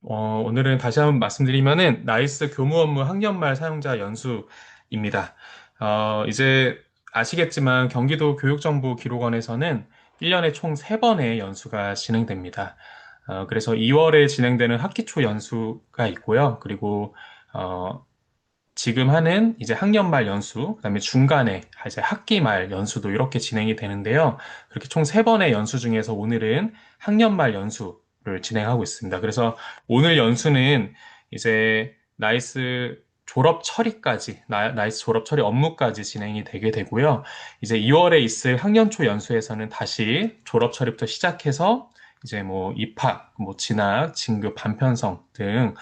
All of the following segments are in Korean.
오늘은 다시 한번 말씀드리면은 나이스 교무 업무 학년말 사용자 연수입니다. 이제 아시겠지만 경기도 교육정보 기록원에서는 1년에 총 3번의 연수가 진행됩니다. 그래서 2월에 진행되는 학기 초 연수가 있고요. 그리고 어, 지금 하는 이제 학년 말 연수, 그다음에 중간에 이제 학기 말 연수도 이렇게 진행이 되는데요. 그렇게 총 3번의 연수 중에서 오늘은 학년 말 연수를 진행하고 있습니다. 그래서 오늘 연수는 이제 나이스 졸업 처리까지, 나이스 졸업 처리 업무까지 진행이 되게 되고요. 이제 2월에 있을 학년 초 연수에서는 다시 졸업 처리부터 시작해서 이제 뭐 입학, 뭐 진학, 진급, 반편성 등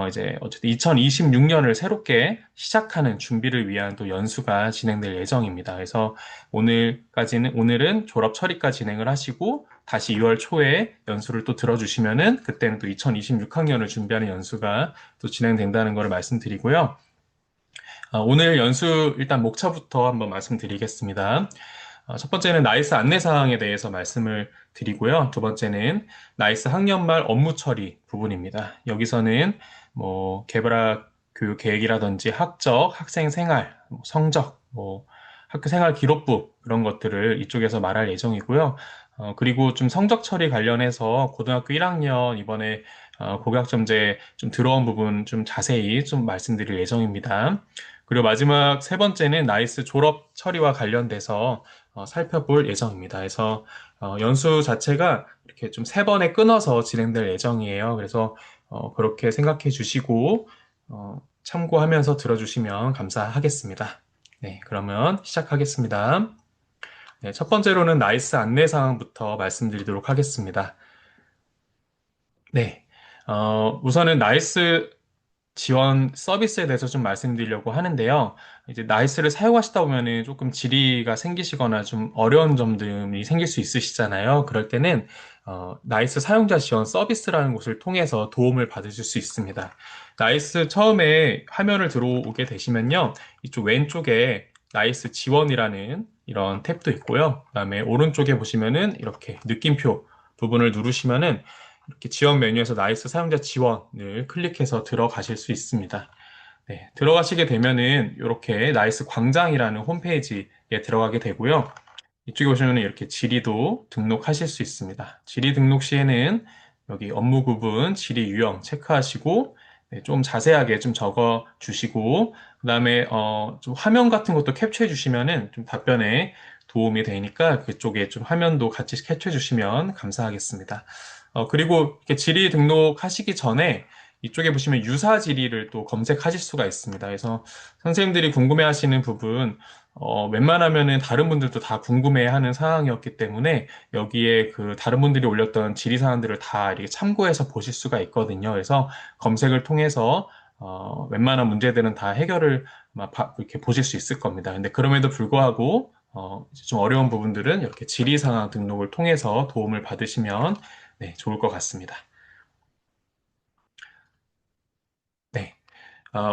이제 어쨌든 2026년을 새롭게 시작하는 준비를 위한 또 연수가 진행될 예정입니다. 그래서 오늘은 졸업 처리까 진행을 하시고 다시 6월 초에 연수를 또 들어주시면은 그때는 또 2026학년을 준비하는 연수가 또 진행된다는 것을 말씀드리고요. 오늘 연수 일단 목차부터 한번 말씀드리겠습니다. 첫 번째는 나이스 안내사항에 대해서 말씀을 드리고요. 두 번째는 나이스 학년 말 업무 처리 부분입니다. 여기서는 뭐 개발학 교육 계획이라든지 학적, 학생 생활, 뭐 성적, 뭐 학교 생활 기록부 그런 것들을 이쪽에서 말할 예정이고요. 그리고 좀 성적 처리 관련해서 고등학교 1학년 이번에 고교학점제 좀 들어온 부분 좀 자세히 좀 말씀드릴 예정입니다. 그리고 마지막 세 번째는 나이스 졸업 처리와 관련돼서 살펴볼 예정입니다. 그래서 연수 자체가 이렇게 좀 세 번에 끊어서 진행될 예정이에요. 그래서 그렇게 생각해 주시고 참고하면서 들어주시면 감사하겠습니다. 네, 그러면 시작하겠습니다. 네, 첫 번째로는 나이스 안내 사항부터 말씀드리도록 하겠습니다. 네, 우선은 나이스 지원 서비스에 대해서 좀 말씀드리려고 하는데요. 이제 나이스를 사용하시다 보면은 조금 질의가 생기시거나 좀 어려운 점들이 생길 수 있으시잖아요. 그럴 때는 나이스 사용자 지원 서비스라는 곳을 통해서 도움을 받으실 수 있습니다. 나이스 처음에 화면을 들어오게 되시면요. 이쪽 왼쪽에 나이스 지원이라는 이런 탭도 있고요. 그다음에 오른쪽에 보시면은 이렇게 느낌표 부분을 누르시면은 이렇게 지원 메뉴에서 나이스 사용자 지원을 클릭해서 들어가실 수 있습니다. 네, 들어가시게 되면은 이렇게 나이스 광장이라는 홈페이지에 들어가게 되고요. 이쪽에 보시면 이렇게 질의도 등록하실 수 있습니다. 질의 등록 시에는 여기 업무 구분, 질의 유형 체크하시고 네, 좀 자세하게 좀 적어 주시고 그다음에 좀 화면 같은 것도 캡처해 주시면은 좀 답변에 도움이 되니까 그쪽에 좀 화면도 같이 캡처해 주시면 감사하겠습니다. 그리고 이렇게 질의 등록하시기 전에 이쪽에 보시면 유사 질의를 또 검색하실 수가 있습니다. 그래서 선생님들이 궁금해하시는 부분 웬만하면은 다른 분들도 다 궁금해하는 사항이었기 때문에 여기에 그 다른 분들이 올렸던 질의 사항들을 다 이렇게 참고해서 보실 수가 있거든요. 그래서 검색을 통해서 웬만한 문제들은 다 해결을 아마 이렇게 보실 수 있을 겁니다. 근데 그럼에도 불구하고 이제 좀 어려운 부분들은 이렇게 질의 사항 등록을 통해서 도움을 받으시면 네, 좋을 것 같습니다. 네.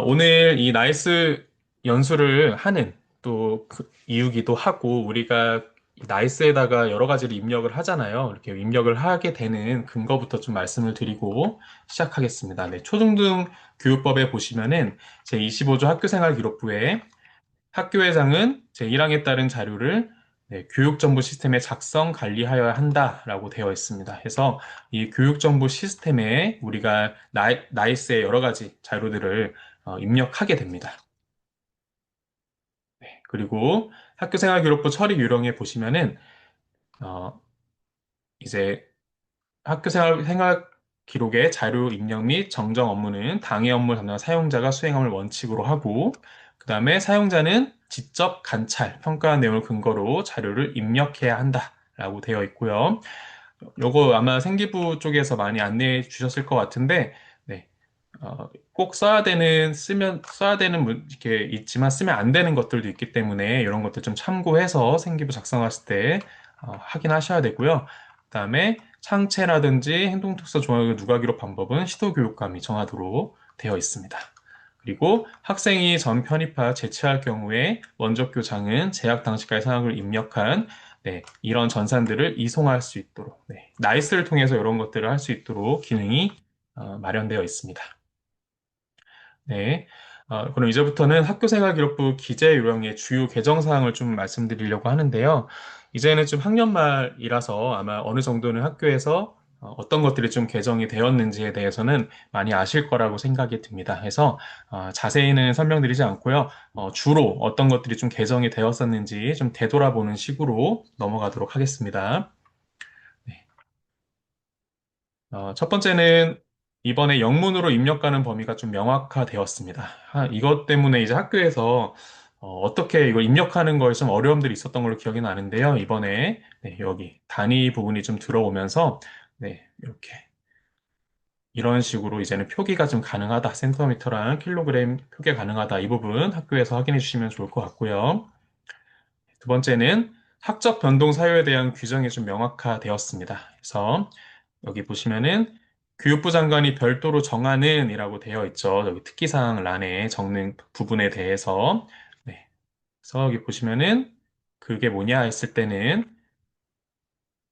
오늘 이 나이스 연수를 하는 또 그 이유기도 하고 우리가 이 나이스에다가 여러 가지를 입력을 하잖아요. 이렇게 입력을 하게 되는 근거부터 좀 말씀을 드리고 시작하겠습니다. 네, 초중등 교육법에 보시면은 제25조 학교생활기록부에 학교회장은 제1항에 따른 자료를 네, 교육정보 시스템에 작성 관리하여야 한다라고 되어 있습니다. 그래서 이 교육정보 시스템에 우리가 나이스의 여러 가지 자료들을 입력하게 됩니다. 네, 그리고 학교생활기록부 처리 요령에 보시면은 어, 이제 생활 기록의 자료 입력 및 정정 업무는 당해 업무 담당 사용자가 수행함을 원칙으로 하고, 그 다음에 사용자는 직접 관찰, 평가한 내용을 근거로 자료를 입력해야 한다라고 되어 있고요. 요거 아마 생기부 쪽에서 많이 안내해 주셨을 것 같은데, 네. 꼭 써야 되는 이렇게 있지만 쓰면 안 되는 것들도 있기 때문에 이런 것들 좀 참고해서 생기부 작성하실 때 확인하셔야 되고요. 그다음에 창체라든지 행동특서 종합 누가 기록 방법은 시도교육감이 정하도록 되어 있습니다. 그리고 학생이 전 편입하 제치할 경우에 원적교장은 재학 당시까지 사항을 입력한 네, 이런 전산들을 이송할 수 있도록 네, 나이스를 통해서 이런 것들을 할 수 있도록 기능이 마련되어 있습니다. 네. 그럼 이제부터는 학교생활기록부 기재 요령의 주요 개정 사항을 좀 말씀드리려고 하는데요. 이제는 좀 학년말이라서 아마 어느 정도는 학교에서 어떤 것들이 좀 개정이 되었는지에 대해서는 많이 아실 거라고 생각이 듭니다. 그래서 자세히는 설명드리지 않고요. 주로 어떤 것들이 좀 개정이 되었었는지 좀 되돌아보는 식으로 넘어가도록 하겠습니다. 네. 첫 번째는 이번에 영문으로 입력하는 범위가 좀 명확화되었습니다. 이것 때문에 이제 학교에서 떻게 이걸 입력하는 거에 좀 어려움들이 있었던 걸로 기억이 나는데요. 이번에 네, 여기 단위 부분이 좀 들어오면서 네, 이렇게 이런 식으로 이제는 표기가 좀 가능하다. 센티미터랑 킬로그램 표기 가능하다. 이 부분 학교에서 확인해 주시면 좋을 것 같고요. 두 번째는 학적 변동 사유에 대한 규정이 좀 명확화되었습니다. 그래서 여기 보시면은 교육부 장관이 별도로 정하는 이라고 되어 있죠. 여기 특기사항 란에 적는 부분에 대해서. 네. 그래서 여기 보시면은 그게 뭐냐 했을 때는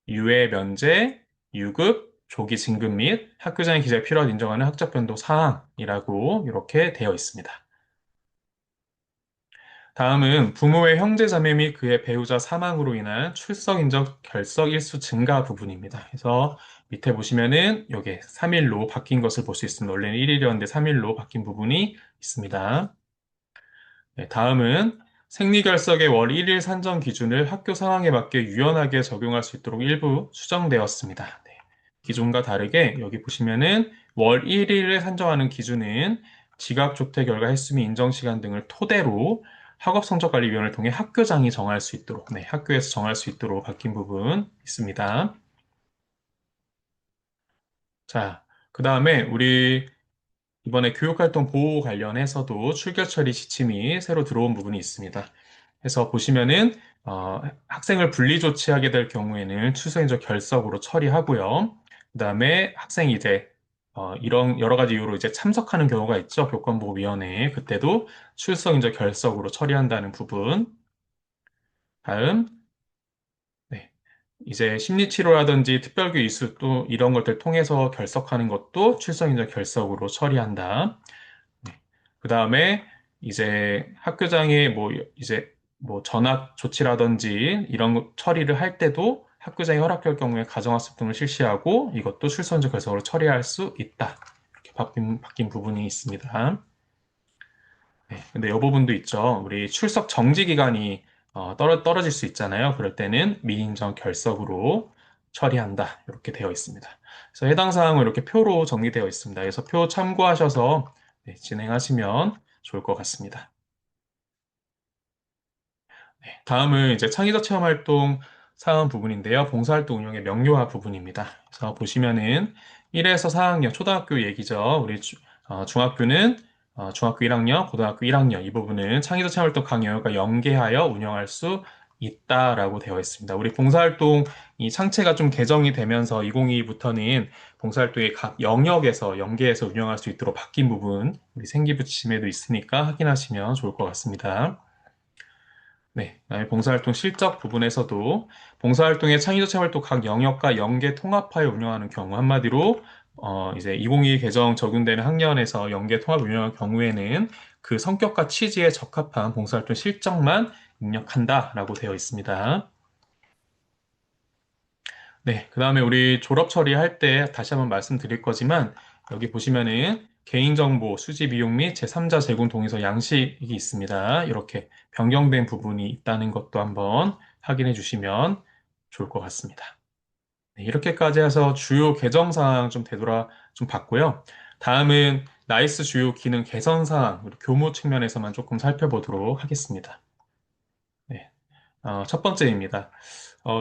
유예 면제, 유급, 조기 진급 및 학교장의 기재에 필요한 인정하는 학적 변동 사항이라고 이렇게 되어 있습니다. 다음은 부모의 형제 자매 및 그의 배우자 사망으로 인한 출석 인적 결석 일수 증가 부분입니다. 그래서 밑에 보시면은 여기 3일로 바뀐 것을 볼 수 있습니다. 원래는 1일이었는데 3일로 바뀐 부분이 있습니다. 네, 다음은 생리결석의 월 1일 산정 기준을 학교 상황에 맞게 유연하게 적용할 수 있도록 일부 수정되었습니다. 네, 기존과 다르게 여기 보시면은 월 1일을 산정하는 기준은 지각, 조퇴 결과 횟수 및 인정 시간 등을 토대로 학업성적관리위원회를 통해 학교장이 정할 수 있도록, 네, 학교에서 정할 수 있도록 바뀐 부분 있습니다. 자, 그 다음에 우리 이번에 교육활동 보호 관련해서도 출결 처리 지침이 새로 들어온 부분이 있습니다. 그래서 보시면은 학생을 분리 조치하게 될 경우에는 출석인적 결석으로 처리하고요. 그다음에 학생이 이제 이런 여러 가지 이유로 이제 참석하는 경우가 있죠. 교권보호위원회에 그때도 출석인적 결석으로 처리한다는 부분. 다음 네. 이제 심리치료라든지 특별교육 이수 또 이런 것들 통해서 결석하는 것도 출석인적 결석으로 처리한다. 네. 그 다음에 이제 학교장의 뭐 이제 뭐 전학 조치라든지 이런 거 처리를 할 때도 학교장이 허락할 경우에 가정학습 등을 실시하고 이것도 출석인적 결석으로 처리할 수 있다. 이렇게 바뀐 부분이 있습니다. 네, 근데 이 부분도 있죠. 우리 출석 정지 기간이 떨어질 수 있잖아요. 그럴 때는 미인정 결석으로 처리한다. 이렇게 되어 있습니다. 그래서 해당 사항은 이렇게 표로 정리되어 있습니다. 그래서 표 참고하셔서 네, 진행하시면 좋을 것 같습니다. 네, 다음은 이제 창의적 체험 활동 사항 부분인데요. 봉사활동 운영의 명료화 부분입니다. 그래서 보시면은 1에서 4학년 초등학교 얘기죠. 우리 중학교는 중학교 1학년, 고등학교 1학년 이 부분은 창의적 체험 활동 각 영역과 연계하여 운영할 수 있다라고 되어 있습니다. 우리 봉사활동 이 창체가 좀 개정이 되면서 2022부터는 봉사활동의 각 영역에서 연계해서 운영할 수 있도록 바뀐 부분 우리 생기부침에도 있으니까 확인하시면 좋을 것 같습니다. 네, 그다음에 봉사활동 실적 부분에서도 봉사활동의 창의적 체험활동 각 영역과 연계 통합하여 운영하는 경우 한마디로 이제 2022 개정 적용되는 학년에서 연계 통합 운영할 경우에는 그 성격과 취지에 적합한 봉사활동 실적만 입력한다라고 되어 있습니다. 네, 그 다음에 우리 졸업 처리할 때 다시 한번 말씀드릴 거지만 여기 보시면은 개인정보 수집 이용 및 제3자 제공 동의서 양식이 있습니다. 이렇게 변경된 부분이 있다는 것도 한번 확인해 주시면 좋을 것 같습니다. 네, 이렇게까지 해서 주요 개정 사항 좀 되돌아 좀 봤고요. 다음은 나이스 주요 기능 개선 사항, 우리 교무 측면에서만 조금 살펴보도록 하겠습니다. 네. 첫 번째입니다.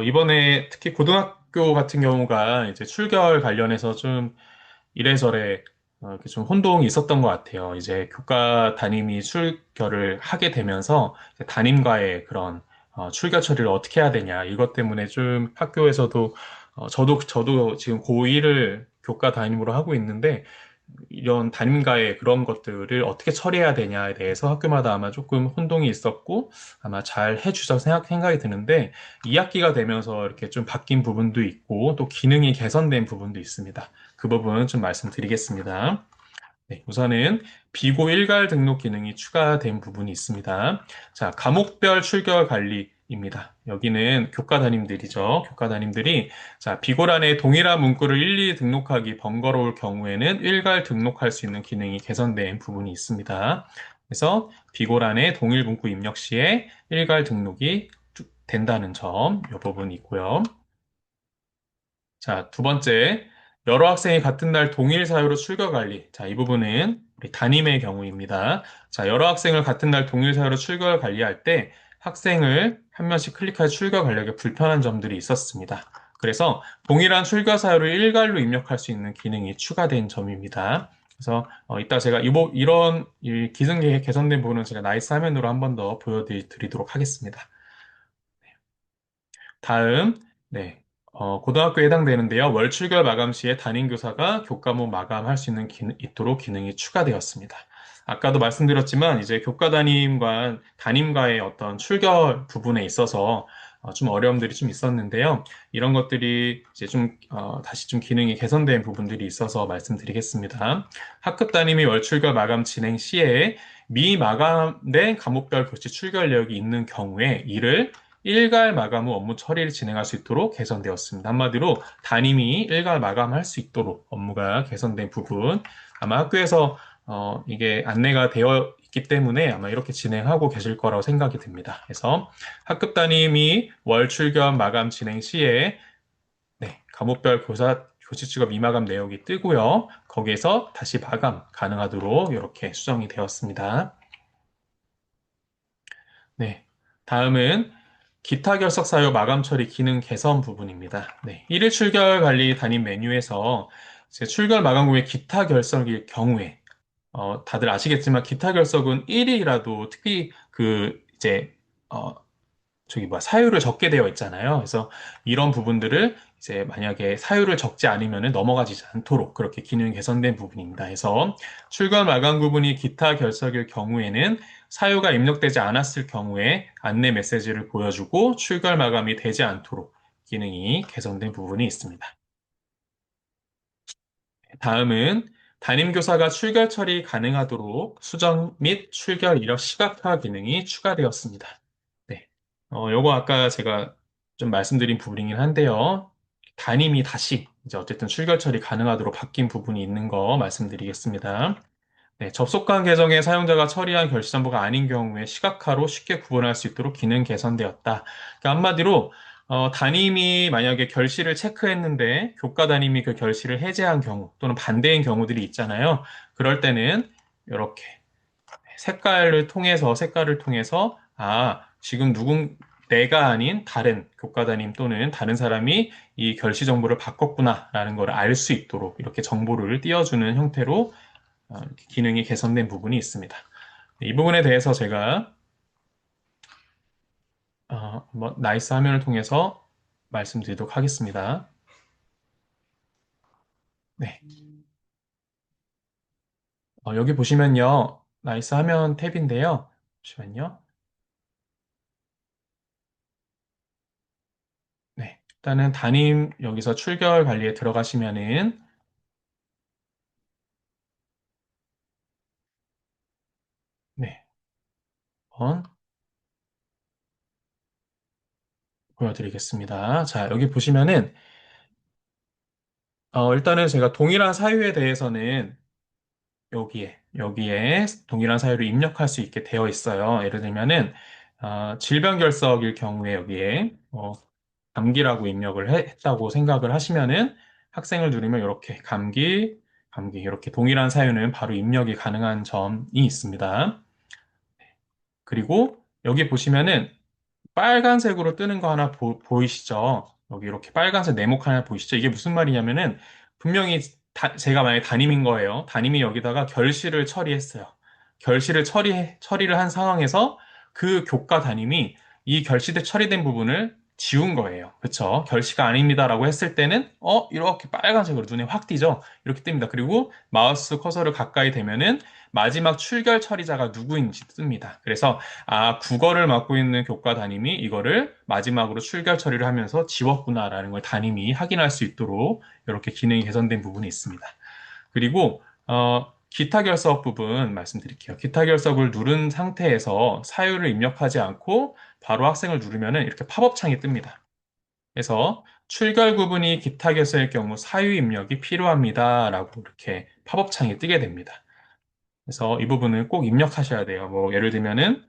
이번에 특히 고등학교 같은 경우가 이제 출결 관련해서 좀 이래저래 이렇게 좀 혼동이 있었던 것 같아요. 이제 교과 담임이 출결을 하게 되면서 이제 담임과의 그런 출결 처리를 어떻게 해야 되냐 이것 때문에 좀 학교에서도 저도 지금 고1을 교과 담임으로 하고 있는데 이런 담임과의 그런 것들을 어떻게 처리해야 되냐에 대해서 학교마다 아마 조금 혼동이 있었고 아마 잘 해주자고 생각이 드는데 2학기가 되면서 이렇게 좀 바뀐 부분도 있고 또 기능이 개선된 부분도 있습니다. 그 부분 좀 말씀드리겠습니다. 네, 우선은 비고 일괄 등록 기능이 추가된 부분이 있습니다. 자, 과목별 출결 관리입니다. 여기는 교과 담임들이죠. 교과 담임들이 자, 비고란에 동일한 문구를 일일이 등록하기 번거로울 경우에는 일괄 등록할 수 있는 기능이 개선된 부분이 있습니다. 그래서 비고란에 동일 문구 입력 시에 일괄 등록이 된다는 점, 이 부분이 있고요. 자, 두 번째, 여러 학생이 같은 날 동일 사유로 출결 관리. 자, 이 부분은 우리 담임의 경우입니다. 자, 여러 학생을 같은 날 동일 사유로 출결 관리할 때 학생을 한 명씩 클릭할 출결 관리하기 불편한 점들이 있었습니다. 그래서 동일한 출결 사유를 일괄로 입력할 수 있는 기능이 추가된 점입니다. 그래서 이따 제가 이런 기능 개선된 부분은 제가 나이스 화면으로 한 번 더 보여드리도록 하겠습니다. 다음, 네. 고등학교에 해당되는데요. 월 출결 마감 시에 담임교사가 교과목 마감할 수 있도록 기능이 추가되었습니다. 아까도 말씀드렸지만, 이제 교과 담임과의 어떤 출결 부분에 있어서 좀 어려움들이 좀 있었는데요. 이런 것들이 이제 다시 좀 기능이 개선된 부분들이 있어서 말씀드리겠습니다. 학급 담임이 월 출결 마감 진행 시에 미마감된 과목별 교치 출결력이 있는 경우에 이를 일괄 마감 후 업무 처리를 진행할 수 있도록 개선되었습니다. 한마디로 담임이 일괄 마감할 수 있도록 업무가 개선된 부분. 아마 학교에서 이게 안내가 되어 있기 때문에 아마 이렇게 진행하고 계실 거라고 생각이 듭니다. 그래서 학급 담임이 월 출결 마감 진행 시에 네, 과목별 교시 취급 미마감 내역이 뜨고요. 거기에서 다시 마감 가능하도록 이렇게 수정이 되었습니다. 네. 다음은 기타 결석 사유 마감 처리 기능 개선 부분입니다. 네. 1일 출결 관리 담임 메뉴에서 이제 출결 마감 후에 기타 결석일 경우에 다들 아시겠지만 기타 결석은 1일이라도 특히 이제 어, 사유를 적게 되어 있잖아요. 그래서 이런 부분들을 이제 만약에 사유를 적지 않으면 넘어가지 않도록 그렇게 기능 개선된 부분입니다. 그래서 출결 마감 부분이 기타 결석일 경우에는 사유가 입력되지 않았을 경우에 안내 메시지를 보여주고 출결 마감이 되지 않도록 기능이 개선된 부분이 있습니다. 다음은 담임교사가 출결 처리 가능하도록 수정 및 출결 이력 시각화 기능이 추가되었습니다. 네. 요거 아까 제가 좀 말씀드린 부분이긴 한데요. 담임이 다시 이제 어쨌든 출결 처리 가능하도록 바뀐 부분이 있는 거 말씀드리겠습니다. 네, 접속한 계정에 사용자가 처리한 결시 정보가 아닌 경우에 시각화로 쉽게 구분할 수 있도록 기능 개선되었다. 그러니까 한마디로 담임이 만약에 결시를 체크했는데 교과 담임이 그 결시를 해제한 경우 또는 반대인 경우들이 있잖아요. 그럴 때는 이렇게 색깔을 통해서 지금 내가 아닌 다른 교과 담임 또는 다른 사람이 이 결시 정보를 바꿨구나라는 걸 알 수 있도록 이렇게 정보를 띄워주는 형태로 이렇게 기능이 개선된 부분이 있습니다. 이 부분에 대해서 제가 나이스 화면을 통해서 말씀드리도록 하겠습니다. 네. 여기 보시면요. 나이스 화면 탭인데요. 잠시만요. 네. 일단은 담임 여기서 출결 관리에 들어가시면은 네. 한번 보여드리겠습니다. 자, 여기 보시면은 일단은 제가 동일한 사유에 대해서는 여기에 동일한 사유를 입력할 수 있게 되어 있어요. 예를 들면은, 질병 결석일 경우에 여기에, 감기라고 했다고 생각을 하시면은 학생을 누르면 이렇게 감기, 이렇게 동일한 사유는 바로 입력이 가능한 점이 있습니다. 그리고 여기 보시면은 빨간색으로 뜨는 거 하나 보이시죠? 여기 이렇게 빨간색 네모 하나 보이시죠? 이게 무슨 말이냐면은 분명히 제가 만약에 담임인 거예요. 담임이 여기다가 결실을 처리했어요. 처리를 한 상황에서 그 교과 담임이 이 결실에 처리된 부분을 지운 거예요. 그쵸? 결시가 아닙니다라고 했을 때는 이렇게 빨간색으로 눈에 확 띄죠? 이렇게 뜹니다. 그리고 마우스 커서를 가까이 대면은 마지막 출결 처리자가 누구인지 뜹니다. 그래서 국어를 맡고 있는 교과 담임이 이거를 마지막으로 출결 처리를 하면서 지웠구나라는 걸 담임이 확인할 수 있도록 이렇게 기능이 개선된 부분이 있습니다. 그리고 기타 결석 부분 말씀드릴게요. 기타 결석을 누른 상태에서 사유를 입력하지 않고 바로 학생을 누르면은 이렇게 팝업 창이 뜹니다. 그래서 출결 구분이 기타 결석일 경우 사유 입력이 필요합니다라고 이렇게 팝업 창이 뜨게 됩니다. 그래서 이 부분은 꼭 입력하셔야 돼요. 뭐 예를 들면은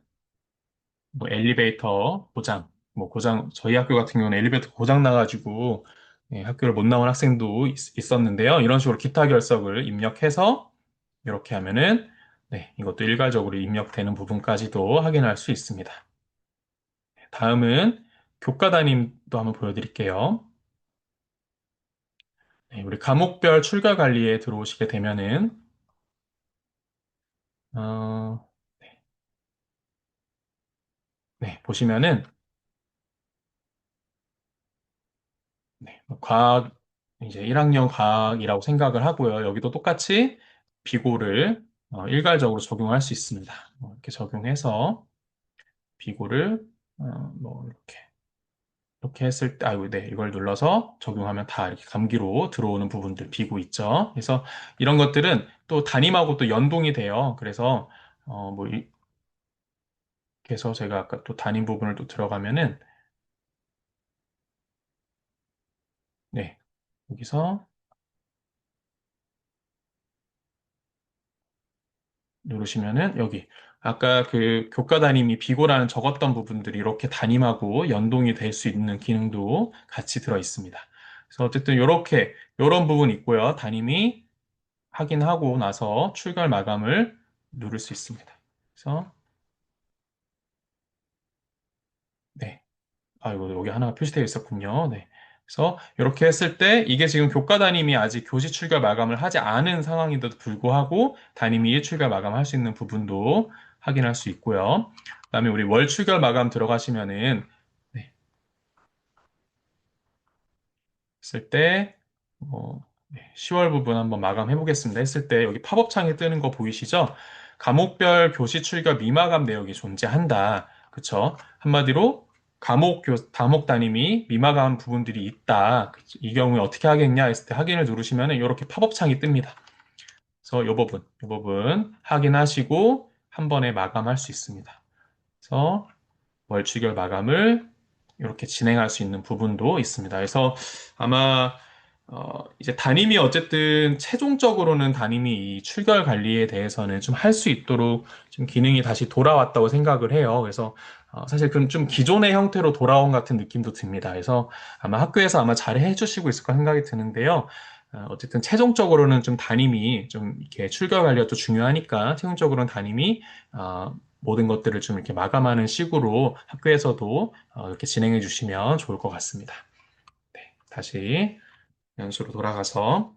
뭐 엘리베이터 고장, 뭐 고장 저희 학교 같은 경우는 엘리베이터 고장 나가지고 학교를 못 나온 학생도 있었는데요. 이런 식으로 기타 결석을 입력해서 이렇게 하면은 네, 이것도 일괄적으로 입력되는 부분까지도 확인할 수 있습니다. 다음은 교과 담임도 한번 보여드릴게요. 네, 우리 과목별 출결 관리에 들어오시게 되면은 어, 네, 보시면은 네, 뭐 과학 이제 1학년 과학이라고 생각을 하고요. 여기도 똑같이 비고를 일괄적으로 적용할 수 있습니다. 이렇게 적용해서 비고를 뭐 이렇게 했을 때, 아이고, 네, 이걸 눌러서 적용하면 다 이렇게 감기로 들어오는 부분들 비고 있죠. 그래서 이런 것들은 또 담임하고 또 연동이 돼요. 그래서, 뭐, 이렇게 해서 제가 아까 또 담임 부분을 또 들어가면은, 네, 여기서 누르시면은 여기, 아까 그 교과 담임이 비고라는 적었던 부분들이 이렇게 담임하고 연동이 될 수 있는 기능도 같이 들어 있습니다. 그래서 어쨌든 이렇게, 이런 부분 있고요. 담임이 확인하고 나서 출결 마감을 누를 수 있습니다. 그래서 네. 아이고 여기 하나 표시되어 있었군요. 네. 그래서 이렇게 했을 때 이게 지금 교과 담임이 아직 교시 출결 마감을 하지 않은 상황인데도 불구하고 담임이 출결 마감할 수 있는 부분도 확인할 수 있고요. 그다음에 우리 월 출결 마감 들어가시면은 네. 했을 때 뭐, 네, 10월 부분 한번 마감해 보겠습니다. 했을 때 여기 팝업 창에 뜨는 거 보이시죠? 과목별 교시 출결 미마감 내역이 존재한다. 그쵸? 한마디로 과목 담임이 미마감 부분들이 있다. 이 경우에 어떻게 하겠냐 했을 때 확인을 누르시면 이렇게 팝업 창이 뜹니다. 그래서 이 부분 확인하시고 한 번에 마감할 수 있습니다. 그래서 월추결 마감을 이렇게 진행할 수 있는 부분도 있습니다. 그래서 아마 이제 담임이 어쨌든 최종적으로는 담임이 이 출결 관리에 대해서는 좀 할 수 있도록 좀 기능이 다시 돌아왔다고 생각을 해요. 그래서 사실 그럼 좀 기존의 형태로 돌아온 같은 느낌도 듭니다. 그래서 아마 학교에서 아마 잘 해주시고 있을 까 생각이 드는데요. 어쨌든 최종적으로는 좀 담임이 좀 이렇게 출결 관리가 또 중요하니까 최종적으로는 담임이 모든 것들을 좀 이렇게 마감하는 식으로 학교에서도 이렇게 진행해 주시면 좋을 것 같습니다. 네, 다시 연수로 돌아가서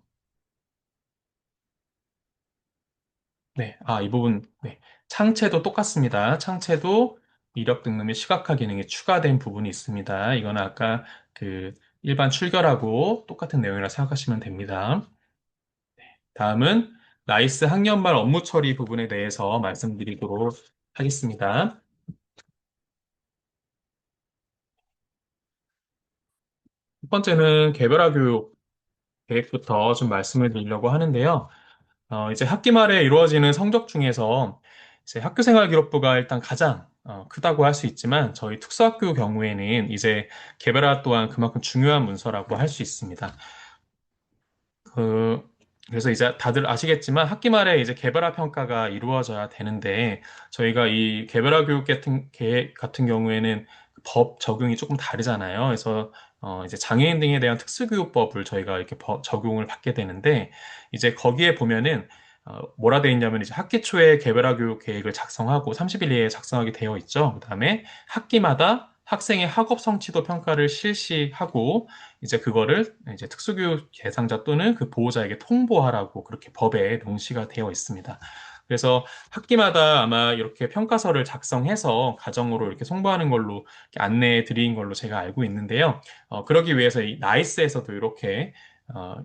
네, 이 부분 네, 창체도 똑같습니다. 창체도 이력 등록 및 시각화 기능이 추가된 부분이 있습니다. 이거는 아까 그 일반 출결하고 똑같은 내용이라 생각하시면 됩니다. 다음은 나이스 학년말 업무 처리 부분에 대해서 말씀드리도록 하겠습니다. 첫 번째는 개별화 교육 계획부터 좀 말씀을 드리려고 하는데요. 이제 학기 말에 이루어지는 성적 중에서 이제 학교생활기록부가 일단 가장 크다고 할 수 있지만 저희 특수학교 경우에는 이제 개별화 또한 그만큼 중요한 문서라고 할 수 있습니다. 그, 그래서 이제 다들 아시겠지만 학기 말에 이제 개별화 평가가 이루어져야 되는데 저희가 이 개별화 교육 같은 계획 같은 경우에는 법 적용이 조금 다르잖아요. 그래서 이제 장애인 등에 대한 특수교육법을 저희가 이렇게 적용을 받게 되는데 이제 거기에 보면은 뭐라 되어 있냐면 이제 학기 초에 개별화 교육 계획을 작성하고 30일 이내에 작성하게 되어 있죠. 그다음에 학기마다 학생의 학업 성취도 평가를 실시하고 이제 그거를 이제 특수교육 대상자 또는 그 보호자에게 통보하라고 그렇게 법에 명시가 되어 있습니다. 그래서 학기마다 아마 이렇게 평가서를 작성해서 가정으로 이렇게 송부하는 걸로 이렇게 안내해 드린 걸로 제가 알고 있는데요. 그러기 위해서 이 나이스에서도 이렇게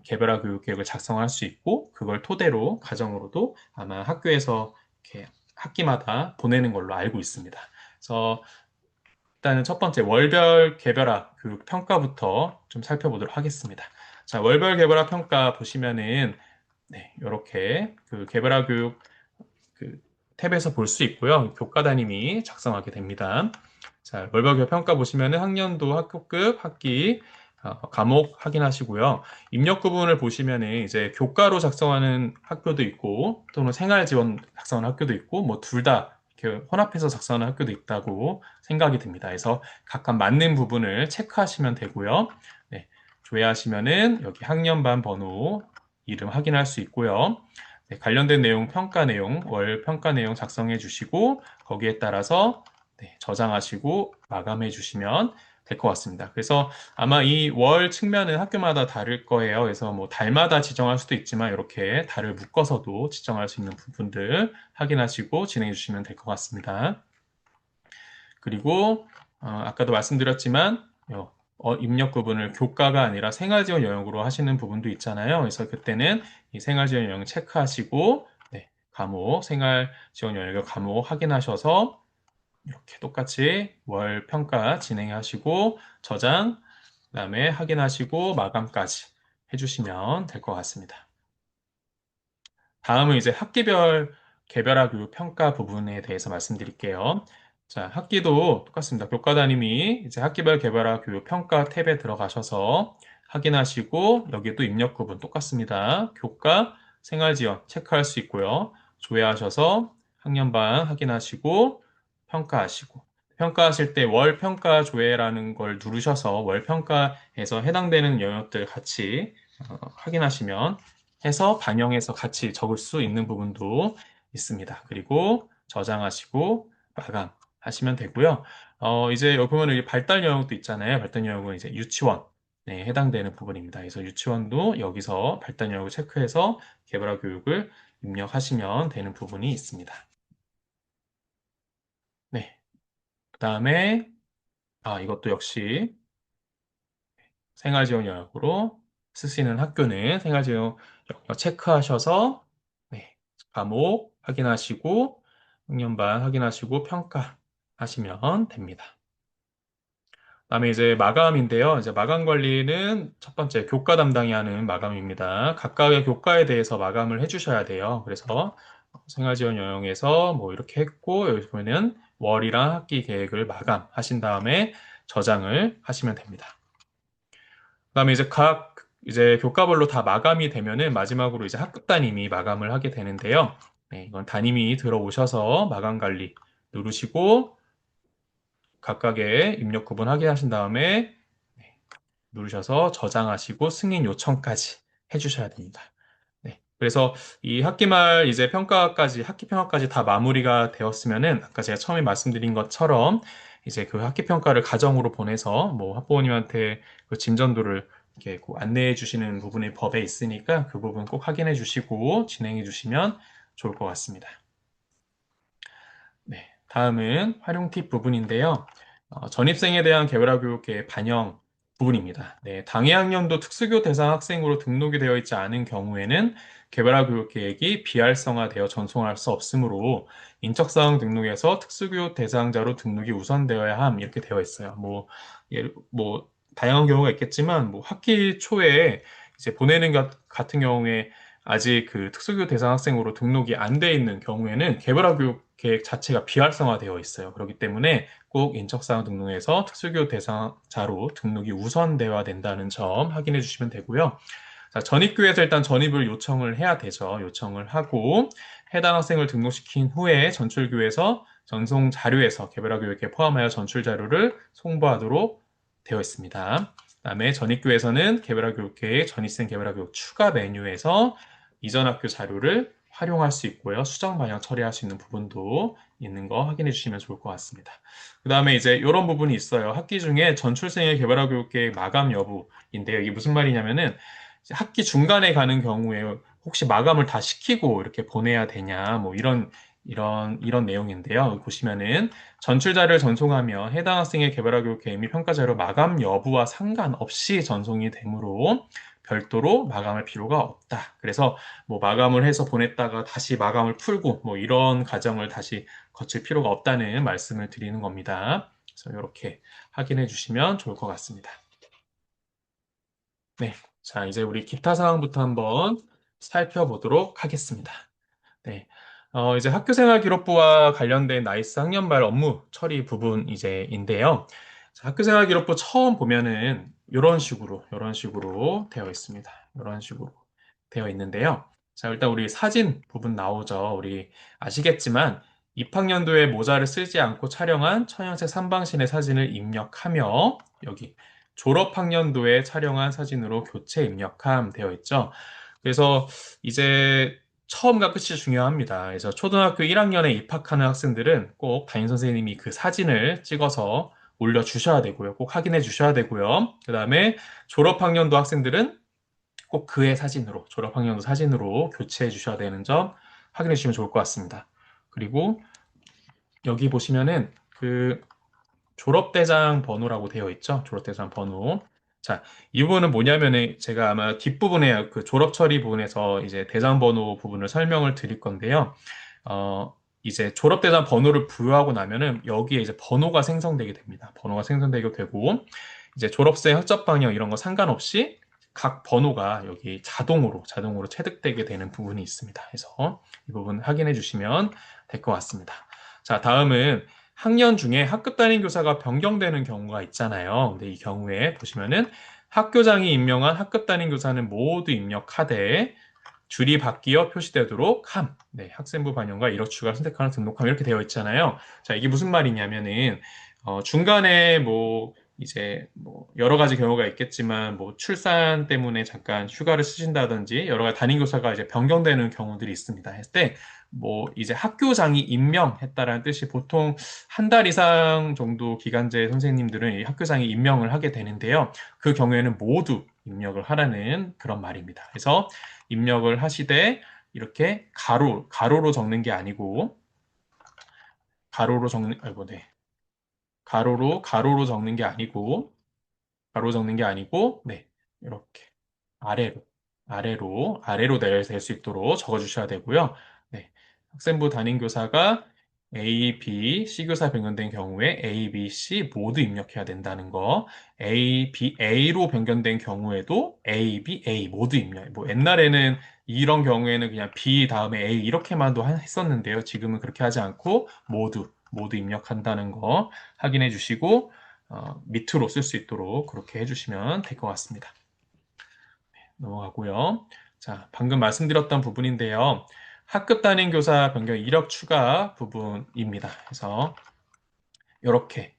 개별화 교육 계획을 작성할 수 있고 그걸 토대로 가정으로도 아마 학교에서 이렇게 학기마다 보내는 걸로 알고 있습니다. 그래서 일단은 첫 번째 월별 개별화 교육 평가부터 좀 살펴보도록 하겠습니다. 자, 월별 개별화 평가 보시면은 네, 이렇게 그 개별화 교육 그 탭에서 볼 수 있고요. 교과 담임이 작성하게 됩니다. 자, 월별 평가 보시면은 학년도, 학교급, 학기, 과목 확인하시고요. 입력 구분을 보시면은 이제 교과로 작성하는 학교도 있고 또는 생활 지원 작성하는 학교도 있고 뭐 둘 다 이렇게 혼합해서 작성하는 학교도 있다고 생각이 듭니다. 그래서 각각 맞는 부분을 체크하시면 되고요. 네, 조회하시면은 여기 학년반 번호 이름 확인할 수 있고요. 네, 관련된 내용, 평가 내용, 월 평가 내용 작성해 주시고 거기에 따라서 네, 저장하시고 마감해 주시면 될 것 같습니다. 그래서 아마 이 월 측면은 학교마다 다를 거예요. 그래서 뭐 달마다 지정할 수도 있지만 이렇게 달을 묶어서도 지정할 수 있는 부분들 확인하시고 진행해 주시면 될 것 같습니다. 그리고 아까도 말씀드렸지만 입력 부분을 교과가 아니라 생활지원 영역으로 하시는 부분도 있잖아요. 그래서 그때는 이 생활지원 영역 체크하시고 네, 과목, 생활지원 영역의 과목 확인하셔서 이렇게 똑같이 월 평가 진행하시고 저장, 그다음에 확인하시고 마감까지 해주시면 될 것 같습니다. 다음은 이제 학기별 개별화 교육 평가 부분에 대해서 말씀드릴게요. 자, 학기도 똑같습니다. 교과 담임이 이제 학기별 개별화 교육 평가 탭에 들어가셔서 확인하시고 여기도 입력 구분 똑같습니다. 교과, 생활지원 체크할 수 있고요. 조회하셔서 학년반 확인하시고 평가하시고 평가하실 때 월 평가 조회라는 걸 누르셔서 월 평가에서 해당되는 영역들 같이 확인하시면 해서 반영해서 같이 적을 수 있는 부분도 있습니다. 그리고 저장하시고 마감하시면 되고요. 이제 여기 보면 이 발달 영역도 있잖아요. 발달 영역은 이제 유치원 네, 해당되는 부분입니다. 그래서 유치원도 여기서 발달 영역을 체크해서 개별화 교육을 입력하시면 되는 부분이 있습니다. 네, 그 다음에 이것도 역시 생활지원 영역으로 쓰시는 학교는 생활지원 영역 체크하셔서 네, 과목 확인하시고 학년반 확인하시고 평가하시면 됩니다. 그다음에 이제 마감인데요. 이제 마감 관리는 첫 번째 교과 담당이 하는 마감입니다. 각각의 교과에 대해서 마감을 해주셔야 돼요. 그래서 생활지원 영역에서 뭐 이렇게 했고 여기 보면은 월이랑 학기 계획을 마감하신 다음에 저장을 하시면 됩니다. 그다음에 이제 각 이제 교과별로 다 마감이 되면은 마지막으로 이제 학급 담임이 마감을 하게 되는데요. 네, 이건 담임이 들어오셔서 마감 관리 누르시고 각각의 입력 구분 확인하신 다음에 네, 누르셔서 저장하시고 승인 요청까지 해주셔야 됩니다. 네, 그래서 이 학기 말 이제 평가까지 학기 평가까지 다 마무리가 되었으면은 아까 제가 처음에 말씀드린 것처럼 이제 그 학기 평가를 가정으로 보내서 뭐 학부모님한테 그 진전도를 이렇게 그 안내해 주시는 부분이 법에 있으니까 그 부분 꼭 확인해 주시고 진행해 주시면 좋을 것 같습니다. 네, 다음은 활용 팁 부분인데요. 전입생에 대한 개별화 교육의 반영 부분입니다. 네, 당해 학년도 특수교 대상 학생으로 등록이 되어 있지 않은 경우에는 개별화 교육 계획이 비활성화되어 전송할 수 없으므로 인적사항 등록에서 특수교 대상자로 등록이 우선되어야 함 이렇게 되어 있어요. 뭐 다양한 경우가 있겠지만 뭐 학기 초에 이제 보내는 것 같은 경우에 아직 그 특수교 대상 학생으로 등록이 안 돼 있는 경우에는 개별화 교육 계획 자체가 비활성화되어 있어요. 그렇기 때문에 꼭 인적사항 등록에서 특수교 대상자로 등록이 우선되어야 된다는 점 확인해 주시면 되고요. 자, 전입교에서 일단 전입을 요청을 해야 되죠. 요청을 하고 해당 학생을 등록시킨 후에 전출교에서 전송 자료에서 개별화 교육에 포함하여 전출 자료를 송부하도록 되어 있습니다. 그다음에 전입교에서는 개별화 교육 계획, 전입생 개별화 교육 추가 메뉴에서 이전 학교 자료를 활용할 수 있고요. 수정 반영 처리할 수 있는 부분도 있는 거 확인해 주시면 좋을 것 같습니다. 그 다음에 이제 이런 부분이 있어요. 학기 중에 전출생의 개별화 교육 계획 마감 여부인데요. 이게 무슨 말이냐면은 학기 중간에 가는 경우에 혹시 마감을 다 시키고 이렇게 보내야 되냐, 뭐 이런 내용인데요. 보시면은 전출 자료를 전송하며 해당 학생의 개발화 교육 계획 및 평가 자료 마감 여부와 상관없이 전송이 되므로 별도로 마감할 필요가 없다. 그래서 뭐 마감을 해서 보냈다가 다시 마감을 풀고 뭐 이런 과정을 다시 거칠 필요가 없다는 말씀을 드리는 겁니다. 그래서 이렇게 확인해 주시면 좋을 것 같습니다. 네. 자, 이제 우리 기타 사항부터 한번 살펴보도록 하겠습니다. 네. 이제 학교생활기록부와 관련된 나이스 학년발 업무 처리 부분 이제인데요. 자, 학교생활기록부 처음 보면은 이런 식으로 되어 있습니다. 이런 식으로 되어 있는데요. 자, 일단 우리 사진 부분 나오죠. 우리 아시겠지만 입학연도에 모자를 쓰지 않고 촬영한 천연색 삼방신의 사진을 입력하며 여기 졸업학년도에 촬영한 사진으로 교체 입력함 되어 있죠. 그래서 이제 처음과 끝이 중요합니다. 그래서 초등학교 1학년에 입학하는 학생들은 꼭 담임 선생님이 그 사진을 찍어서 올려주셔야 되고요. 꼭 확인해 주셔야 되고요. 그 다음에 졸업학년도 학생들은 꼭 그의 사진으로, 졸업학년도 사진으로 교체해 주셔야 되는 점 확인해 주시면 좋을 것 같습니다. 그리고 여기 보시면은 그 졸업대장 번호라고 되어 있죠. 졸업대장 번호. 자, 이 부분은 뭐냐면은 제가 아마 뒷부분에 그 졸업 처리 부분에서 이제 대장 번호 부분을 설명을 드릴 건데요. 이제 졸업대장 번호를 부여하고 나면은 여기에 이제 번호가 생성되게 됩니다. 번호가 생성되게 되고 이제 졸업생 학점 방향 이런 거 상관없이 각 번호가 여기 자동으로 체득되게 되는 부분이 있습니다. 그래서 이 부분 확인해 주시면 될 것 같습니다. 자, 다음은 학년 중에 학급 담임 교사가 변경되는 경우가 있잖아요. 근데 이 경우에 보시면은 학교장이 임명한 학급 담임 교사는 모두 입력하되 줄이 바뀌어 표시되도록 함. 네, 학생부 반영과 이력 추가를 선택하는 등록함 이렇게 되어 있잖아요. 자, 이게 무슨 말이냐면은 중간에 뭐 이제 뭐 여러 가지 경우가 있겠지만 뭐 출산 때문에 잠깐 휴가를 쓰신다든지 여러 가지 담임 교사가 이제 변경되는 경우들이 있습니다. 했을 때 뭐 이제 학교장이 임명했다라는 뜻이 보통 한 달 이상 정도 기간제 선생님들은 이 학교장이 임명을 하게 되는데요. 그 경우에는 모두 입력을 하라는 그런 말입니다. 그래서 입력을 하시되 이렇게 가로로 적는 게 아니고 가로로 적는 아이고 네. 가로로 적는 게 아니고 가로 적는 게 아니고 네. 이렇게 아래로 아래로 될 수 있도록 적어 주셔야 되고요. 네. 학생부 담임 교사가 A, B, C 교사 변경된 경우에 A, B, C 모두 입력해야 된다는 거. A, B, A로 변경된 경우에도 A, B, A 모두 입력. 뭐 옛날에는 이런 경우에는 그냥 B 다음에 A 이렇게만도 했었는데요. 지금은 그렇게 하지 않고 모두 입력한다는 거 확인해 주시고 밑으로 쓸 수 있도록 그렇게 해주시면 될 것 같습니다. 넘어가고요. 자, 방금 말씀드렸던 부분인데요. 학급 담임 교사 변경 이력 추가 부분입니다. 그래서 이렇게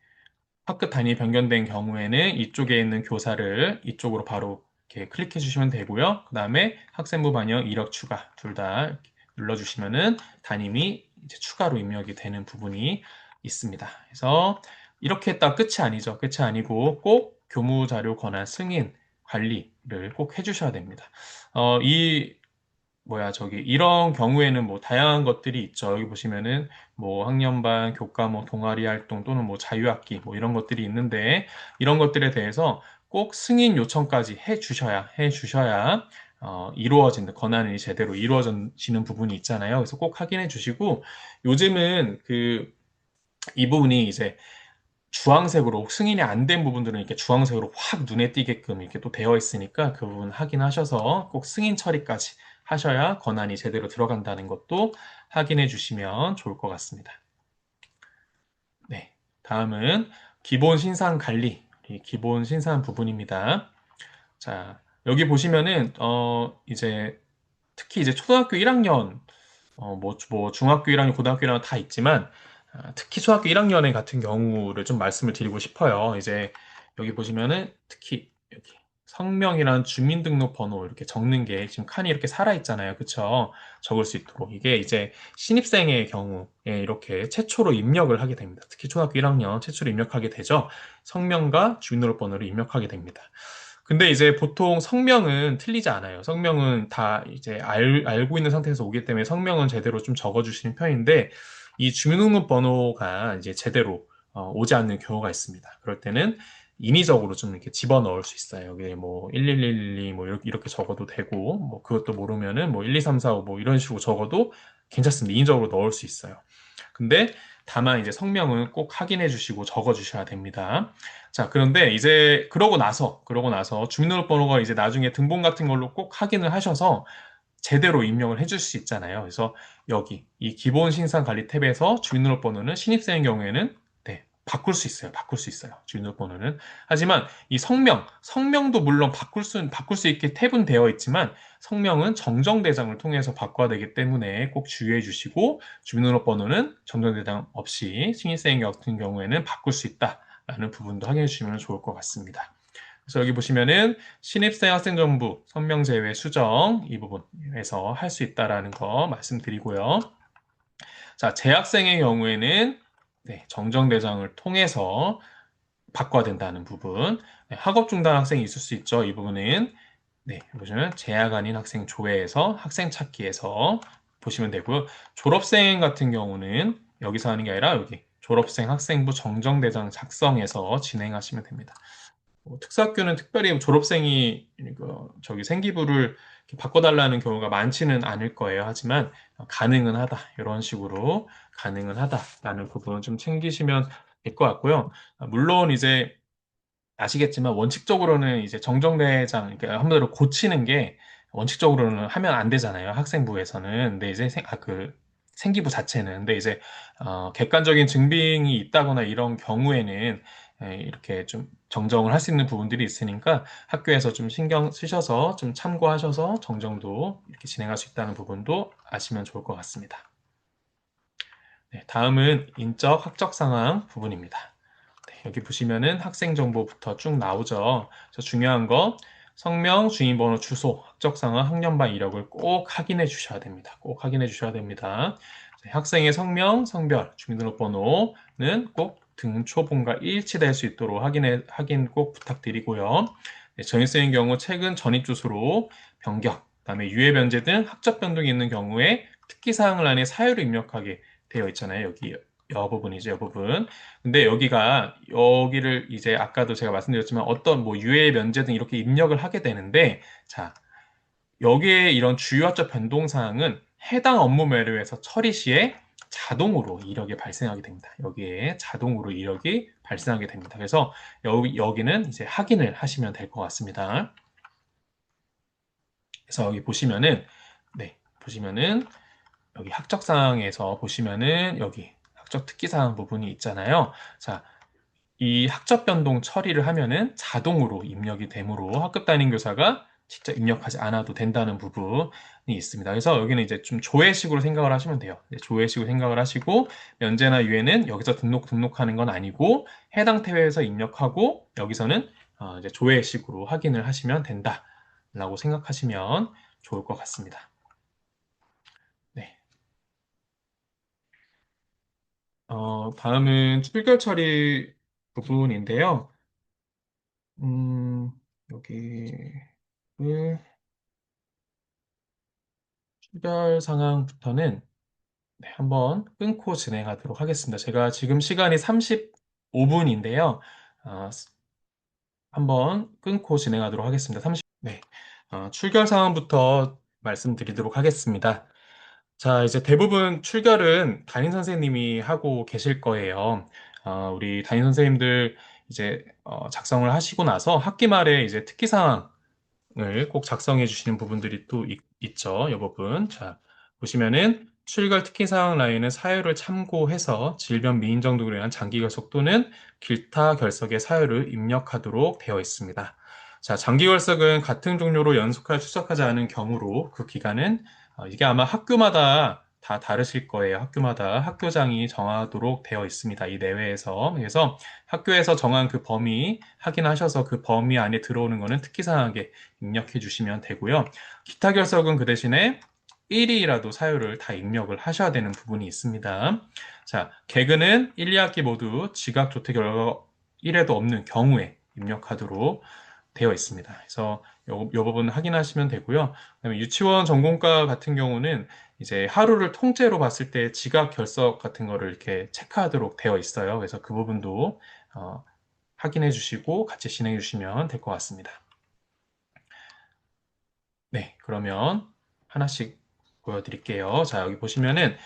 학급 단위 변경된 경우에는 이쪽에 있는 교사를 이쪽으로 바로 이렇게 클릭해 주시면 되고요. 그 다음에 학생부 반영 이력 추가 둘 다 눌러주시면은 담임이 이제 추가로 입력이 되는 부분이 있습니다. 그래서 이렇게 했다 끝이 아니죠. 끝이 아니고 꼭 교무 자료 권한 승인 관리를 꼭 해주셔야 됩니다. 이 이런 경우에는 뭐 다양한 것들이 있죠. 여기 보시면은 뭐 학년반, 교과목, 동아리 활동 또는 뭐 자유학기 뭐 이런 것들이 있는데 이런 것들에 대해서 꼭 승인 요청까지 해 주셔야 이루어지는 권한이 제대로 이루어지는 부분이 있잖아요. 그래서 꼭 확인해 주시고 요즘은 이 부분이 이제 주황색으로 승인이 안 된 부분들은 이렇게 주황색으로 확 눈에 띄게끔 이렇게 또 되어 있으니까 그 부분 확인하셔서 꼭 승인 처리까지 하셔야 권한이 제대로 들어간다는 것도 확인해 주시면 좋을 것 같습니다. 네. 다음은 기본 신상 관리, 기본 신상 부분입니다. 자, 여기 보시면은, 이제, 특히 이제 초등학교 1학년, 중학교 1학년, 고등학교 1학년 다 있지만, 특히 초등학교 1학년의 같은 경우를 좀 말씀을 드리고 싶어요. 이제 여기 보시면은 특히 여기 성명이랑 주민등록번호 이렇게 적는 게 지금 칸이 이렇게 살아 있잖아요. 그쵸? 적을 수 있도록. 이게 이제 신입생의 경우에 이렇게 최초로 입력을 하게 됩니다. 특히 초등학교 1학년 최초로 입력하게 되죠. 성명과 주민등록번호를 입력하게 됩니다. 근데 이제 보통 성명은 틀리지 않아요. 성명은 다 이제 알고 있는 상태에서 오기 때문에 성명은 제대로 좀 적어주시는 편인데, 이 주민등록번호가 이제 제대로 오지 않는 경우가 있습니다. 그럴 때는 인위적으로 좀 이렇게 집어넣을 수 있어요. 여기 뭐 11112 뭐 이렇게 적어도 되고, 뭐 그것도 모르면은 뭐 12345 뭐 이런 식으로 적어도 괜찮습니다. 인위적으로 넣을 수 있어요. 근데 다만 이제 성명은 꼭 확인해 주시고 적어 주셔야 됩니다. 자, 그런데 이제 그러고 나서 주민등록번호가 이제 나중에 등본 같은 걸로 꼭 확인을 하셔서 제대로 입력을 해줄 수 있잖아요. 그래서 여기 이 기본 신상 관리 탭에서 주민등록번호는 신입생의 경우에는 네, 바꿀 수 있어요. 바꿀 수 있어요. 주민등록번호는. 하지만 이 성명도 물론 바꿀 수 있게 탭은 되어 있지만 성명은 정정대장을 통해서 바꿔야 되기 때문에 꼭 주의해 주시고 주민등록번호는 정정대장 없이 신입생 같은 경우에는 바꿀 수 있다라는 부분도 확인해 주시면 좋을 것 같습니다. 그래서 여기 보시면은 신입생 학생정보 선명 제외 수정 이 부분에서 할 수 있다라는 거 말씀드리고요. 자, 재학생의 경우에는 네, 정정대장을 통해서 바꿔야 된다는 부분. 네, 학업 중단 학생이 있을 수 있죠. 이 부분은 네, 보시면 재학 아닌 학생 조회에서 학생 찾기에서 보시면 되고요. 졸업생 같은 경우는 여기서 하는 게 아니라 여기 졸업생 학생부 정정대장 작성해서 진행하시면 됩니다. 특수학교는 특별히 졸업생이 저기 생기부를 이렇게 바꿔달라는 경우가 많지는 않을 거예요. 하지만 가능은 하다. 이런 식으로 가능은 하다라는 부분 좀 챙기시면 될 것 같고요. 물론 이제 아시겠지만 원칙적으로는 이제 정정대장, 그러니까 한마디로 고치는 게 원칙적으로는 하면 안 되잖아요. 학생부에서는. 근데 이제 그 생기부 자체는. 근데 이제 객관적인 증빙이 있다거나 이런 경우에는 이렇게 좀 정정을 할 수 있는 부분들이 있으니까 학교에서 좀 신경 쓰셔서 좀 참고하셔서 정정도 이렇게 진행할 수 있다는 부분도 아시면 좋을 것 같습니다. 네, 다음은 인적 학적 상황 부분입니다. 네, 여기 보시면은 학생 정보부터 쭉 나오죠. 그래서 중요한 거 성명, 주민번호, 주소, 학적 상황, 학년반 이력을 꼭 확인해 주셔야 됩니다. 꼭 확인해 주셔야 됩니다. 학생의 성명, 성별, 주민등록번호는 꼭 등초본과 일치될 수 있도록 확인 꼭 부탁드리고요. 네, 전입생의 경우 최근 전입 주소로 변경, 그다음에 유해 변제 등 학적 변동이 있는 경우에 특기사항을 안에 사유를 입력하게 되어 있잖아요. 여기 여 부분이죠, 여 부분. 근데 여기를 이제 아까도 제가 말씀드렸지만 어떤 뭐 유해 면제 등 이렇게 입력을 하게 되는데, 자, 여기에 이런 주요학적 변동 사항은 해당 업무 매료에서 처리 시에 자동으로 이력이 발생하게 됩니다. 여기에 자동으로 이력이 발생하게 됩니다. 그래서 여기는 이제 확인을 하시면 될 것 같습니다. 그래서 여기 보시면은, 네, 보시면은 여기 학적 사항에서 보시면은 여기 학적 특기 사항 부분이 있잖아요. 자, 이 학적 변동 처리를 하면은 자동으로 입력이 되므로 학급 담임 교사가 직접 입력하지 않아도 된다는 부분이 있습니다. 그래서 여기는 이제 좀 조회식으로 생각을 하시면 돼요. 조회식으로 생각을 하시고 면제나 유예는 여기서 등록하는 건 아니고 해당 태회에서 입력하고 여기서는 이제 조회식으로 확인을 하시면 된다라고 생각하시면 좋을 것 같습니다. 네. 다음은 출결 처리 부분인데요. 음, 여기 출결 상황부터는 네, 한번 끊고 진행하도록 하겠습니다. 제가 지금 시간이 35분인데요. 한번 끊고 진행하도록 하겠습니다. 네, 출결 상황부터 말씀드리도록 하겠습니다. 자, 이제 대부분 출결은 담임 선생님이 하고 계실 거예요. 우리 담임 선생님들 이제 작성을 하시고 나서 학기 말에 이제 특기 사항 을 꼭 작성해 주시는 부분들이 또 있죠. 이 부분. 자, 보시면은 출결 특기사항 라인은 사유를 참고해서 질병 미인정 등으로 인한 장기 결석 또는 길타 결석의 사유를 입력하도록 되어 있습니다. 자, 장기 결석은 같은 종류로 연속하여 출석하지 않은 경우로 그 기간은 이게 아마 학교마다 다 다르실 거예요. 학교마다 학교장이 정하도록 되어 있습니다. 이 내외에서. 그래서 학교에서 정한 그 범위 확인하셔서 그 범위 안에 들어오는 거는 특기사항에 입력해 주시면 되고요. 기타 결석은 그 대신에 1위라도 사유를 다 입력을 하셔야 되는 부분이 있습니다. 자, 개근은 1, 2학기 모두 지각 조퇴 결과 1회도 없는 경우에 입력하도록 되어 있습니다. 그래서 요 부분 확인하시면 되고요. 그다음에 유치원 전공과 같은 경우는 이제 하루를 통째로 봤을 때 지각 결석 같은 거를 이렇게 체크하도록 되어 있어요. 그래서 그 부분도 어, 확인해 주시고 같이 진행해 주시면 될 것 같습니다. 네, 그러면 하나씩 보여드릴게요. 자, 여기 보시면은,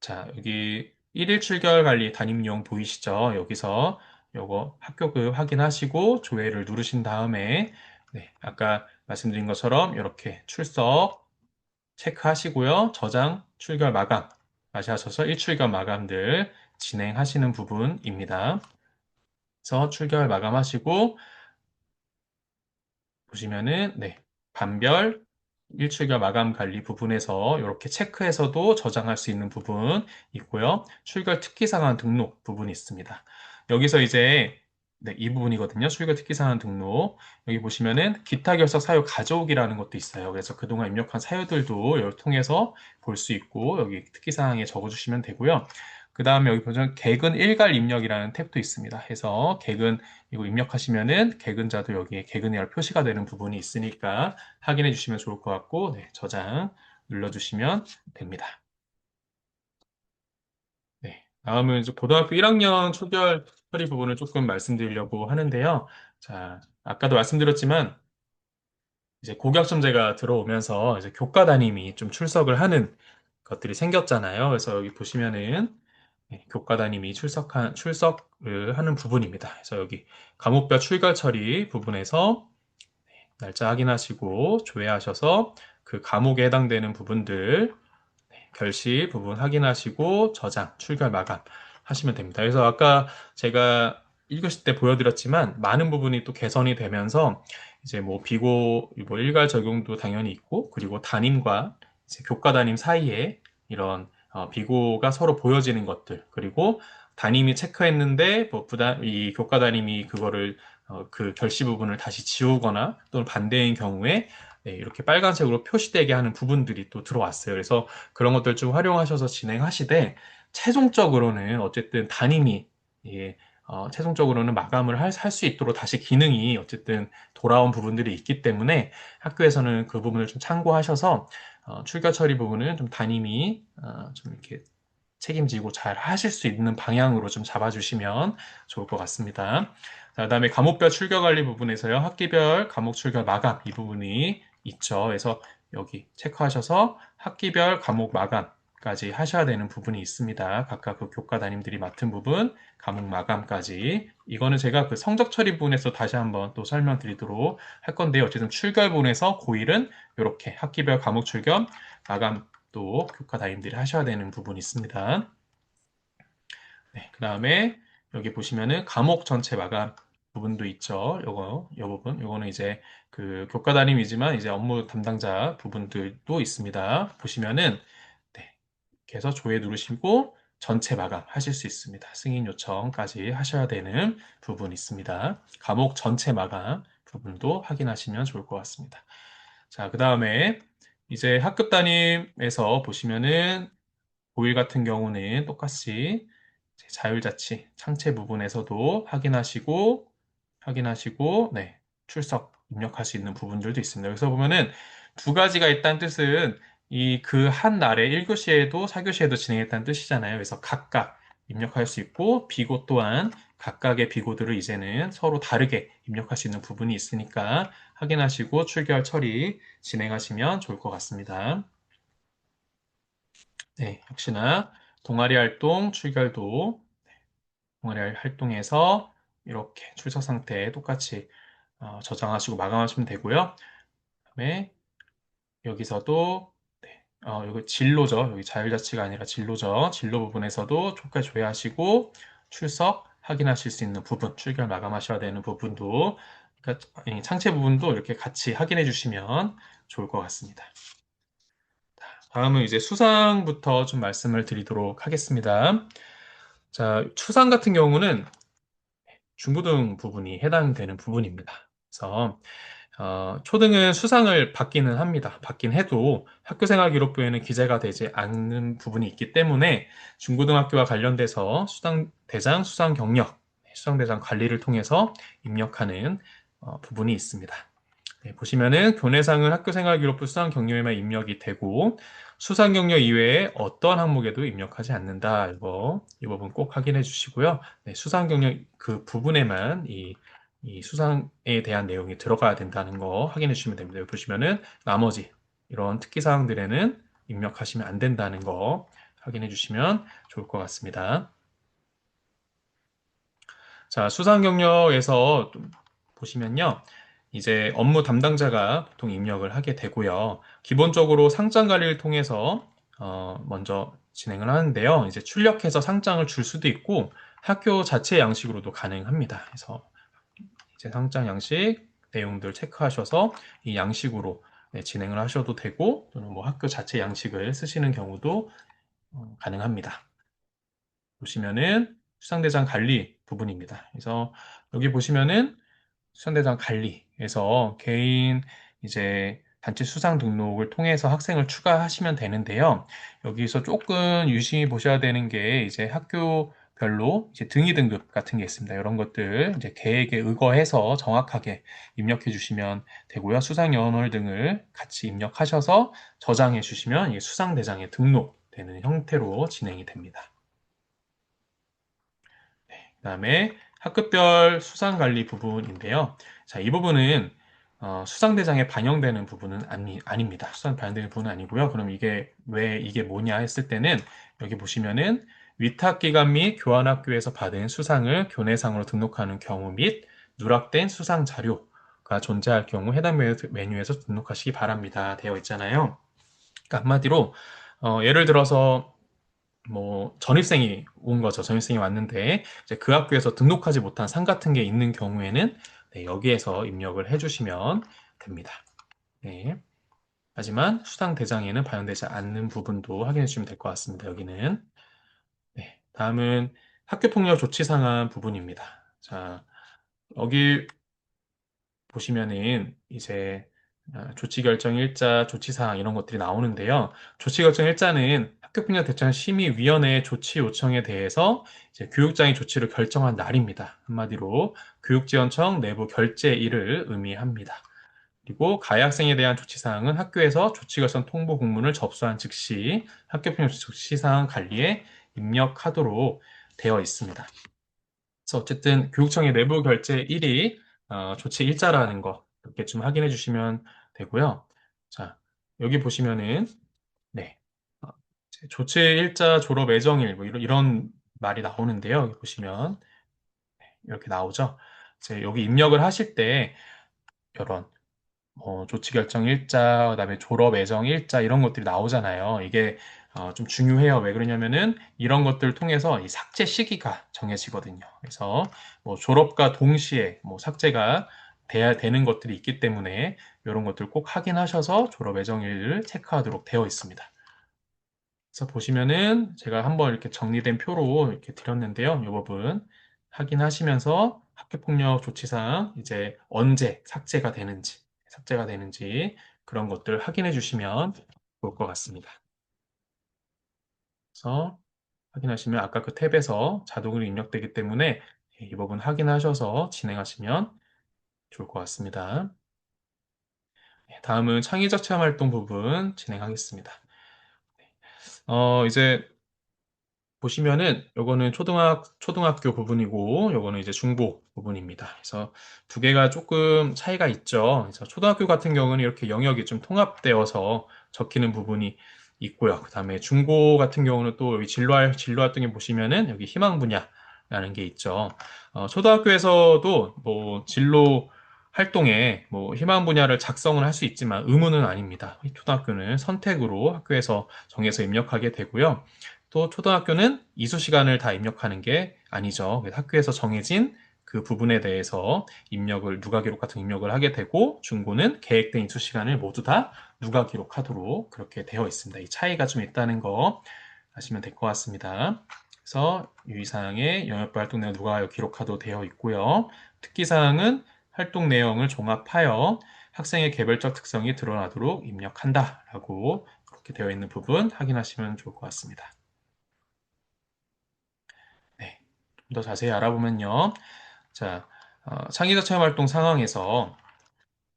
자, 여기 1일 출결 관리 담임용 보이시죠? 여기서 요거 학교급 확인하시고 조회를 누르신 다음에, 네, 아까 말씀드린 것처럼 이렇게 출석 체크하시고요. 저장, 출결 마감, 다시 하셔서 1출결 마감들 진행하시는 부분입니다. 그래서 출결 마감하시고, 보시면은 네, 반별 1출결 마감 관리 부분에서 이렇게 체크해서도 저장할 수 있는 부분 있고요. 출결 특기사항 등록 부분이 있습니다. 여기서 이제 네, 이 부분이거든요. 출결 특기사항 등록. 여기 보시면은 기타 결석 사유 가져오기라는 것도 있어요. 그래서 그동안 입력한 사유들도 이걸 통해서 볼 수 있고 여기 특기사항에 적어주시면 되고요. 그 다음에 여기 보시면 개근 일괄 입력이라는 탭도 있습니다. 해서 개근 이거 입력하시면은 개근자도 여기에 개근이라 표시가 되는 부분이 있으니까 확인해 주시면 좋을 것 같고 네, 저장 눌러주시면 됩니다. 네, 다음은 이제 고등학교 1학년 초결 처리 부분을 조금 말씀드리려고 하는데요. 자, 아까도 말씀드렸지만 이제 고교학점제가 들어오면서 이제 교과 담임이 좀 출석을 하는 것들이 생겼잖아요. 그래서 여기 보시면은 네, 교과 담임이 출석을 하는 부분입니다. 그래서 여기 과목별 출결 처리 부분에서 날짜 확인하시고 조회하셔서 그 과목에 해당되는 부분들 결시 부분 확인하시고 저장, 출결 마감 하시면 됩니다. 그래서 아까 제가 1교시 때 보여드렸지만 많은 부분이 또 개선이 되면서 이제 뭐 비고 뭐 일괄 적용도 당연히 있고 그리고 담임과 이제 교과 담임 사이에 이런 비고가 서로 보여지는 것들 그리고 담임이 체크했는데 뭐 부담 이 교과 담임이 그거를 그 결시 부분을 다시 지우거나 또는 반대인 경우에 네, 이렇게 빨간색으로 표시되게 하는 부분들이 또 들어왔어요. 그래서 그런 것들 좀 활용하셔서 진행하시되 최종적으로는 어쨌든 담임이 예, 최종적으로는 마감을 할 수 있도록 다시 기능이 어쨌든 돌아온 부분들이 있기 때문에 학교에서는 그 부분을 좀 참고하셔서 출결 처리 부분은 좀 담임이 좀 이렇게 책임지고 잘 하실 수 있는 방향으로 좀 잡아주시면 좋을 것 같습니다. 자, 그다음에 과목별 출결 관리 부분에서요. 학기별 과목 출결 마감 이 부분이 있죠. 그래서 여기 체크하셔서 학기별 과목 마감까지 하셔야 되는 부분이 있습니다. 각각 그 교과 담임들이 맡은 부분, 과목 마감까지. 이거는 제가 그 성적 처리 부분에서 다시 한번 또 설명드리도록 할 건데요. 어쨌든 출결 부분에서 고1은 이렇게 학기별 과목 출결 마감 또 교과 담임들이 하셔야 되는 부분이 있습니다. 네, 그 다음에 여기 보시면은 과목 전체 마감 부분도 있죠. 요 부분. 요거는 이제 그 교과 담임이지만 이제 업무 담당자 부분들도 있습니다. 보시면은 네, 이렇게 해서 조회 누르시고 전체 마감 하실 수 있습니다. 승인 요청까지 하셔야 되는 부분이 있습니다. 과목 전체 마감 부분도 확인하시면 좋을 것 같습니다. 자, 그 다음에 이제 학급 담임에서 보시면은 고1 같은 경우는 똑같이 자율자치 창체 부분에서도 확인하시고, 네, 출석 입력할 수 있는 부분들도 있습니다. 여기서 보면은 두 가지가 있다는 뜻은 이 그 한 날에 1교시에도 4교시에도 진행했다는 뜻이잖아요. 그래서 각각 입력할 수 있고 비고 또한 각각의 비고들을 이제는 서로 다르게 입력할 수 있는 부분이 있으니까 확인하시고 출결 처리 진행하시면 좋을 것 같습니다. 네, 역시나 동아리 활동 출결도 동아리 활동에서 이렇게 출석 상태 똑같이 저장하시고 마감하시면 되고요. 그다음에 여기서도 네, 여기 진로죠. 여기 자율자치가 아니라 진로죠. 진로 부분에서도 초까지 조회하시고 출석 확인하실 수 있는 부분, 출결 마감하셔야 되는 부분도 그러니까 이 창체 부분도 이렇게 같이 확인해 주시면 좋을 것 같습니다. 다음은 이제 수상부터 좀 말씀을 드리도록 하겠습니다. 자, 추상 같은 경우는 중고등 부분이 해당되는 부분입니다. 그래서 초등은 수상을 받기는 합니다. 받긴 해도 학교생활기록부에는 기재가 되지 않는 부분이 있기 때문에 중고등학교와 관련돼서 수상대장 수상 경력, 수상대장 관리를 통해서 입력하는 부분이 있습니다. 네, 보시면은 교내상은 학교생활기록부 수상경력에만 입력이 되고 수상경력 이외에 어떤 항목에도 입력하지 않는다. 이 부분 꼭 확인해 주시고요. 네, 수상경력 그 부분에만 이 수상에 대한 내용이 들어가야 된다는 거 확인해 주시면 됩니다. 여기 보시면은 나머지 이런 특기사항들에는 입력하시면 안 된다는 거 확인해 주시면 좋을 것 같습니다. 자, 수상 경력에서 좀 보시면요. 이제 업무 담당자가 보통 입력을 하게 되고요. 기본적으로 상장 관리를 통해서 먼저 진행을 하는데요. 이제 출력해서 상장을 줄 수도 있고 학교 자체 양식으로도 가능합니다. 그래서 이제 상장 양식 내용들 체크하셔서 이 양식으로 네, 진행을 하셔도 되고 또는 뭐 학교 자체 양식을 쓰시는 경우도 가능합니다. 보시면은 수상대장 관리 부분입니다. 그래서 여기 보시면은 수상대장 관리에서 개인 이제 단체 수상 등록을 통해서 학생을 추가하시면 되는데요. 여기서 조금 유심히 보셔야 되는 게 이제 학교별로 이제 등위 등급 같은 게 있습니다. 이런 것들 이제 계획에 의거해서 정확하게 입력해 주시면 되고요. 수상 연월 등을 같이 입력하셔서 저장해 주시면 이게 수상대장에 등록되는 형태로 진행이 됩니다. 그다음에 학급별 수상관리 부분인데요. 자, 이 부분은 수상대장에 반영되는 부분은 아닙니다. 수상 반영되는 부분은 아니고요. 그럼 이게 뭐냐 했을 때는 여기 보시면은 위탁기관 및 교환학교에서 받은 수상을 교내상으로 등록하는 경우 및 누락된 수상 자료가 존재할 경우 해당 메뉴에서 등록하시기 바랍니다. 되어 있잖아요. 그러니까 한마디로 예를 들어서 뭐 전입생이 온 거죠. 전입생이 왔는데 이제 그 학교에서 등록하지 못한 상 같은 게 있는 경우에는 네, 여기에서 입력을 해주시면 됩니다. 네. 하지만 수상 대장에는 반영되지 않는 부분도 확인해 주시면 될 것 같습니다. 여기는 네. 다음은 학교폭력 조치 상한 부분입니다. 자, 여기 보시면은 이제 조치결정 일자, 조치사항 이런 것들이 나오는데요. 조치결정 일자는 학교폭력 대처 심의위원회의 조치 요청에 대해서 이제 교육장이 조치를 결정한 날입니다. 한마디로 교육지원청 내부 결재일을 의미합니다. 그리고 가해 학생에 대한 조치사항은 학교에서 조치결정 통보 공문을 접수한 즉시 학교폭력 조치사항 관리에 입력하도록 되어 있습니다. 그래서 어쨌든 교육청의 내부 결제 1위 조치 일자라는 거 이렇게 좀 확인해 주시면 되고요. 자, 여기 보시면은 네. 어, 조치 일자 졸업 예정일 뭐 이런 말이 나오는데요. 여기 보시면 이렇게 나오죠. 이제 여기 입력을 하실 때 이런 조치 결정 일자, 그다음에 졸업 예정 일자 이런 것들이 나오잖아요. 이게 좀 중요해요. 왜 그러냐면은 이런 것들을 통해서 이 삭제 시기가 정해지거든요. 그래서 뭐 졸업과 동시에 뭐 삭제가 돼야 되는 것들이 있기 때문에 이런 것들 꼭 확인하셔서 졸업 예정일을 체크하도록 되어 있습니다. 그래서 보시면은 제가 한번 이렇게 정리된 표로 이렇게 드렸는데요. 이 부분 확인하시면서 학교폭력 조치상 이제 언제 삭제가 되는지 그런 것들 확인해 주시면 좋을 것 같습니다. 그래서 확인하시면 아까 그 탭에서 자동으로 입력되기 때문에 이 부분 확인하셔서 진행하시면 좋을 것 같습니다. 다음은 창의적 체험 활동 부분 진행하겠습니다. 이제 보시면은 요거는 초등학교 부분이고 요거는 이제 중고 부분입니다. 그래서 두 개가 조금 차이가 있죠. 그래서 초등학교 같은 경우는 이렇게 영역이 좀 통합되어서 적히는 부분이 있고요. 그다음에 중고 같은 경우는 또 여기 진로 활동에 보시면은 여기 희망 분야라는 게 있죠. 초등학교에서도 뭐 진로 활동에 뭐 희망 분야를 작성을 할 수 있지만 의무는 아닙니다. 초등학교는 선택으로 학교에서 정해서 입력하게 되고요. 또 초등학교는 이수 시간을 다 입력하는 게 아니죠. 그래서 학교에서 정해진 그 부분에 대해서 누가 기록 같은 입력을 하게 되고 중고는 계획된 이수 시간을 모두 다 누가 기록하도록 그렇게 되어 있습니다. 이 차이가 좀 있다는 거 아시면 될 것 같습니다. 그래서 유의사항에 영역별 활동 내용 누가 기록하도록 되어 있고요. 특기사항은 활동 내용을 종합하여 학생의 개별적 특성이 드러나도록 입력한다라고 그렇게 되어 있는 부분 확인하시면 좋을 것 같습니다. 네, 좀 더 자세히 알아보면요. 자, 창의적 체험 활동 상황에서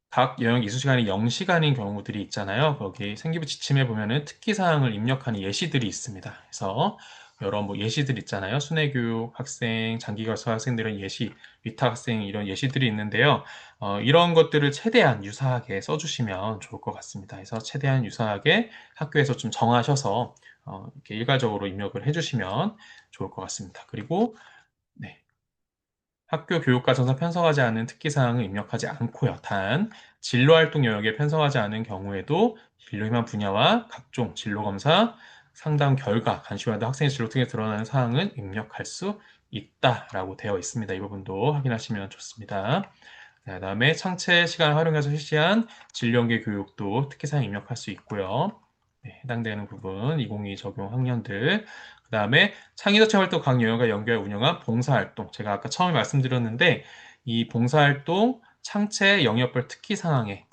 각 영역 이수 시간이 0시간인 경우들이 있잖아요. 거기 생기부 지침에 보면은 특기 사항을 입력하는 예시들이 있습니다. 그래서 여러 뭐 예시들 있잖아요. 순회교육 학생, 장기결석 학생들은 예시, 위탁 학생 이런 예시들이 있는데요. 이런 것들을 최대한 유사하게 써주시면 좋을 것 같습니다. 그래서 최대한 유사하게 학교에서 좀 정하셔서 이렇게 일괄적으로 입력을 해주시면 좋을 것 같습니다. 그리고 네. 학교 교육과정상 편성하지 않은 특기사항을 입력하지 않고요. 단, 진로활동 영역에 편성하지 않은 경우에도 진로희망 분야와 각종 진로검사, 상담 결과, 간시화도 학생의 진로 등에 드러나는 사항은 입력할 수 있다라고 되어 있습니다. 이 부분도 확인하시면 좋습니다. 그다음에 창체 시간을 활용해서 실시한 진로연계 교육도 특기사항 입력할 수 있고요. 네, 해당되는 부분 2022 적용 학년들. 그다음에 창의자체 활동 각 영역과 연결 운영한 봉사활동. 제가 아까 처음에 말씀드렸는데 이 봉사활동 창체 영역별 특기 상황에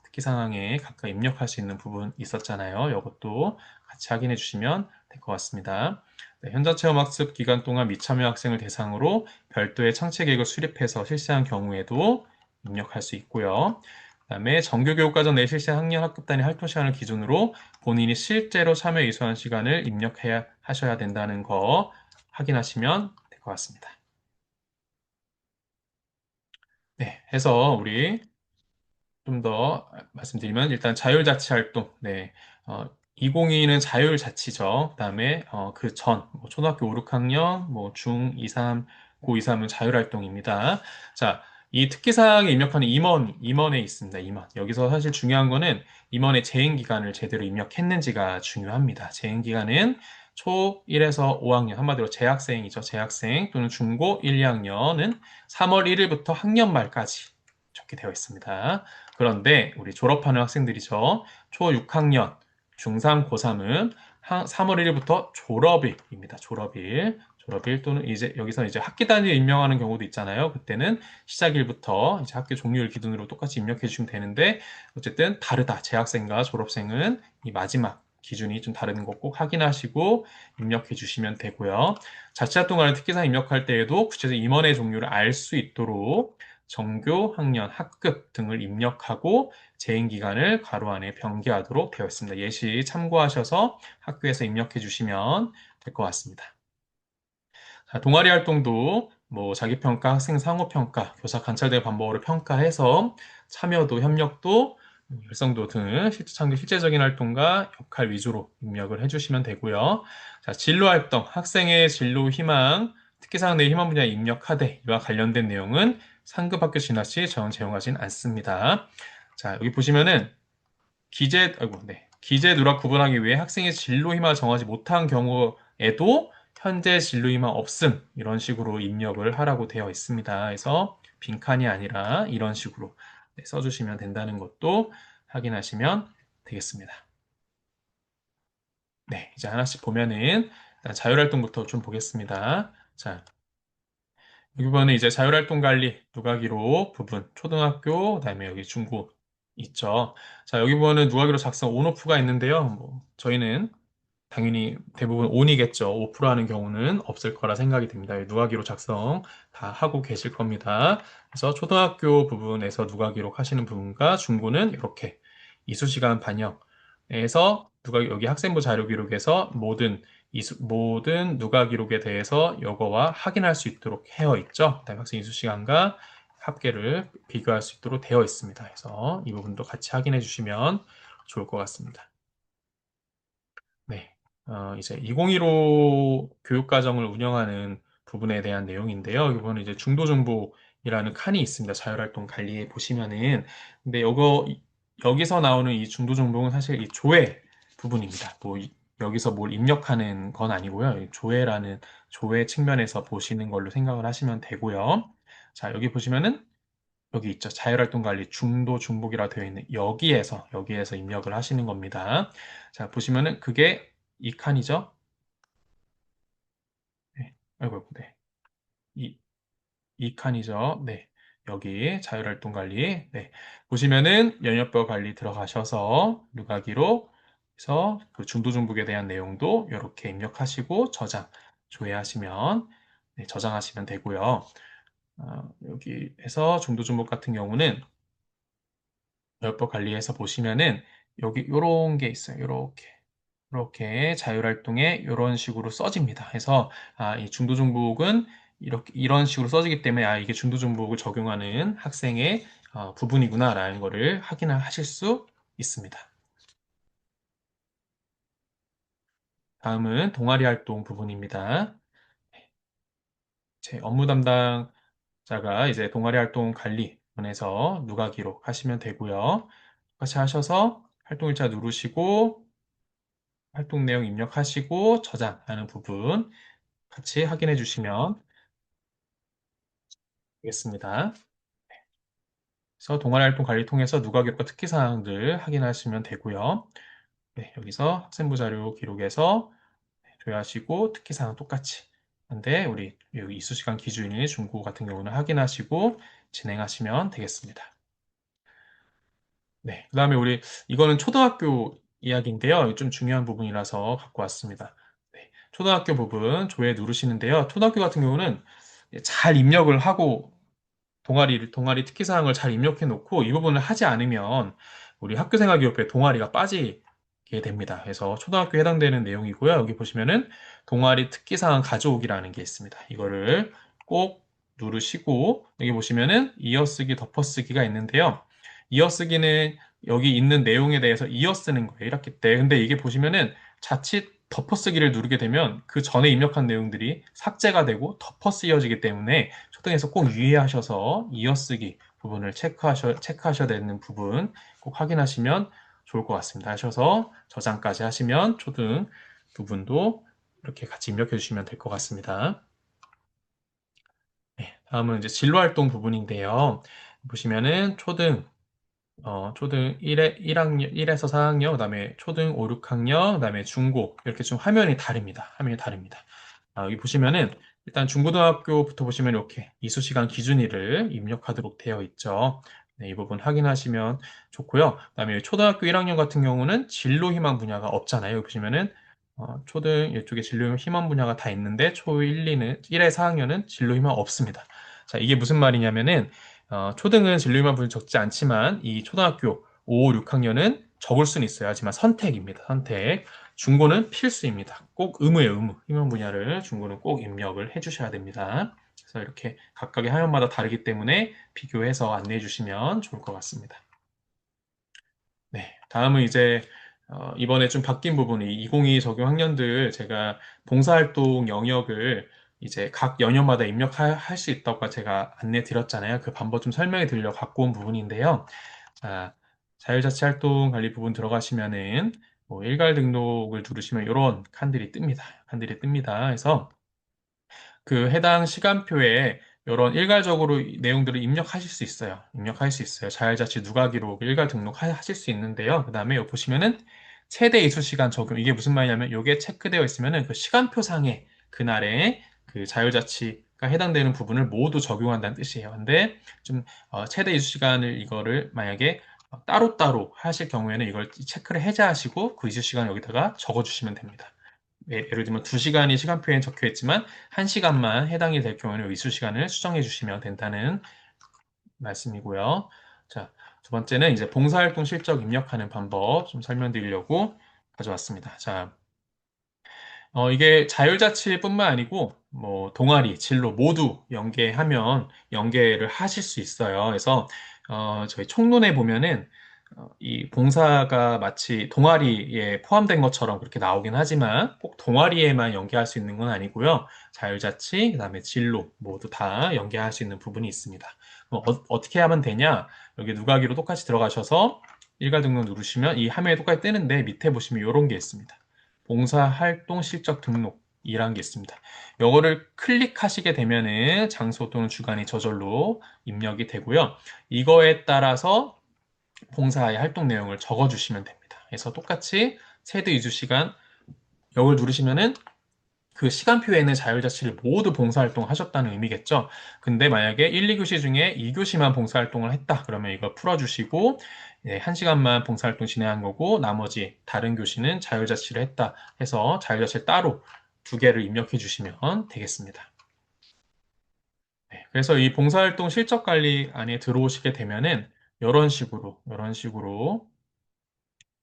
각각 입력할 수 있는 부분 있었잖아요. 이것도 같이 확인해 주시면 될 것 같습니다. 네, 현장 체험 학습 기간 동안 미참여 학생을 대상으로 별도의 창체 계획을 수립해서 실시한 경우에도 입력할 수 있고요. 그다음에 정규교육과정 내 실시한 학년 학급 단위 활동 시간을 기준으로 본인이 실제로 참여 이수한 시간을 입력해야 하셔야 된다는 거 확인하시면 될 것 같습니다. 네, 해서 우리 좀 더 말씀드리면 일단 자율자치활동, 네, 2022는 자율자치죠. 그다음에 그 전, 뭐 초등학교 5, 6학년, 뭐 중 2, 3, 고 2, 3은 자율활동입니다. 자, 이 특기사항에 입력하는 임원에 있습니다. 임원. 여기서 사실 중요한 거는 임원의 재행기간을 제대로 입력했는지가 중요합니다. 재행기간은 초 1에서 5학년, 한마디로 재학생이죠. 재학생 또는 중고 1, 2학년은 3월 1일부터 학년 말까지 적게 되어 있습니다. 그런데 우리 졸업하는 학생들이죠. 초 6학년, 중3, 고3은 3월 1일부터 졸업일입니다. 졸업일. 졸업일 또는 이제 여기서 이제 학기 단위를 임명하는 경우도 있잖아요. 그때는 시작일부터 이제 학교 종료일 기준으로 똑같이 입력해 주시면 되는데 어쨌든 다르다. 재학생과 졸업생은 이 마지막 기준이 좀 다른 거 꼭 확인하시고 입력해 주시면 되고요. 자치활동 관련 특기사항 입력할 때에도 구체적 임원의 종류를 알 수 있도록 정교, 학년, 학급 등을 입력하고 재임 기간을 괄호 안에 병기하도록 되어 있습니다. 예시 참고하셔서 학교에서 입력해 주시면 될 것 같습니다. 자, 동아리 활동도 뭐 자기평가, 학생 상호평가, 교사 관찰대 반복으로 평가해서 참여도, 협력도, 열성도 등 실제 참여 실제적인 활동과 역할 위주로 입력을 해주시면 되고요. 자, 진로 활동, 학생의 진로 희망, 특기사항 내 희망 분야 입력하되 이와 관련된 내용은 상급 학교 진학 시 전 제공하진 않습니다. 자, 여기 보시면은 기재 누락 구분하기 위해 학생의 진로 희망을 정하지 못한 경우에도 현재 진로 희망 없음 이런 식으로 입력을 하라고 되어 있습니다. 그래서 빈칸이 아니라 이런 식으로 써주시면 된다는 것도 확인하시면 되겠습니다. 네, 이제 하나씩 보면은 일단 자율활동부터 좀 보겠습니다. 자, 여기 보면 이제 자율활동 관리 누가 기록 부분 초등학교 그다음에 여기 중고 있죠. 자, 여기 보면은 누가 기록 작성 온오프가 있는데요. 뭐 저희는 당연히 대부분 온이겠죠. 오프로 하는 경우는 없을 거라 생각이 됩니다. 누가기록 작성 다 하고 계실 겁니다. 그래서 초등학교 부분에서 누가기록 하시는 부분과 중고는 이렇게 이수시간 반영에서 누가 여기 학생부 자료 기록에서 모든 누가 기록에 대해서 요거와 확인할 수 있도록 되어 있죠. 그다음에 학생 이수시간과 합계를 비교할 수 있도록 되어 있습니다. 그래서 이 부분도 같이 확인해 주시면 좋을 것 같습니다. 네. 이제 2015 교육과정을 운영하는 부분에 대한 내용인데요. 이거는 이제 중도정보이라는 칸이 있습니다. 자율활동 관리에 보시면은. 근데 여기서 나오는 이 중도정보는 사실 이 조회 부분입니다. 뭐, 여기서 뭘 입력하는 건 아니고요. 이 조회 측면에서 보시는 걸로 생각을 하시면 되고요. 자, 여기 보시면은 여기 있죠. 자율활동 관리 중도 중복이라 되어 있는 여기에서 입력을 하시는 겁니다. 자, 보시면은 그게 이 칸이죠. 네. 아이고, 네. 이, 이 칸이죠. 네. 여기 자율활동 관리. 네. 보시면은 연협별 관리 들어가셔서 누가 기록에서 그 중도 중복에 대한 내용도 이렇게 입력하시고 조회하시면 네, 저장하시면 되고요. 여기에서 중도중복 같은 경우는 요법 관리에서 보시면은 여기 요런 게 있어요. 이렇게 자율활동에 이런 식으로 써집니다. 해서 이 중도중복은 이런 식으로 써지기 때문에 이게 중도중복을 적용하는 학생의 부분이구나라는 거를 확인하실 수 있습니다. 다음은 동아리 활동 부분입니다. 제 업무 담당자가 이제 동아리 활동 관리 부분에서 누가 기록하시면 되고요. 같이 하셔서 활동 일자 누르시고 활동 내용 입력하시고 저장하는 부분 같이 확인해 주시면 되겠습니다. 그래서 동아리 활동 관리 통해서 누가 기록과 특기사항들 확인하시면 되고요. 네, 여기서 학생부 자료 기록에서 조회하시고 특기사항 똑같이. 근데 우리 여기 이수시간 기준일 중고 같은 경우는 확인하시고 진행하시면 되겠습니다. 네, 그 다음에 이거는 초등학교 이야기인데요. 좀 중요한 부분이라서 갖고 왔습니다. 네, 초등학교 부분 조회 누르시는데요. 초등학교 같은 경우는 잘 입력을 하고 동아리 특기사항을 잘 입력해 놓고 이 부분을 하지 않으면 우리 학교생활기록부에 동아리가 빠지게 됩니다. 그래서 초등학교에 해당되는 내용이고요. 여기 보시면은 동아리 특기사항 가져오기라는 게 있습니다. 이거를 꼭 누르시고 여기 보시면은 이어쓰기, 덮어쓰기가 있는데요. 이어쓰기는 여기 있는 내용에 대해서 이어쓰는 거예요. 1학기 때. 근데 이게 보시면은 자칫 덮어쓰기를 누르게 되면 그 전에 입력한 내용들이 삭제가 되고 덮어쓰여지기 때문에 초등에서 꼭 유의하셔서 이어쓰기 부분을 체크하셔야 되는 부분 꼭 확인하시면 좋을 것 같습니다. 하셔서 저장까지 하시면 초등 부분도 이렇게 같이 입력해 주시면 될 것 같습니다. 네, 다음은 이제 진로활동 부분인데요. 보시면은 초등 1에서 4학년, 그다음에 초등 5, 6학년, 그다음에 중고 이렇게 좀 화면이 다릅니다. 화면이 다릅니다. 여기 보시면은 일단 중고등학교부터 보시면 이렇게 이수시간 기준일을 입력하도록 되어 있죠. 네, 이 부분 확인하시면 좋고요. 그다음에 초등학교 1학년 같은 경우는 진로 희망 분야가 없잖아요. 여기 보시면은 초등 이쪽에 진로 희망 분야가 다 있는데 초 1, 2는 1에 4학년은 진로 희망 없습니다. 자, 이게 무슨 말이냐면은 초등은 진로 희망 분야 적지 않지만 이 초등학교 5, 6학년은 적을 수는 있어요. 하지만 선택입니다. 선택. 중고는 필수입니다. 꼭 의무예요, 의무. 희망 분야를 중고는 꼭 입력을 해주셔야 됩니다. 그래서 이렇게 각각의 학년마다 다르기 때문에 비교해서 안내해 주시면 좋을 것 같습니다. 네, 다음은 이제 이번에 좀 바뀐 부분이 2022 적용 학년들 제가 봉사활동 영역을 이제 각 연령마다 입력할 수 있다고 제가 안내 드렸잖아요. 그 방법 좀 설명해 드리려 갖고 온 부분인데요. 자, 자율자치활동 관리 부분 들어가시면은 일괄 등록을 누르시면 이런 칸들이 뜹니다. 칸들이 뜹니다. 그래서 그 해당 시간표에 이런 일괄적으로 내용들을 입력하실 수 있어요. 입력할 수 있어요. 자율자치 누가 기록 일괄 등록하실 수 있는데요. 그 다음에 여기 보시면은 최대 이수 시간 적용. 이게 무슨 말이냐면 이게 체크되어 있으면은 그 시간표상에 그날에 그 자율자치가 해당되는 부분을 모두 적용한다는 뜻이에요. 근데 좀 최대 이수 시간을 이거를 만약에 따로따로 하실 경우에는 이걸 체크를 해제하시고 그 이수 시간 여기다가 적어주시면 됩니다. 예를 들면 2시간이 시간표에 적혀 있지만 1시간만 해당이 될 경우에는 이수 시간을 수정해 주시면 된다는 말씀이고요. 자, 두 번째는 이제 봉사활동 실적 입력하는 방법 좀 설명드리려고 가져왔습니다. 자, 이게 자율자치뿐만 아니고 뭐 동아리, 진로 모두 연계를 하실 수 있어요. 그래서 저희 총론에 보면은 이 봉사가 마치 동아리에 포함된 것처럼 그렇게 나오긴 하지만 꼭 동아리에만 연계할 수 있는 건 아니고요. 자율자치, 그다음에 진로 모두 다 연계할 수 있는 부분이 있습니다. 어떻게 하면 되냐? 여기 누가기로 똑같이 들어가셔서 일괄 등록 누르시면 이 화면에 똑같이 뜨는데 밑에 보시면 이런 게 있습니다. 봉사활동 실적 등록이라는 게 있습니다. 이거를 클릭하시게 되면은 장소 또는 주간이 저절로 입력이 되고요. 이거에 따라서 봉사의 활동 내용을 적어주시면 됩니다. 그래서 똑같이 세드 이주 시간 이걸 누르시면은 그 시간표에는 자율자치를 모두 봉사활동 하셨다는 의미겠죠. 근데 만약에 1, 2교시 중에 2교시만 봉사활동을 했다. 그러면 이걸 풀어주시고 1시간만 봉사활동 진행한 거고 나머지 다른 교시는 자율자치를 했다 해서 자율자치를 따로 두 개를 입력해 주시면 되겠습니다. 네, 그래서 이 봉사활동 실적 관리 안에 들어오시게 되면은 이런 식으로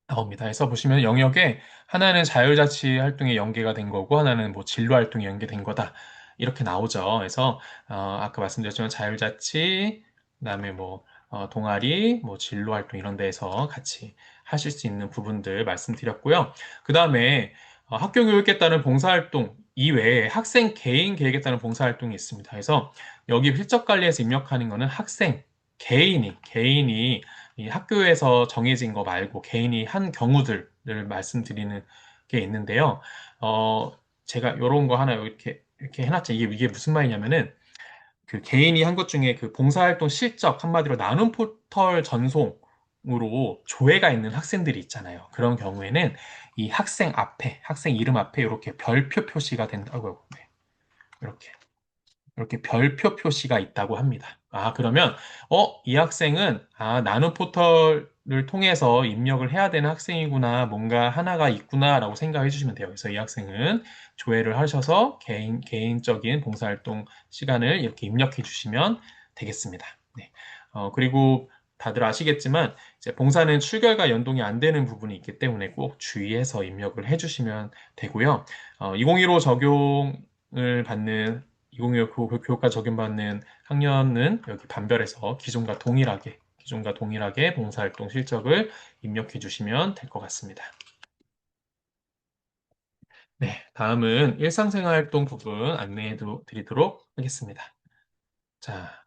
나옵니다. 해서 보시면 영역에 하나는 자율자치 활동에 연계가 된 거고 하나는 뭐 진로 활동에 연계된 거다. 이렇게 나오죠. 그래서 아까 말씀드렸지만 자율자치, 그다음에 뭐 동아리, 뭐 진로 활동 이런 데에서 같이 하실 수 있는 부분들 말씀드렸고요. 그다음에 학교 교육에 따른 봉사활동 이외에 학생 개인 계획에 따른 봉사활동이 있습니다. 그래서 여기 실적 관리에서 입력하는 거는 학생 개인이 이 학교에서 정해진 거 말고 개인이 한 경우들을 말씀드리는 게 있는데요. 어, 제가 이런 거 하나 이렇게 해놨죠. 이게 무슨 말이냐면은 그 개인이 한 것 중에 그 봉사활동 실적 한마디로 나눔 포털 전송으로 조회가 있는 학생들이 있잖아요. 그런 경우에는 이 학생 이름 앞에 이렇게 별표 표시가 된다고, 네, 이렇게. 이렇게 별표 표시가 있다고 합니다. 그러면, 이 학생은, 나눔 포털을 통해서 입력을 해야 되는 학생이구나, 뭔가 하나가 있구나라고 생각해 주시면 돼요. 그래서 이 학생은 조회를 하셔서 개인적인 봉사활동 시간을 이렇게 입력해 주시면 되겠습니다. 네. 그리고 다들 아시겠지만, 이제 봉사는 출결과 연동이 안 되는 부분이 있기 때문에 꼭 주의해서 입력을 해 주시면 되고요. 2015 적용을 받는 2025 교육과 적용받는 학년은 여기 반별해서 기존과 동일하게 봉사활동 실적을 입력해 주시면 될 것 같습니다. 네, 다음은 일상생활 활동 부분 안내해 드리도록 하겠습니다. 자,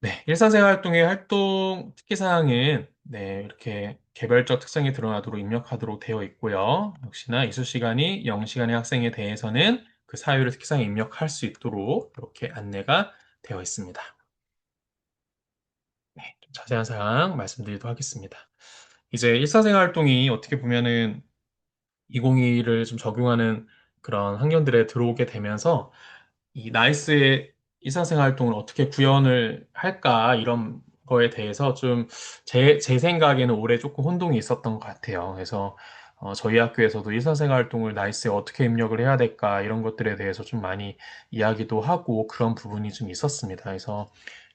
네, 일상생활 활동의 활동 특기사항은 네, 이렇게 개별적 특성이 드러나도록 입력하도록 되어 있고요. 역시나 이수 시간이 0시간의 학생에 대해서는 그 사유를 특기사항에 입력할 수 있도록 이렇게 안내가 되어 있습니다. 네, 좀 자세한 사항 말씀드리도록 하겠습니다. 이제 일상생활 활동이 어떻게 보면은 2021을 좀 적용하는 그런 학년들에 들어오게 되면서 이 나이스의 일상생활 활동을 어떻게 구현을 할까 이런 거에 대해서 좀 제 생각에는 올해 조금 혼동이 있었던 것 같아요. 그래서 저희 학교에서도 일상생활 활동을 나이스에 어떻게 입력을 해야 될까 이런 것들에 대해서 좀 많이 이야기도 하고 그런 부분이 좀 있었습니다. 그래서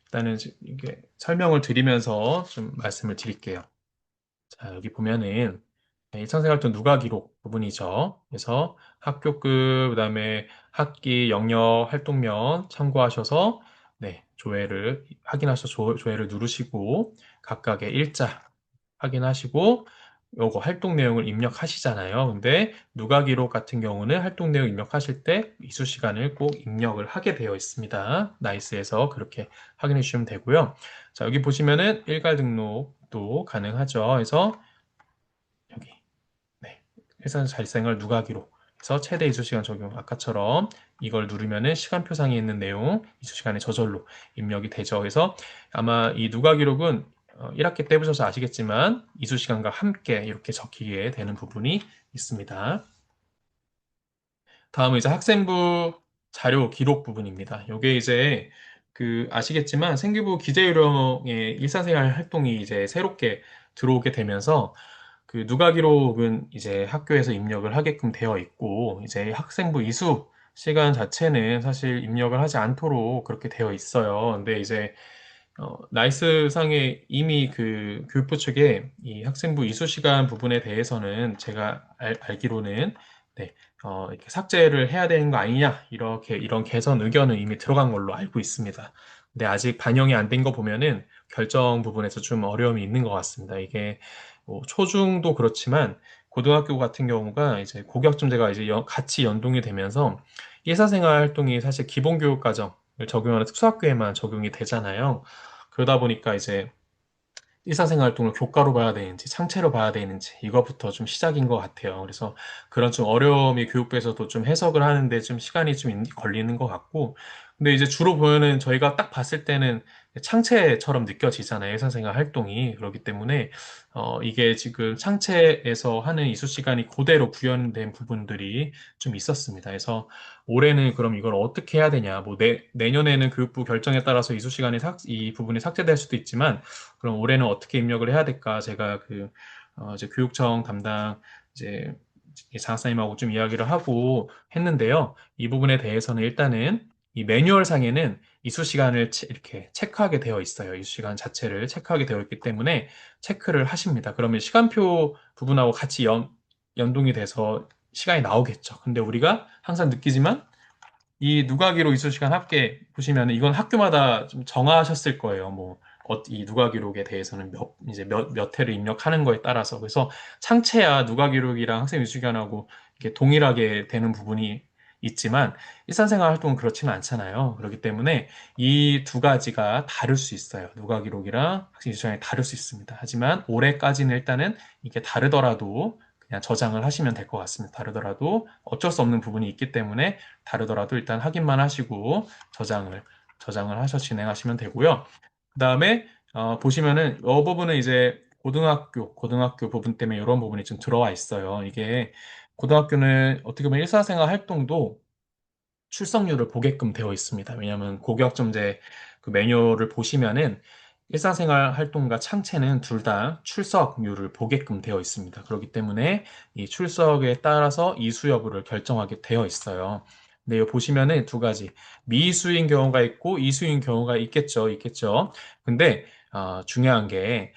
일단은 이게 설명을 드리면서 좀 말씀을 드릴게요. 자, 여기 보면은 일상생활도 누가 기록 부분이죠. 그래서 학교급, 그다음에 학기, 영역, 활동명 참고하셔서 네, 조회를 확인하셔서 조회를 누르시고 각각의 일자 확인하시고 요거 활동 내용을 입력하시잖아요. 근데 누가 기록 같은 경우는 활동 내용 입력하실 때 이수 시간을 꼭 입력을 하게 되어 있습니다. 나이스에서 그렇게 확인해 주시면 되고요. 자, 여기 보시면은 일괄 등록도 가능하죠. 그래서 여기 네. 회사 발생을 누가 기록 해서 최대 이수 시간 적용 아까처럼 이걸 누르면은 시간표상에 있는 내용 이수 시간이 저절로 입력이 되죠. 그래서 아마 이 누가 기록은 1학기 때 해보셔서 아시겠지만 이수 시간과 함께 이렇게 적히게 되는 부분이 있습니다. 다음은 이제 학생부 자료 기록 부분입니다. 이게 이제 그 아시겠지만 생기부 기재요령의 일사생활 활동이 이제 새롭게 들어오게 되면서 그 누가 기록은 이제 학교에서 입력을 하게끔 되어 있고 이제 학생부 이수 시간 자체는 사실 입력을 하지 않도록 그렇게 되어 있어요. 근데 이제 나이스 상에 이미 그 교육부 측에 이 학생부 이수 시간 부분에 대해서는 제가 알기로는 네, 이렇게 삭제를 해야 되는 거 아니냐 이렇게 이런 개선 의견은 이미 들어간 걸로 알고 있습니다. 근데 아직 반영이 안 된 거 보면은 결정 부분에서 좀 어려움이 있는 것 같습니다. 이게 뭐 초중도 그렇지만 고등학교 같은 경우가 이제 고교학점제가 이제 같이 연동이 되면서 일사생활 활동이 사실 기본교육과정을 적용하는 특수학교에만 적용이 되잖아요. 그러다 보니까 이제 일상생활 활동을 교과로 봐야 되는지 창체로 봐야 되는지 이것부터 좀 시작인 것 같아요. 그래서 그런 좀 어려움이 교육부에서도 좀 해석을 하는데 좀 시간이 좀 걸리는 것 같고 근데 이제 주로 보면은 저희가 딱 봤을 때는 창체처럼 느껴지잖아요. 일상생활 활동이 그렇기 때문에 이게 지금 창체에서 하는 이수 시간이 그대로 구현된 부분들이 좀 있었습니다. 그래서 올해는 그럼 이걸 어떻게 해야 되냐? 뭐 내년에는 교육부 결정에 따라서 이수 시간이 이 부분이 삭제될 수도 있지만 그럼 올해는 어떻게 입력을 해야 될까? 제가 이제 교육청 담당 이제 장사님하고 좀 이야기를 하고 했는데요. 이 부분에 대해서는 일단은 이 매뉴얼 상에는 이수 시간을 이렇게 체크하게 되어 있어요. 이수 시간 자체를 체크하게 되어 있기 때문에 체크를 하십니다. 그러면 시간표 부분하고 같이 연동이 돼서 시간이 나오겠죠. 근데 우리가 항상 느끼지만 이 누가기록 이수 시간 합계 보시면 이건 학교마다 좀 정하셨을 거예요. 뭐, 이 누가기록에 대해서는 이제 몇 회를 입력하는 거에 따라서. 그래서 창체야 누가기록이랑 학생 이수 시간하고 이렇게 동일하게 되는 부분이 있지만 일상생활 활동은 그렇지는 않잖아요. 그렇기 때문에 이 두 가지가 다를 수 있어요. 누가기록이랑 학생 이수 시간이 다를 수 있습니다. 하지만 올해까지는 일단은 이게 다르더라도 그냥 저장을 하시면 될 것 같습니다. 다르더라도 어쩔 수 없는 부분이 있기 때문에 다르더라도 일단 확인만 하시고 저장을 하셔 진행하시면 되고요. 그 다음에 보시면은 이 부분은 이제 고등학교 부분 때문에 이런 부분이 좀 들어와 있어요. 이게 고등학교는 어떻게 보면 일사생활 활동도 출석률을 보게끔 되어 있습니다. 왜냐하면 고교학점제 그 매뉴얼을 보시면은 일상생활 활동과 창체는 둘 다 출석률을 보게끔 되어 있습니다. 그렇기 때문에 이 출석에 따라서 이수 여부를 결정하게 되어 있어요. 근데 여기 보시면은 두 가지 미수인 경우가 있고 이수인 경우가 있겠죠. 근데 중요한 게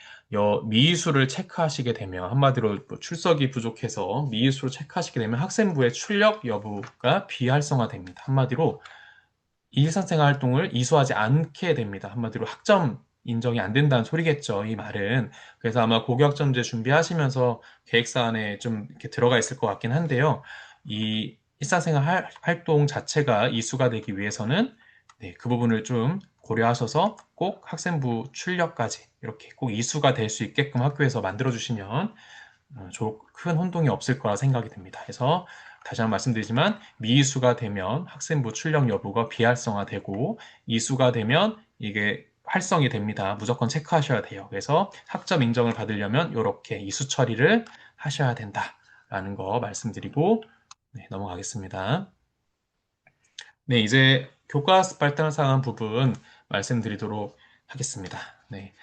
미수를 체크하시게 되면 한마디로 뭐 출석이 부족해서 미수를 체크하시게 되면 학생부의 출력 여부가 비활성화됩니다. 한마디로 일상생활 활동을 이수하지 않게 됩니다. 한마디로 학점 인정이 안 된다는 소리겠죠. 이 말은. 그래서 아마 고교학점제 준비하시면서 계획사안에 좀 이렇게 들어가 있을 것 같긴 한데요. 이 일상생활 활동 자체가 이수가 되기 위해서는 네, 그 부분을 좀 고려하셔서 꼭 학생부 출력까지 이렇게 꼭 이수가 될 수 있게끔 학교에서 만들어주시면 큰 혼동이 없을 거라 생각이 듭니다. 그래서 다시 한번 말씀드리지만 미이수가 되면 학생부 출력 여부가 비활성화되고 이수가 되면 이게 활성이 됩니다. 무조건 체크하셔야 돼요. 그래서 학점 인정을 받으려면 이렇게 이수 처리를 하셔야 된다라는 거 말씀드리고 네, 넘어가겠습니다. 네, 이제 교과 발달 상한 부분 말씀드리도록 하겠습니다. 네.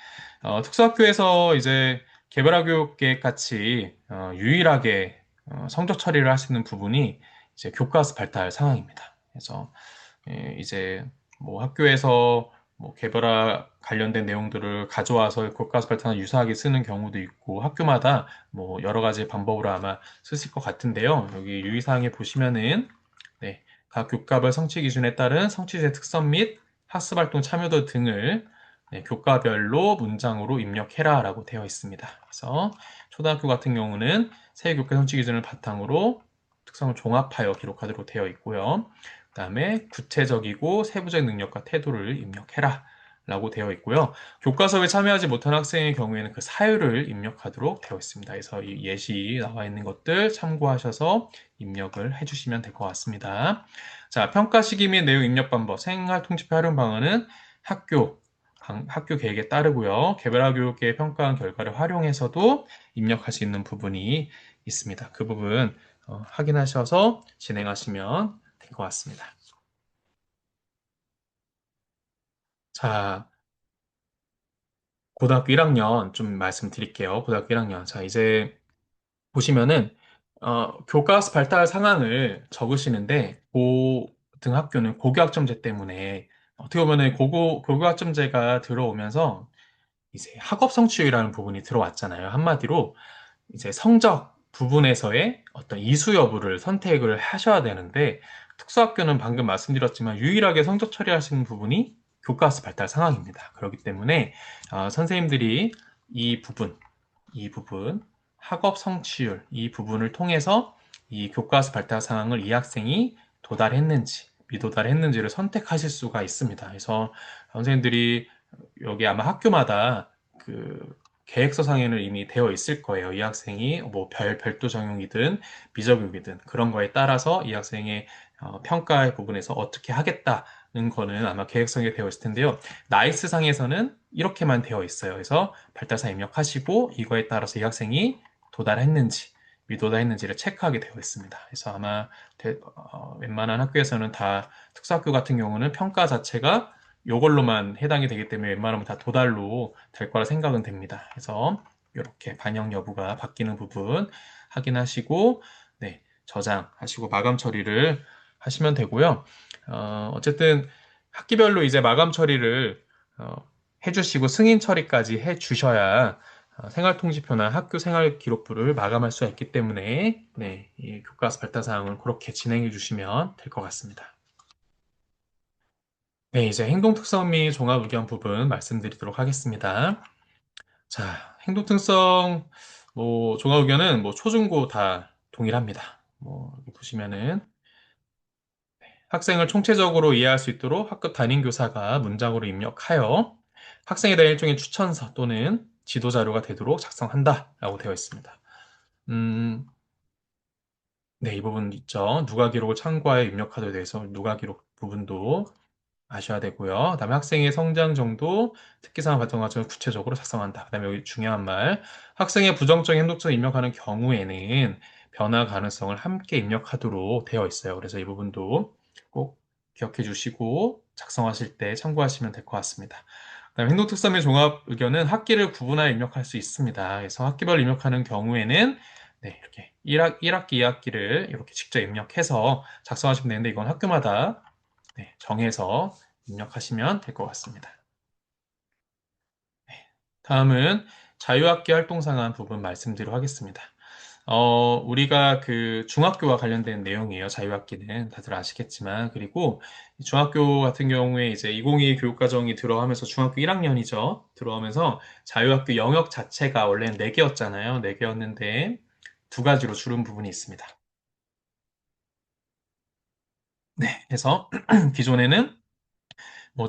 특수학교에서 이제 개별화 교육 계획 같이 유일하게 성적 처리를 할 수 있는 부분이 이제 교과서 발달 상황입니다. 그래서 이제 뭐 학교에서 뭐 개별화 관련된 내용들을 가져와서 교과서 발달과 유사하게 쓰는 경우도 있고 학교마다 뭐 여러 가지 방법으로 아마 쓰실 것 같은데요. 여기 유의사항에 보시면은 네, 각 교과별 성취 기준에 따른 성취제 특성 및 학습활동 참여도 등을 네, 교과별로 문장으로 입력해라 라고 되어 있습니다. 그래서 초등학교 같은 경우는 새 교과 성취 기준을 바탕으로 특성을 종합하여 기록하도록 되어 있고요. 그 다음에 구체적이고 세부적 능력과 태도를 입력해라 라고 되어 있고요. 교과서에 참여하지 못한 학생의 경우에는 그 사유를 입력하도록 되어 있습니다. 그래서 이 예시 나와 있는 것들 참고하셔서 입력을 해주시면 될 것 같습니다. 자, 평가 시기 및 내용 입력 방법, 생활통지표 활용 방안은 학교 계획에 따르고요. 개별화 교육계의 평가한 결과를 활용해서도 입력할 수 있는 부분이 있습니다. 그 부분 확인하셔서 진행하시면 될 것 같습니다. 자, 고등학교 1학년 좀 말씀드릴게요. 고등학교 1학년. 자, 이제 보시면은 교과서 발달 상황을 적으시는데 고등학교는 고교학점제 때문에 어떻게 보면은 고교학점제가 들어오면서 이제 학업 성취율이라는 부분이 들어왔잖아요. 한마디로 이제 성적 부분에서의 어떤 이수 여부를 선택을 하셔야 되는데 특수학교는 방금 말씀드렸지만 유일하게 성적 처리하시는 부분이 교과서 발달 상황입니다. 그렇기 때문에 선생님들이 이 부분, 이 부분, 학업 성취율 이 부분을 통해서 이 교과서 발달 상황을 이 학생이 도달했는지 미도달했는지를 선택하실 수가 있습니다. 그래서 선생님들이 여기 아마 학교마다 그 계획서상에는 이미 되어 있을 거예요. 이 학생이 뭐 별도 적용이든 비적용이든 그런 거에 따라서 이 학생의 평가의 부분에서 어떻게 하겠다는 거는 아마 계획성에 되어 있을 텐데요. 나이스 상에서는 이렇게만 되어 있어요. 그래서 발달사 입력하시고 이거에 따라서 이 학생이 도달했는지 미도달했는지를 체크하게 되어 있습니다. 그래서 아마 웬만한 학교에서는 다 특수학교 같은 경우는 평가 자체가 이걸로만 해당이 되기 때문에 웬만하면 다 도달로 될 거라 생각은 됩니다. 그래서 이렇게 반영 여부가 바뀌는 부분 확인하시고 네, 저장하시고 마감 처리를 하시면 되고요. 어쨌든 학기별로 이제 마감 처리를 어, 해주시고 승인 처리까지 해주셔야 생활통지표나 학교 생활기록부를 마감할 수가 있기 때문에 네, 이 교과서 발달 사항은 그렇게 진행해 주시면 될 것 같습니다. 네, 이제 행동 특성 및 종합 의견 부분 말씀드리도록 하겠습니다. 자, 행동 특성 종합 의견은 초중고 다 동일합니다. 여기 보시면은 학생을 총체적으로 이해할 수 있도록 학급 담임 교사가 문장으로 입력하여 학생에 대한 일종의 추천서 또는 지도 자료가 되도록 작성한다라고 되어 있습니다. 음, 네, 이 부분 있죠. 누가 기록을 참고하여 입력하도록 돼서 누가 기록 부분도 아셔야 되고요. 그다음에 학생의 성장 정도, 특기사항 발전 과정을 구체적으로 작성한다. 그다음에 여기 중요한 말, 학생의 부정적인 행동성을 입력하는 경우에는 변화 가능성을 함께 입력하도록 되어 있어요. 그래서 이 부분도 꼭 기억해 주시고 작성하실 때 참고하시면 될 것 같습니다. 그다음에 행동 특성 의 종합 의견은 학기를 구분하여 입력할 수 있습니다. 그래서 학기별 입력하는 경우에는 네, 이렇게 1학기, 2학기를 이렇게 직접 입력해서 작성하시면 되는데 이건 학교마다 네, 정해서 입력하시면 될 것 같습니다. 다음은 자유학기 활동 상한 부분 말씀드리도록 하겠습니다. 우리가 그 중학교와 관련된 내용이에요. 자유학기는 다들 아시겠지만. 그리고 중학교 같은 경우에 이제 2022 교육과정이 들어가면서 중학교 1학년이죠. 들어오면서 자유학기 영역 자체가 원래는 4개였잖아요. 4개였는데 두 가지로 줄은 부분이 있습니다. 네, 그래서 기존에는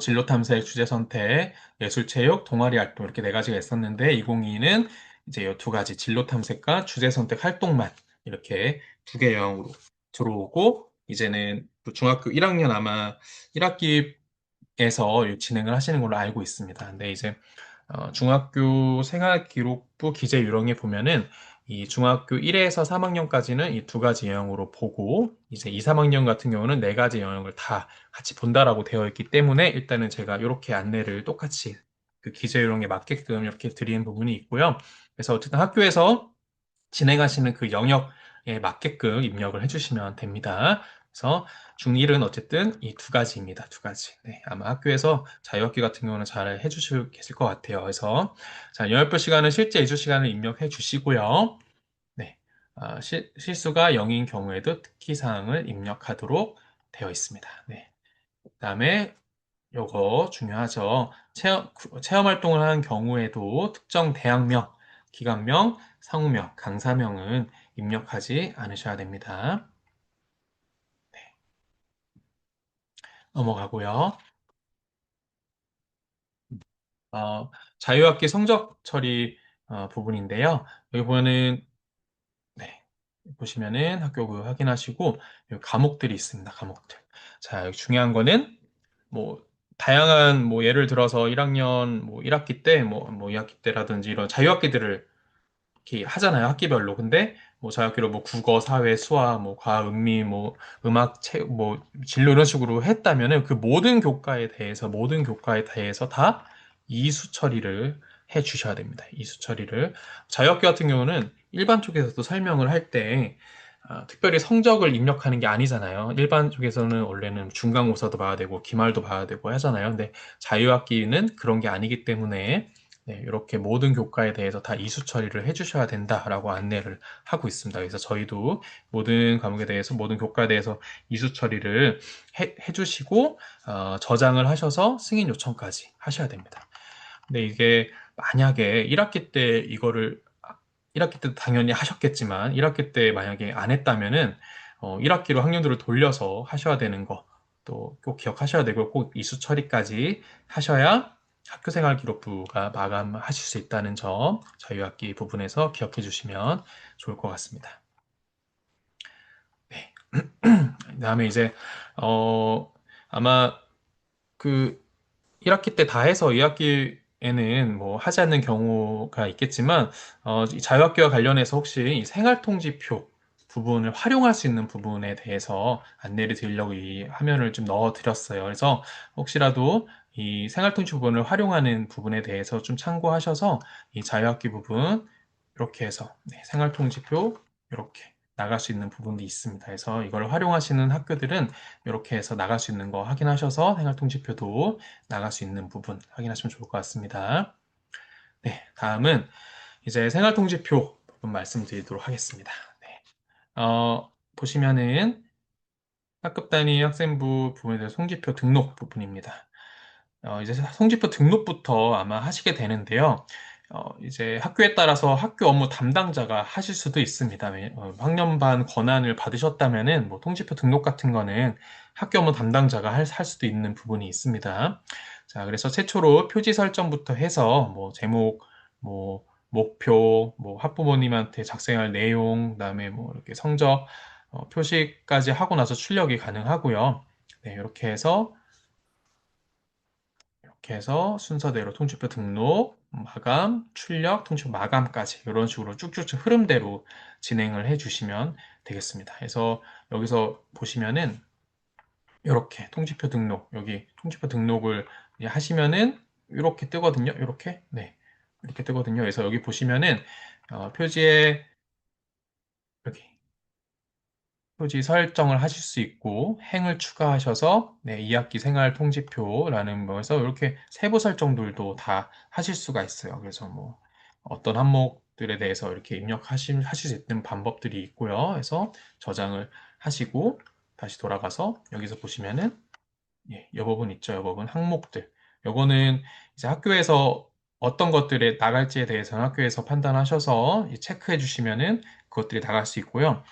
진로 탐색, 주제 선택, 예술 체육, 동아리 활동 이렇게 네 가지가 있었는데 2022는 이제 이 두 가지 진로 탐색과 주제 선택 활동만 이렇게 두 개 영역으로 들어오고 이제는 또 중학교 1학년 아마 1학기에서 진행을 하시는 걸로 알고 있습니다. 근데 이제 중학교 생활기록부 기재 요령에 보면은 이 중학교 1에서 3학년까지는 이 두 가지 영역으로 보고 이제 2, 3학년 같은 경우는 네 가지 영역을 다 같이 본다라고 되어 있기 때문에 일단은 제가 이렇게 안내를 똑같이 그 기재 요령에 맞게끔 이렇게 드리는 부분이 있고요. 그래서 어쨌든 학교에서 진행하시는 그 영역에 맞게끔 입력을 해주시면 됩니다. 그래서 중1은 어쨌든 이 두 가지입니다. 두 가지. 네, 아마 학교에서 자유학기 같은 경우는 잘 해주실 계실 것 같아요. 그래서 자, 영역별 시간은 실제 이주 시간을 입력해 주시고요. 네, 실수가 0인 경우에도 특기 사항을 입력하도록 되어 있습니다. 네, 그다음에 요거 중요하죠. 체험 활동을 하는 경우에도 특정 대학명, 기관명, 성명, 강사명은 입력하지 않으셔야 됩니다. 넘어가고요. 자유학기 성적 처리 부분인데요. 여기 보면은 네, 보시면은 학교부 확인하시고 여기 과목들이 있습니다. 과목들. 자, 여기 중요한 거는 뭐 다양한 예를 들어서 1학년 1학기 때 2학기 때라든지 이런 자유학기들을 이렇게 하잖아요. 학기별로. 근데 자유학기로 국어, 사회, 수학, 과학, 음미, 음악, 진로 이런 식으로 했다면은 그 모든 교과에 대해서 다 이수 처리를 해 주셔야 됩니다. 이수 처리를. 자유학기 같은 경우는 일반 쪽에서도 설명을 할 때 특별히 성적을 입력하는 게 아니잖아요. 일반 쪽에서는 원래는 중간고사도 봐야 되고 기말도 봐야 되고 하잖아요. 근데 자유학기는 그런 게 아니기 때문에 네, 이렇게 모든 교과에 대해서 다 이수 처리를 해주셔야 된다라고 안내를 하고 있습니다. 그래서 저희도 모든 과목에 대해서, 모든 교과에 대해서 이수 처리를 해주시고, 저장을 하셔서 승인 요청까지 하셔야 됩니다. 근데 이게 만약에 1학기 때 1학기 때도 당연히 하셨겠지만, 1학기 때 만약에 안 했다면은, 1학기로 학년들을 돌려서 하셔야 되는 거, 또 꼭 기억하셔야 되고, 꼭 이수 처리까지 하셔야 학교생활기록부가 마감하실 수 있다는 점, 자유학기 부분에서 기억해 주시면 좋을 것 같습니다. 네. 그다음에 이제, 아마 그 1학기 때 다 해서 2학기에는 하지 않는 경우가 있겠지만, 이 자유학기와 관련해서 혹시 이 생활통지표 부분을 활용할 수 있는 부분에 대해서 안내를 드리려고 이 화면을 좀 넣어 드렸어요. 그래서 혹시라도 이 생활통지 부분을 활용하는 부분에 대해서 좀 참고하셔서 이 자유학기 부분 이렇게 해서 네, 생활통지표 이렇게 나갈 수 있는 부분이 있습니다. 그래서 이걸 활용하시는 학교들은 이렇게 해서 나갈 수 있는 거 확인하셔서 생활통지표도 나갈 수 있는 부분 확인하시면 좋을 것 같습니다. 네, 다음은 이제 생활통지표 부분 말씀드리도록 하겠습니다. 네. 보시면은 학급 단위 학생부 부분에 대해서 통지표 등록 부분입니다. 이제 통지표 등록부터 아마 하시게 되는데요. 이제 학교에 따라서 학교 업무 담당자가 하실 수도 있습니다. 학년반 권한을 받으셨다면은 뭐 통지표 등록 같은 거는 학교 업무 담당자가 할 수도 있는 부분이 있습니다. 자, 그래서 최초로 표지 설정부터 해서 뭐 제목, 뭐 목표, 뭐 학부모님한테 작성할 내용, 그다음에 뭐 이렇게 성적 표시까지 하고 나서 출력이 가능하고요. 네, 이렇게 해서 순서대로 통지표 등록, 마감, 출력, 통지표 마감까지 이런 식으로 쭉쭉쭉 흐름대로 진행을 해주시면 되겠습니다. 그래서 여기서 보시면은 이렇게 통지표 등록, 여기 통지표 등록을 하시면은 이렇게 뜨거든요. 이렇게, 네, 이렇게 뜨거든요. 그래서 여기 보시면은 표지에 여기 표지 설정을 하실 수 있고 행을 추가하셔서 네, 2학기 생활 통지표라는 거에서 이렇게 세부 설정들도 다 하실 수가 있어요. 그래서 뭐 어떤 항목들에 대해서 이렇게 하실 수 있는 방법들이 있고요. 그래서 저장을 하시고 다시 돌아가서 여기서 보시면은 예, 이 부분 있죠. 이 부분 항목들. 요거는 이제 학교에서 어떤 것들에 나갈지에 대해서는 학교에서 판단하셔서 체크해 주시면은 그것들이 나갈 수 있고요.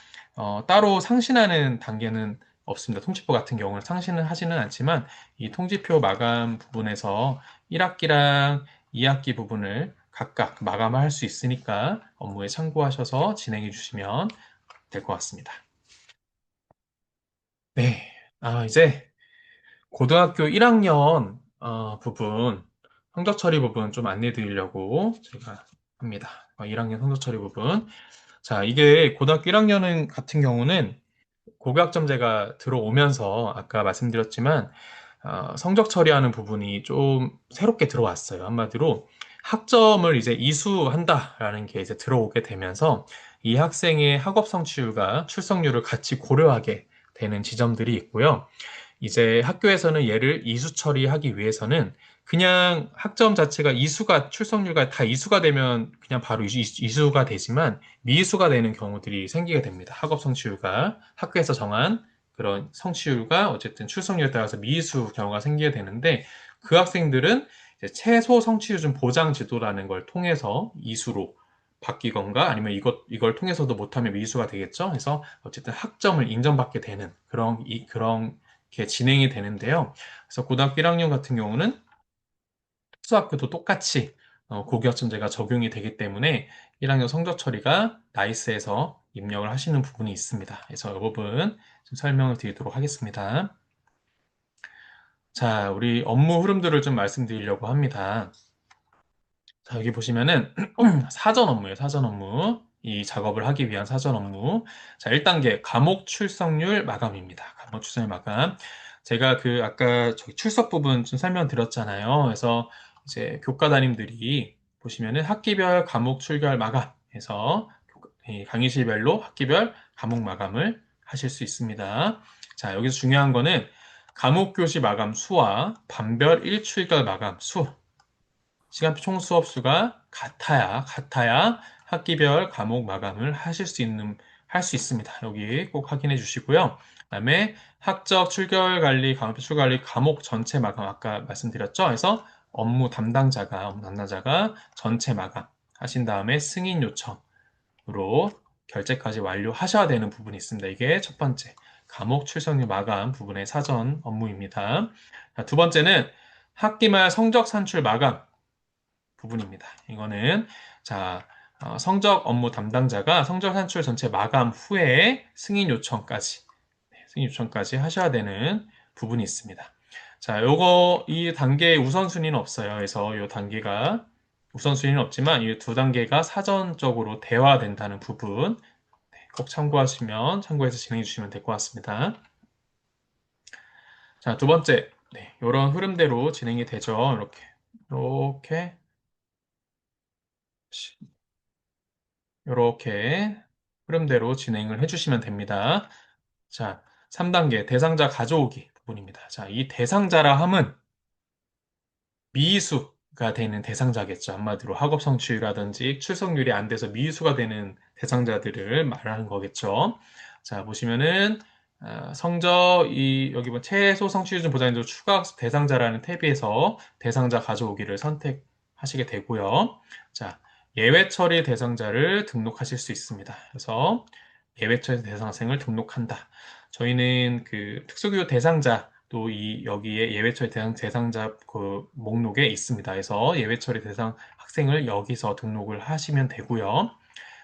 따로 상신하는 단계는 없습니다. 통지표 같은 경우는 상신은 하지는 않지만 이 통지표 마감 부분에서 1학기랑 2학기 부분을 각각 마감을 할 수 있으니까 업무에 참고하셔서 진행해 주시면 될 것 같습니다. 네. 이제 고등학교 1학년 부분, 성적 처리 부분 좀 안내 드리려고 제가 합니다. 1학년 성적 처리 부분. 자, 이게 고등학교 1학년 같은 경우는 고교학점제가 들어오면서 아까 말씀드렸지만 성적 처리하는 부분이 좀 새롭게 들어왔어요. 한마디로 학점을 이제 이수한다라는 게 이제 들어오게 되면서 이 학생의 학업 성취율과 출석률을 같이 고려하게 되는 지점들이 있고요. 이제 학교에서는 얘를 이수 처리하기 위해서는 그냥 학점 자체가 이수가 출석률과 다 이수가 되면 그냥 바로 이수가 되지만 미이수가 되는 경우들이 생기게 됩니다. 학업 성취율과 학교에서 정한 그런 성취율과 어쨌든 출석률에 따라서 미이수 경우가 생기게 되는데 그 학생들은 이제 최소 성취율 좀 보장 지도라는 걸 통해서 이수로 바뀌건가 아니면 이걸 통해서도 못하면 미이수가 되겠죠. 그래서 어쨌든 학점을 인정받게 되는 그런 게 진행이 되는데요. 그래서 고등학교 1학년 같은 경우는 특수학교도 똑같이 고교학점제가 적용이 되기 때문에 1학년 성적 처리가 나이스에서 입력을 하시는 부분이 있습니다. 그래서 이 부분 좀 설명을 드리도록 하겠습니다. 자, 우리 업무 흐름들을 좀 말씀드리려고 합니다. 자, 여기 보시면은 사전 업무예요. 사전 업무. 이 작업을 하기 위한 사전 업무. 자, 1단계 과목 출석률 마감입니다. 과목 출석률 마감. 제가 아까 저기 출석 부분 좀 설명드렸잖아요. 그래서 이제 교과 담임들이 보시면은 학기별 과목 출결 마감 해서 이 강의실별로 학기별 과목 마감을 하실 수 있습니다. 자, 여기서 중요한 거는 과목 교시 마감 수와 반별 일출결 마감 수 시간표 총 수업 수가 같아야 학기별 과목 마감을 할 수 있습니다. 여기 꼭 확인해 주시고요. 그다음에 학적 출결 관리, 과목표 출결 관리, 과목 전체 마감 아까 말씀드렸죠. 그래서 업무 담당자가 전체 마감 하신 다음에 승인 요청으로 결제까지 완료하셔야 되는 부분이 있습니다. 이게 첫 번째 과목 출석률 마감 부분의 사전 업무입니다. 자, 두 번째는 학기 말 성적 산출 마감 부분입니다. 이거는 자 성적 업무 담당자가 성적 산출 전체 마감 후에 승인 요청까지 하셔야 되는 부분이 있습니다. 자, 이 단계에 우선순위는 없어요. 그래서 이 단계가 우선순위는 없지만 이 두 단계가 사전적으로 대화된다는 부분 꼭 참고해서 진행해 주시면 될 것 같습니다. 자, 두 번째, 이런 흐름대로 진행이 되죠. 이렇게 흐름대로 진행을 해주시면 됩니다. 자, 3단계 대상자 가져오기 부분입니다. 자, 이 대상자라 함은 미수가 되는 대상자겠죠. 한마디로 학업 성취율이라든지 출석률이 안 돼서 미수가 되는 대상자들을 말하는 거겠죠. 자, 보시면은 성적 여기 뭐 최소 성취율 좀 보장해줘 추가 학습 대상자라는 탭에서 대상자 가져오기를 선택하시게 되고요. 자, 예외 처리 대상자를 등록하실 수 있습니다. 그래서 예외 처리 대상생을 등록한다. 저희는 그 특수교육 대상자 또 여기에 예외 처리 대상자 그 목록에 있습니다. 그래서 예외 처리 대상 학생을 여기서 등록을 하시면 되고요.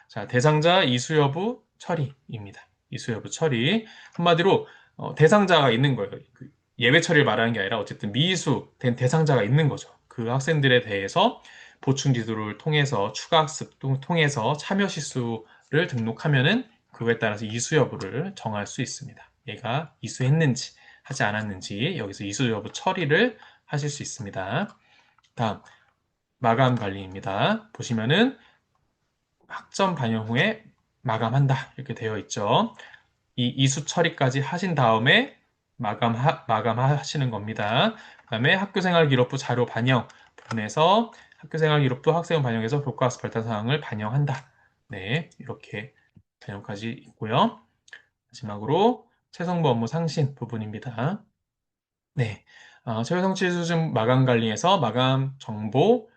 자, 대상자 이수 여부 처리입니다. 이수 여부 처리. 한마디로 대상자가 있는 거예요. 그 예외 처리를 말하는 게 아니라 어쨌든 미수된 대상자가 있는 거죠. 그 학생들에 대해서 보충 지도를 통해서 추가 학습 통해서 참여 시수를 등록하면은 그거에 따라서 이수 여부를 정할 수 있습니다. 얘가 이수했는지 하지 않았는지 여기서 이수 여부 처리를 하실 수 있습니다. 다음 마감 관리입니다. 보시면은 학점 반영 후에 마감한다 이렇게 되어 있죠. 이 이수 처리까지 하신 다음에 마감하시는 겁니다. 그 다음에 학교생활기록부 자료 반영 부분에서 학교생활기록부 학생 반영해서 교과학습 발달 사항을 반영한다. 네, 이렇게 반영까지 있고요. 마지막으로 최성부 업무 상신 부분입니다. 네, 최후 성취 수준 마감 관리에서 마감 정보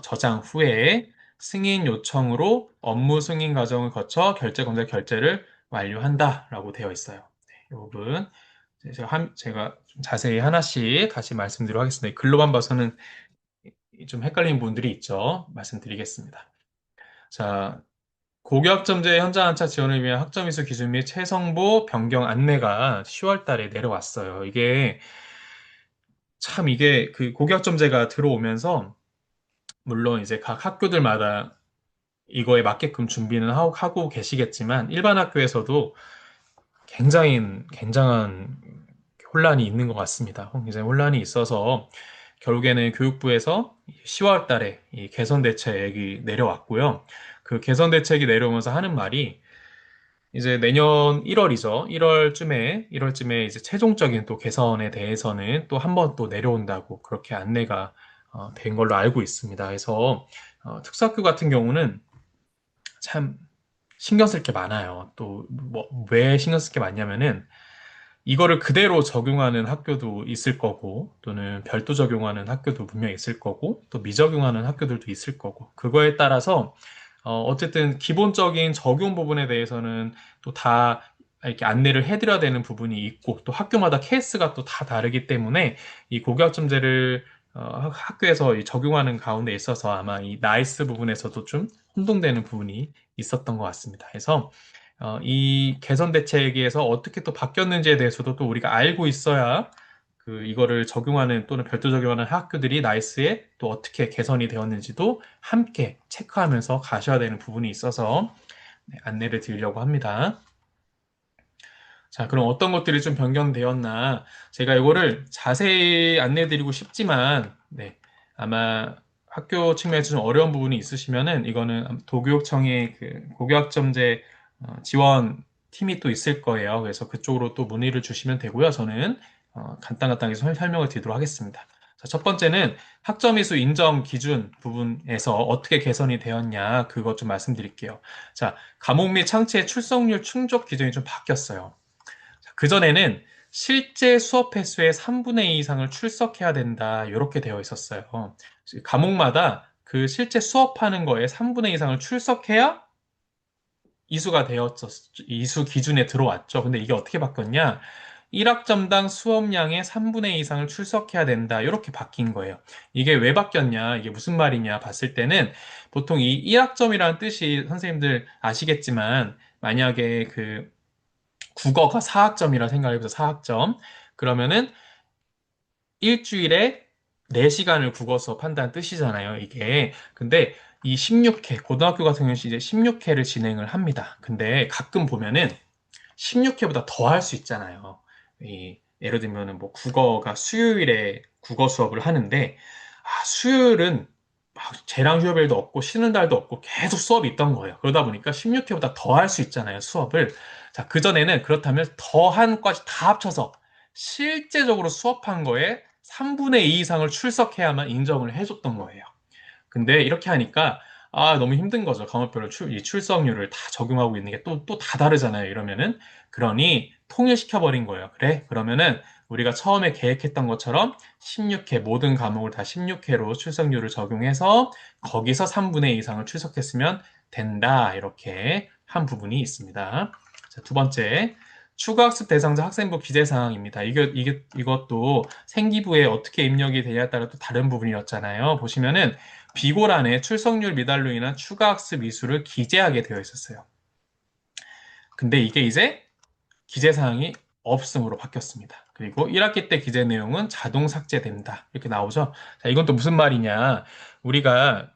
저장 후에 승인 요청으로 업무 승인 과정을 거쳐 결제 검사 결제를 완료한다라고 되어 있어요. 네, 이 부분 제가 좀 자세히 하나씩 다시 말씀드리도록 하겠습니다. 글로만 봐서는 좀 헷갈리는 부분들이 있죠. 말씀드리겠습니다. 자, 고교학점제 현장 안착 지원을 위한 학점 이수 기준 및 최성보 변경 안내가 10월 달에 내려왔어요. 이게 그 고교학점제가 들어오면서 물론 이제 각 학교들마다 이거에 맞게끔 준비는 하고 계시겠지만 일반 학교에서도 굉장한 혼란이 있는 것 같습니다. 굉장히 혼란이 있어서 결국에는 교육부에서 10월 달에 이 개선 대책이 내려왔고요. 그 개선 대책이 내려오면서 하는 말이 이제 내년 1월이죠. 1월쯤에 이제 최종적인 또 개선에 대해서는 또 한 번 또 내려온다고 그렇게 안내가 된 걸로 알고 있습니다. 그래서 특수학교 같은 경우는 참 신경 쓸 게 많아요. 또 뭐 왜 신경 쓸 게 많냐면은 이거를 그대로 적용하는 학교도 있을 거고 또는 별도 적용하는 학교도 분명히 있을 거고 또 미적용하는 학교들도 있을 거고 그거에 따라서 어쨌든 기본적인 적용 부분에 대해서는 또 다 이렇게 안내를 해드려야 되는 부분이 있고 또 학교마다 케이스가 또 다 다르기 때문에 이 고교학점제를 학교에서 적용하는 가운데 있어서 아마 이 나이스 부분에서도 좀 혼동되는 부분이 있었던 것 같습니다. 그래서 이 개선 대책에서 어떻게 또 바뀌었는지에 대해서도 또 우리가 알고 있어야 이거를 적용하는 또는 별도 적용하는 학교들이 나이스에 또 어떻게 개선이 되었는지도 함께 체크하면서 가셔야 되는 부분이 있어서 네, 안내를 드리려고 합니다. 자, 그럼 어떤 것들이 좀 변경되었나? 제가 이거를 자세히 안내드리고 싶지만, 네, 아마 학교 측면에서 좀 어려운 부분이 있으시면은 이거는 도교육청의 그 고교학점제 지원 팀이 또 있을 거예요. 그래서 그쪽으로 또 문의를 주시면 되고요. 저는 간단하게 설명을 드리도록 하겠습니다. 자, 첫 번째는 학점이수 인정 기준 부분에서 어떻게 개선이 되었냐, 그것 좀 말씀드릴게요. 자, 과목 및 창체의 출석률 충족 기준이 좀 바뀌었어요. 그전에는 실제 수업 횟수의 3분의 2 이상을 출석해야 된다. 이렇게 되어 있었어요. 과목마다 그 실제 수업하는 거에 3분의 2 이상을 출석해야 이수 기준에 들어왔죠. 근데 이게 어떻게 바뀌었냐? 1학점당 수업량의 3분의 2 이상을 출석해야 된다. 이렇게 바뀐 거예요. 이게 왜 바뀌었냐? 이게 무슨 말이냐? 봤을 때는 보통 이 1학점이라는 뜻이 선생님들 아시겠지만 만약에 국어가 4학점이라 생각해보세요. 4학점. 그러면은 일주일에 4시간을 국어 수업한다는 뜻이잖아요. 이게. 근데 이 16회, 고등학교 같은 경우는 이제 16회를 진행을 합니다. 근데 가끔 보면은 16회보다 더 할 수 있잖아요. 예를 들면은 뭐 국어가 수요일에 국어 수업을 하는데, 수요일은 막 재량 휴업일도 없고 쉬는 달도 없고 계속 수업이 있던 거예요. 그러다 보니까 16회보다 더 할 수 있잖아요, 수업을. 자, 그전에는 그렇다면 더한 과지 다 합쳐서 실제적으로 수업한 거에 3분의 2 이상을 출석해야만 인정을 해줬던 거예요. 근데 이렇게 하니까 너무 힘든 거죠. 과목별로 이 출석률을 다 적용하고 있는 게 또 다 다르잖아요. 이러면은 그러니 통일시켜 버린 거예요. 그래? 그러면은 우리가 처음에 계획했던 것처럼 16회 모든 과목을 다 16회로 출석률을 적용해서 거기서 3분의 2 이상을 출석했으면 된다. 이렇게 한 부분이 있습니다. 자, 두 번째. 추가학습 대상자 학생부 기재 사항입니다. 이것도 생기부에 어떻게 입력이 되냐에 따라 또 다른 부분이었잖아요. 보시면은 비고란에 출석률 미달로 인한 추가학습 이수를 기재하게 되어 있었어요. 근데 이게 이제 기재사항이 없음으로 바뀌었습니다. 그리고 1학기 때 기재 내용은 자동 삭제된다. 이렇게 나오죠. 자, 이건 또 무슨 말이냐. 우리가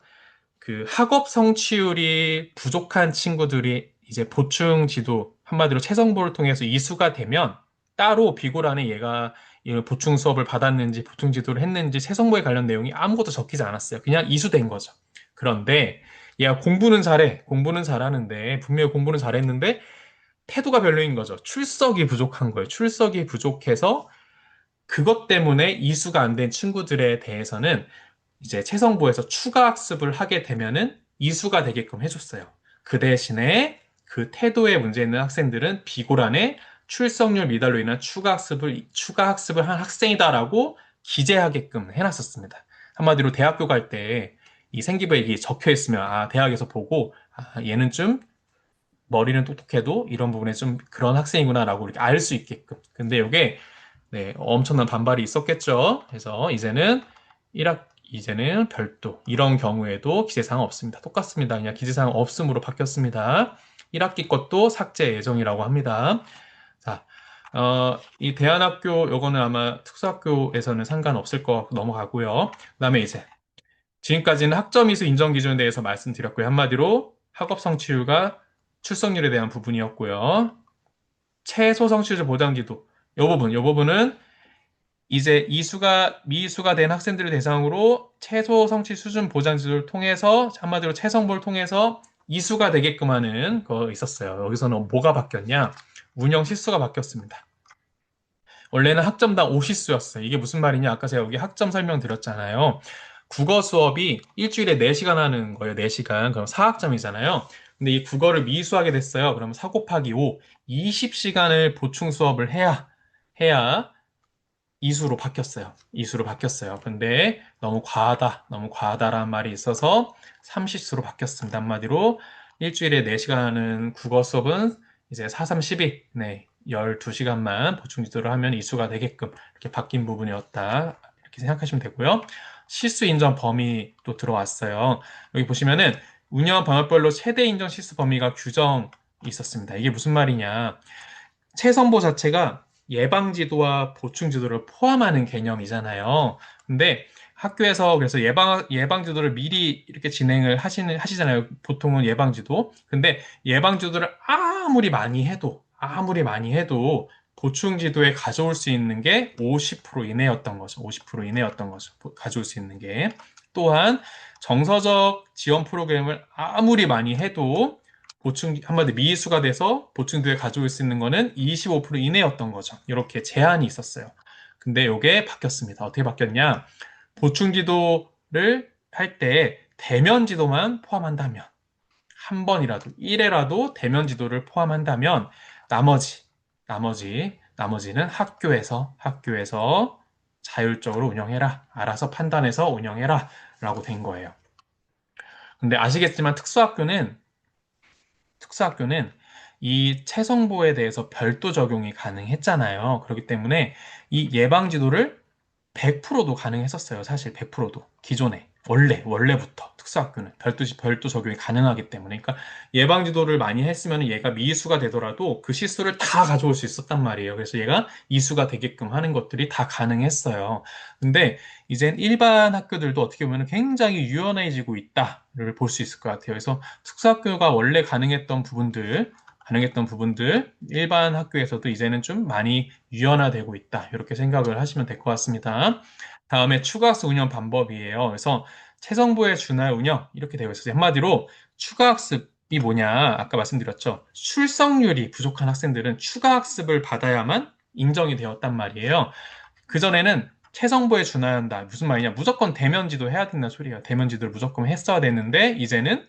그 학업 성취율이 부족한 친구들이 이제 보충 지도, 한마디로 채성보를 통해서 이수가 되면 따로 비고란에 얘가 이 보충 수업을 받았는지 보충 지도를 했는지 채성보에 관련 내용이 아무것도 적히지 않았어요. 그냥 이수된 거죠. 그런데 얘가 공부는 잘해. 공부는 잘하는데 분명히 공부는 잘했는데 태도가 별로인 거죠. 출석이 부족한 거예요. 출석이 부족해서 그것 때문에 이수가 안 된 친구들에 대해서는 이제 채성부에서 추가 학습을 하게 되면은 이수가 되게끔 해줬어요. 그 대신에 그 태도에 문제 있는 학생들은 비고란에 출석률 미달로 인한 추가 학습을 한 학생이다라고 기재하게끔 해놨었습니다. 한마디로 대학교 갈 때 이 생기부에 이게 적혀 있으면 대학에서 보고 얘는 좀 머리는 똑똑해도 이런 부분에 좀 그런 학생이구나라고 이렇게 알 수 있게끔. 근데 이게 네, 엄청난 반발이 있었겠죠. 그래서 이제는 별도 이런 경우에도 기재사항 없습니다. 똑같습니다. 그냥 기재사항 없음으로 바뀌었습니다. 1학기 것도 삭제 예정이라고 합니다. 자, 이 대안학교 요거는 아마 특수학교에서는 상관없을 거 같고 넘어가고요. 그다음에 이제 지금까지는 학점이수 인정 기준에 대해서 말씀드렸고요. 한마디로 학업 성취율과 출석률에 대한 부분이었고요. 최소 성취율 보장지도 요 부분은 이제 미이수가 된 학생들을 대상으로 최소 성취 수준 보장 지도를 통해서 한마디로 최성보를 통해서 이수가 되게끔 하는 거 있었어요. 여기서는 뭐가 바뀌었냐? 운영 시수가 바뀌었습니다. 원래는 학점당 5시수였어요. 이게 무슨 말이냐? 아까 제가 여기 학점 설명드렸잖아요. 국어 수업이 일주일에 4시간 하는 거예요. 4시간. 그럼 4학점이잖아요. 근데 이 국어를 미수하게 됐어요. 그러면 4 곱하기 5, 20시간을 보충 수업을 해야 이수로 바뀌었어요. 이수로 바뀌었어요. 근데 너무 과하다라는 말이 있어서 30수로 바뀌었습니다. 한마디로 일주일에 4시간 하는 국어 수업은 이제 4, 3, 12, 네, 12시간만 보충 지도를 하면 이수가 되게끔 이렇게 바뀐 부분이었다. 이렇게 생각하시면 되고요. 실수 인정 범위 또 들어왔어요. 여기 보시면은 운영 방역별로 최대 인정 실수 범위가 규정이 있었습니다. 이게 무슨 말이냐. 최선보 자체가 예방지도와 보충지도를 포함하는 개념이잖아요. 근데 학교에서 그래서 예방지도를 미리 이렇게 진행을 하시잖아요. 보통은 예방지도. 근데 예방지도를 아무리 많이 해도 보충지도에 가져올 수 있는 게 50% 이내였던 거죠. 50% 이내였던 거죠. 가져올 수 있는 게. 또한 정서적 지원 프로그램을 아무리 많이 해도 한마디 미수가 돼서 보충도에 가져올 수 있는 거는 25% 이내였던 거죠. 이렇게 제한이 있었어요. 근데 이게 바뀌었습니다. 어떻게 바뀌었냐? 보충지도를 할 때 대면지도만 포함한다면 한 번이라도 1회라도 대면지도를 포함한다면 나머지 나머지는 학교에서 자율적으로 운영해라. 알아서 판단해서 운영해라. 라고 된 거예요. 근데 아시겠지만 특수학교는 이 채성보에 대해서 별도 적용이 가능했잖아요. 그렇기 때문에 이 예방지도를 100%도 가능했었어요. 사실 100%도. 기존에. 원래부터 특수학교는 별도 적용이 가능하기 때문에. 그러니까 예방지도를 많이 했으면 얘가 미수가 되더라도 그 시수를 다 가져올 수 있었단 말이에요. 그래서 얘가 이수가 되게끔 하는 것들이 다 가능했어요. 근데 이젠 일반 학교들도 어떻게 보면 굉장히 유연해지고 있다를 볼 수 있을 것 같아요. 그래서 특수학교가 원래 가능했던 부분들 일반 학교에서도 이제는 좀 많이 유연화되고 있다. 이렇게 생각을 하시면 될 것 같습니다. 다음에 추가학습 운영 방법이에요. 그래서 최정부의 준하여 운영 이렇게 되어 있어요. 한마디로 추가 학습이 뭐냐? 아까 말씀드렸죠. 출석률이 부족한 학생들은 추가 학습을 받아야만 인정이 되었단 말이에요. 그전에는 최정보에 준해야 한다. 무슨 말이냐? 무조건 대면지도 해야 된다는 소리예요. 대면지도를 무조건 했어야 됐는데 이제는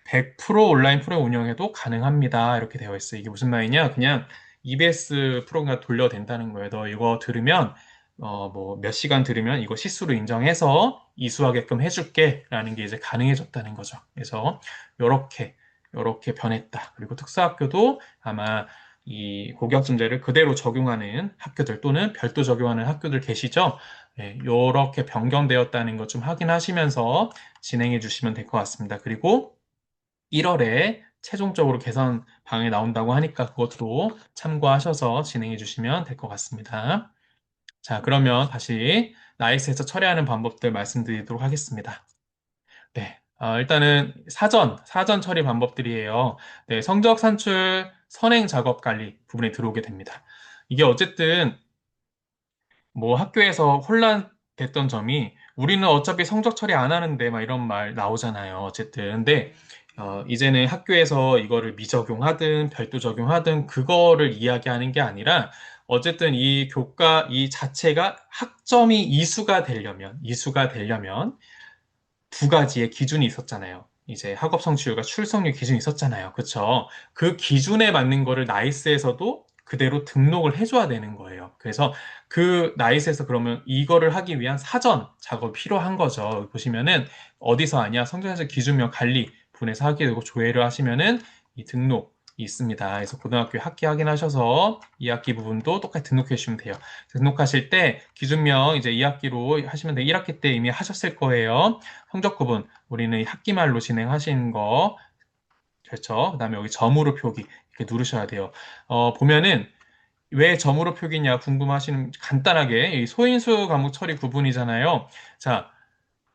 100% 온라인 프로그램 운영해도 가능합니다. 이렇게 되어 있어요. 이게 무슨 말이냐? 그냥 EBS 프로그램 돌려도 된다는 거예요. 너 이거 들으면 뭐 몇 시간 들으면 이거 실수로 인정해서 이수하게끔 해줄게 라는 게 이제 가능해졌다는 거죠. 그래서 요렇게 변했다. 그리고 특수학교도 아마 이 고교학점제를 그대로 적용하는 학교들 또는 별도 적용하는 학교들 계시죠? 네, 요렇게 변경되었다는 것 좀 확인하시면서 진행해 주시면 될 것 같습니다. 그리고 1월에 최종적으로 개선 방안이 나온다고 하니까 그것도 참고하셔서 진행해 주시면 될 것 같습니다. 자, 그러면 다시 나이스에서 처리하는 방법들 말씀드리도록 하겠습니다. 네, 일단은 사전 처리 방법들이에요. 네, 성적 산출, 선행 작업 관리 부분에 들어오게 됩니다. 이게 어쨌든 뭐 학교에서 혼란됐던 점이 우리는 어차피 성적 처리 안 하는데 막 이런 말 나오잖아요. 어쨌든. 근데 이제는 학교에서 이거를 미적용하든 별도 적용하든 그거를 이야기하는 게 아니라 어쨌든 이 교과 이 자체가 학점이 이수가 되려면 두 가지의 기준이 있었잖아요. 이제 학업 성취율과 출석률 기준이 있었잖아요. 그쵸? 그 기준에 맞는 거를 나이스에서도 그대로 등록을 해줘야 되는 거예요. 그래서 그 나이스에서 그러면 이거를 하기 위한 사전 작업이 필요한 거죠. 보시면은 어디서 하냐? 성적에서 기준명 관리 분에서 하게 되고 조회를 하시면은 이 등록이 있습니다. 그래서 고등학교 학기 확인하셔서 2학기 부분도 똑같이 등록해 주시면 돼요. 등록하실 때 기준명 이제 2학기로 하시면 돼요. 1학기 때 이미 하셨을 거예요. 성적 구분 우리는 이 학기말로 진행하신 거 그렇죠. 그다음에 여기 점으로 표기 이렇게 누르셔야 돼요. 보면은 왜 점으로 표기냐 궁금하시는 간단하게 이 소인수 과목 처리 구분이잖아요. 자,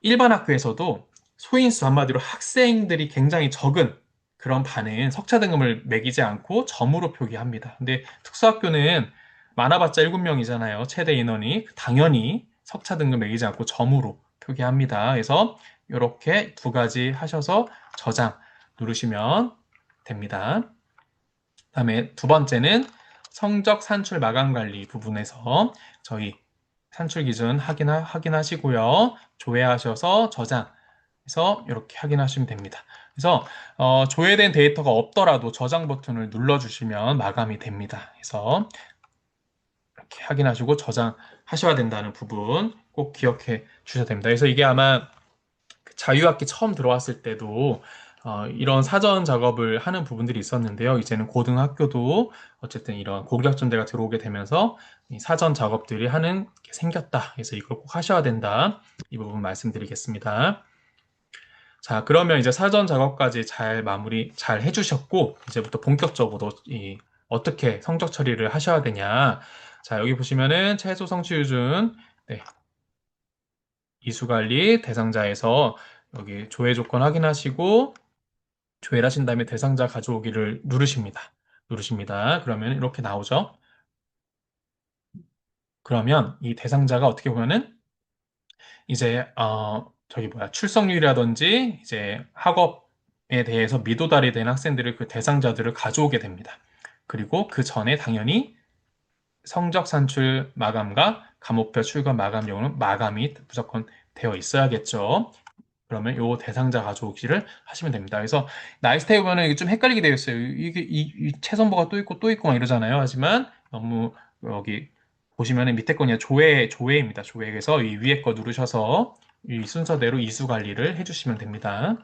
일반 학교에서도 소인수 한마디로 학생들이 굉장히 적은 그런 반은 석차 등급을 매기지 않고 점으로 표기합니다. 근데 특수학교는 많아봤자 7명이잖아요. 최대 인원이. 당연히 석차 등급 매기지 않고 점으로 표기합니다. 그래서 이렇게 두 가지 하셔서 저장 누르시면 됩니다. 다음에 두 번째는 성적 산출 마감 관리 부분에서 저희 산출 기준 확인하시고요. 조회하셔서 저장해서 이렇게 확인하시면 됩니다. 그래서 조회된 데이터가 없더라도 저장 버튼을 눌러주시면 마감이 됩니다. 그래서 이렇게 확인하시고 저장하셔야 된다는 부분 꼭 기억해 주셔야 됩니다. 그래서 이게 아마 자유학기 처음 들어왔을 때도 이런 사전 작업을 하는 부분들이 있었는데요. 이제는 고등학교도 어쨌든 이런 고교학점제가 들어오게 되면서 이 사전 작업들이 하는 게 생겼다. 그래서 이걸 꼭 하셔야 된다. 이 부분 말씀드리겠습니다. 자, 그러면 이제 사전 작업까지 잘 마무리 잘 해주셨고, 이제부터 본격적으로 어떻게 성적 처리를 하셔야 되냐. 자, 여기 보시면은 최소 성취유준, 네, 이수관리 대상자에서 여기 조회 조건 확인하시고 조회를 하신 다음에 대상자 가져오기를 누르십니다. 그러면 이렇게 나오죠. 그러면 이 대상자가 어떻게 보면은 이제 저기 뭐야 출석률이라든지 이제 학업에 대해서 미도달이 된 학생들을 그 대상자들을 가져오게 됩니다. 그리고 그 전에 당연히 성적 산출 마감과 과목별 출과 마감 경우는 마감이 무조건 되어 있어야겠죠. 그러면 요 대상자 가져오기를 하시면 됩니다. 그래서 나이스테이 보면은 이게 좀 헷갈리게 되어 있어요. 이게 이 최선보가 또 있고 막 이러잖아요. 하지만 너무 여기 보시면은 밑에 거냐 조회입니다. 조회. 그래서 이 위에 거 누르셔서 이 순서대로 이수 관리를 해주시면 됩니다.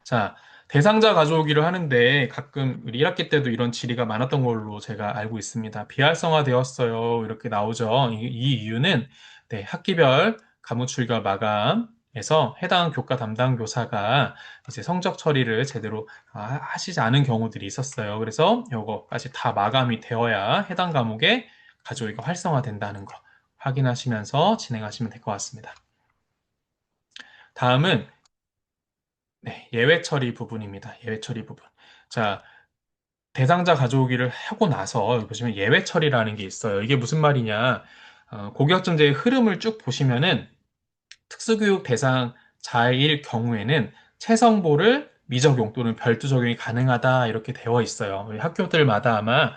자, 대상자 가져오기를 하는데 가끔 우리 1학기 때도 이런 질의가 많았던 걸로 제가 알고 있습니다. 비활성화 되었어요. 이렇게 나오죠. 이 이유는 네, 학기별 과목 출결 마감에서 해당 교과 담당 교사가 이제 성적 처리를 제대로 하시지 않은 경우들이 있었어요. 그래서 이거까지 다 마감이 되어야 해당 과목에 가져오기가 활성화된다는 거 확인하시면서 진행하시면 될 것 같습니다. 다음은 네, 예외 처리 부분입니다. 예외 처리 부분. 자, 대상자 가져오기를 하고 나서 여기 보시면 예외 처리라는 게 있어요. 이게 무슨 말이냐? 고교학점제의 흐름을 쭉 보시면은 특수교육 대상자일 경우에는 채성보를 미적용 또는 별도 적용이 가능하다 이렇게 되어 있어요. 우리 학교들마다 아마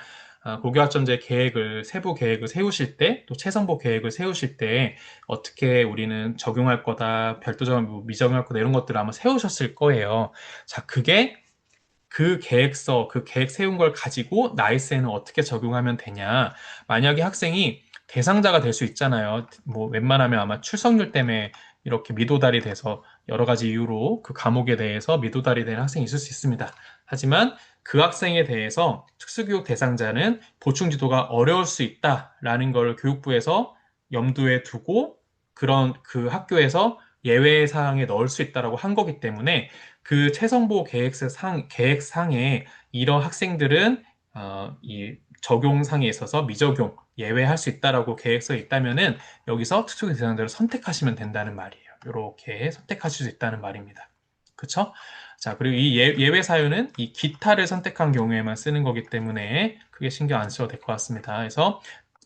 고교학점제 계획을 세부 계획을 세우실 때 또 채성보 계획을 세우실 때 어떻게 우리는 적용할 거다 별도 적용 뭐 미적용할 거다 이런 것들을 아마 세우셨을 거예요. 자, 그게 그 계획서, 그 계획 세운 걸 가지고 나이스에는 어떻게 적용하면 되냐. 만약에 학생이 대상자가 될 수 있잖아요. 뭐 웬만하면 아마 출석률 때문에 이렇게 미도달이 돼서 여러 가지 이유로 그 과목에 대해서 미도달이 되는 학생이 있을 수 있습니다. 하지만 그 학생에 대해서 특수교육 대상자는 보충 지도가 어려울 수 있다라는 걸 교육부에서 염두에 두고 그런 그 학교에서 예외 사항에 넣을 수 있다라고 한 거기 때문에 그 최성보 계획상에 이런 학생들은 이 적용상에 있어서 미적용 예외할 수 있다라고 계획서에 있다면은 여기서 특수 대상자를 선택하시면 된다는 말이에요. 이렇게 선택하실 수 있다는 말입니다. 그쵸? 자, 그리고 이 예외 사유는 이 기타를 선택한 경우에만 쓰는 거기 때문에 크게 신경 안 써도 될 것 같습니다. 그래서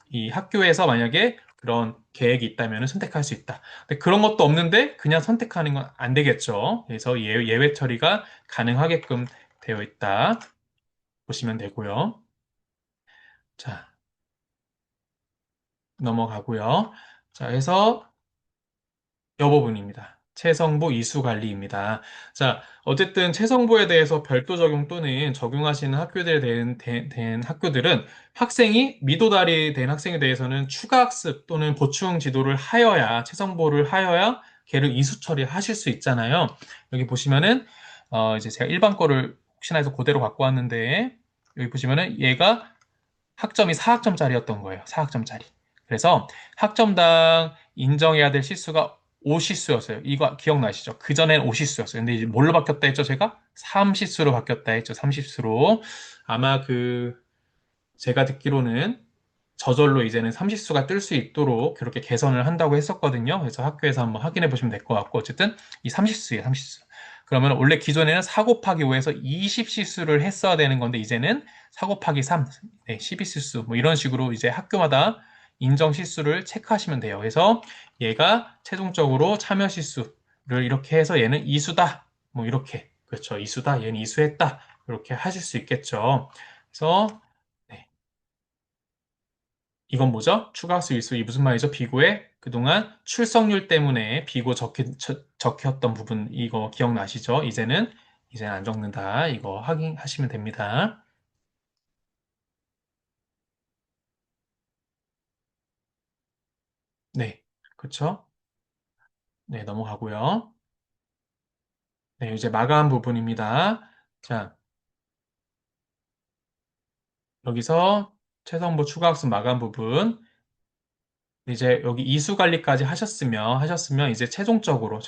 이 학교에서 만약에 그런 계획이 있다면 선택할 수 있다. 근데 그런 것도 없는데 그냥 선택하는 건 안 되겠죠. 그래서 예외 처리가 가능하게끔 되어 있다. 보시면 되고요. 자, 넘어가고요. 자, 해서 여부분입니다. 채성보 이수관리입니다. 자, 어쨌든 채성보에 대해서 별도 적용 또는 적용하시는 학교들에 대한 학교들은 학생이 미도달이 된 학생에 대해서는 추가 학습 또는 보충 지도를 하여야, 채성보를 하여야 걔를 이수 처리하실 수 있잖아요. 여기 보시면은, 이제 제가 일반 거를 혹시나 해서 그대로 갖고 왔는데, 여기 보시면은 얘가 학점이 4학점짜리였던 거예요. 4학점짜리. 그래서 학점당 인정해야 될 시수가 5시수였어요. 이거 기억나시죠? 그전엔 5시수였어요. 근데 이제 뭘로 바뀌었다 했죠, 제가? 3시수로 바뀌었다 했죠, 3시수로. 아마 제가 듣기로는 저절로 이제는 30수가 뜰 수 있도록 그렇게 개선을 한다고 했었거든요. 그래서 학교에서 한번 확인해 보시면 될 것 같고, 어쨌든 이 30수예요, 30수. 그러면 원래 기존에는 4 곱하기 5에서 20시수를 했어야 되는 건데, 이제는 4 곱하기 3, 네, 12시수, 뭐 이런 식으로 이제 학교마다 인정 시수를 체크하시면 돼요. 그래서 얘가 최종적으로 참여 시수를 이렇게 해서 얘는 이수다. 뭐 이렇게. 그렇죠. 이수다. 얘는 이수했다. 이렇게 하실 수 있겠죠. 그래서 네. 이건 뭐죠? 추가학습 일수, 이 무슨 말이죠? 비고에 그동안 출석률 때문에 비고 적혔던 부분, 이거 기억나시죠? 이제는 안 적는다. 이거 확인하시면 됩니다. 네. 그쵸? 네, 넘어가고요. 네, 이제 마감 부분입니다. 자, 여기서 최성보 추가학습 마감 부분. 이제 여기 이수 관리까지 하셨으면 이제 최종적으로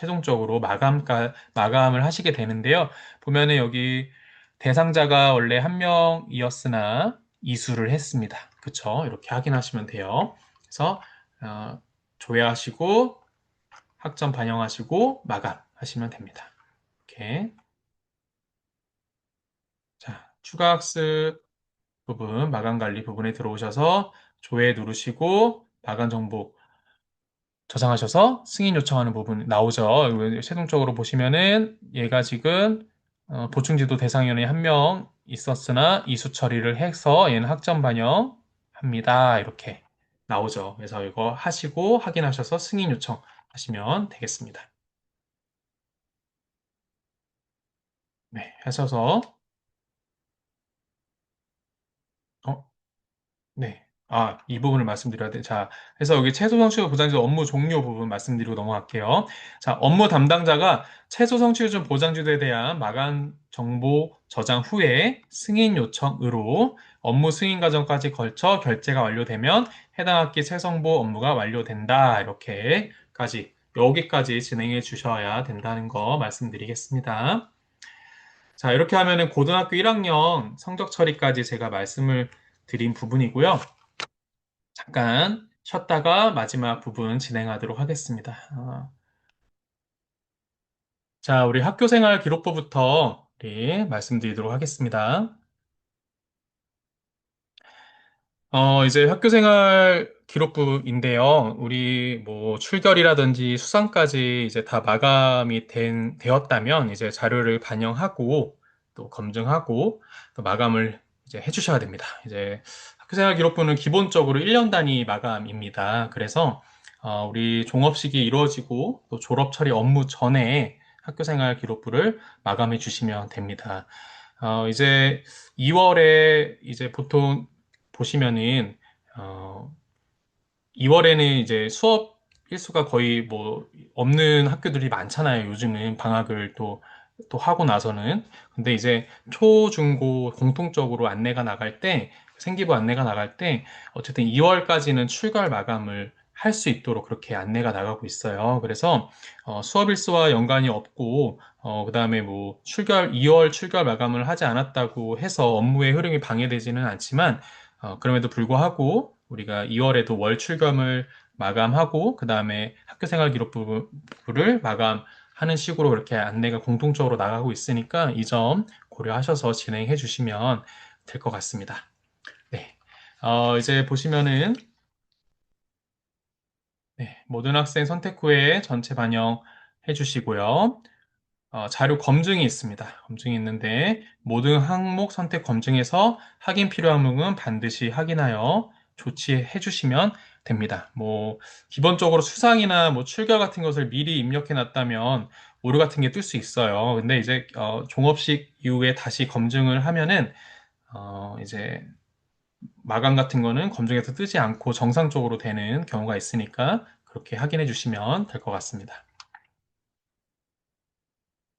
마감을 하시게 되는데요. 보면은 여기 대상자가 원래 한 명이었으나 이수를 했습니다. 그쵸? 이렇게 확인하시면 돼요. 그래서, 어, 조회하시고, 학점 반영하시고, 마감하시면 됩니다. 이렇게. 자, 추가 학습 부분, 마감 관리 부분에 들어오셔서 조회 누르시고, 마감 정보 저장하셔서 승인 요청하는 부분 나오죠. 최종적으로 보시면은 얘가 지금 보충지도 대상위원회 한 명 있었으나 이수 처리를 해서 얘는 학점 반영합니다. 이렇게 나오죠. 그래서 이거 하시고 확인하셔서 승인 요청하시면 되겠습니다. 네, 하셔서 어, 네. 이 부분을 말씀드려야 돼. 자, 그래서 여기 최소 성취율 보장지수 업무 종료 부분 말씀드리고 넘어갈게요. 자, 업무 담당자가 최소 성취율 보장지도에 대한 마감 정보 저장 후에 승인 요청으로 업무 승인 과정까지 걸쳐 결제가 완료되면 해당 학기 최성보 업무가 완료된다. 여기까지 진행해 주셔야 된다는 거 말씀드리겠습니다. 자, 이렇게 하면은 고등학교 1학년 성적 처리까지 제가 말씀을 드린 부분이고요. 잠깐 쉬었다가 마지막 부분 진행하도록 하겠습니다. 자, 우리 학교생활 기록부부터 우리 말씀드리도록 하겠습니다. 이제 학교생활 기록부인데요. 우리 뭐 출결이라든지 수상까지 이제 다 마감이 되었다면 이제 자료를 반영하고 또 검증하고 또 마감을 이제 해주셔야 됩니다. 이제 학교생활 기록부는 기본적으로 1년 단위 마감입니다. 그래서 우리 종업식이 이루어지고 또 졸업 처리 업무 전에 학교생활 기록부를 마감해 주시면 됩니다. 이제 2월에 이제 보통 보시면은 어, 2월에는 이제 수업 일수가 거의 뭐 없는 학교들이 많잖아요. 요즘은 방학을 또 하고 나서는. 근데 이제 초, 중, 고 공통적으로 안내가 나갈 때, 생기부 안내가 나갈 때, 어쨌든 2월까지는 출결 마감을 할 수 있도록 그렇게 안내가 나가고 있어요. 그래서 수업 일수와 연관이 없고, 그다음에 뭐 2월 출결 마감을 하지 않았다고 해서 업무의 흐름이 방해되지는 않지만, 그럼에도 불구하고 우리가 2월에도 월 출금을 마감하고 그 다음에 학교생활 기록부를 마감하는 식으로 그렇게 안내가 공통적으로 나가고 있으니까 이 점 고려하셔서 진행해 주시면 될 것 같습니다. 네. 이제 보시면은 네, 모든 학생 선택 후에 전체 반영해 주시고요. 자료 검증이 있습니다. 검증이 있는데 모든 항목 선택 검증에서 확인 필요한 부분은 반드시 확인하여 조치해 주시면 됩니다. 뭐 기본적으로 수상이나 뭐 출결 같은 것을 미리 입력해 놨다면 오류 같은 게 뜰 수 있어요. 근데 이제 종업식 이후에 다시 검증을 하면은 이제 마감 같은 거는 검증에서 뜨지 않고 정상적으로 되는 경우가 있으니까 그렇게 확인해 주시면 될 것 같습니다.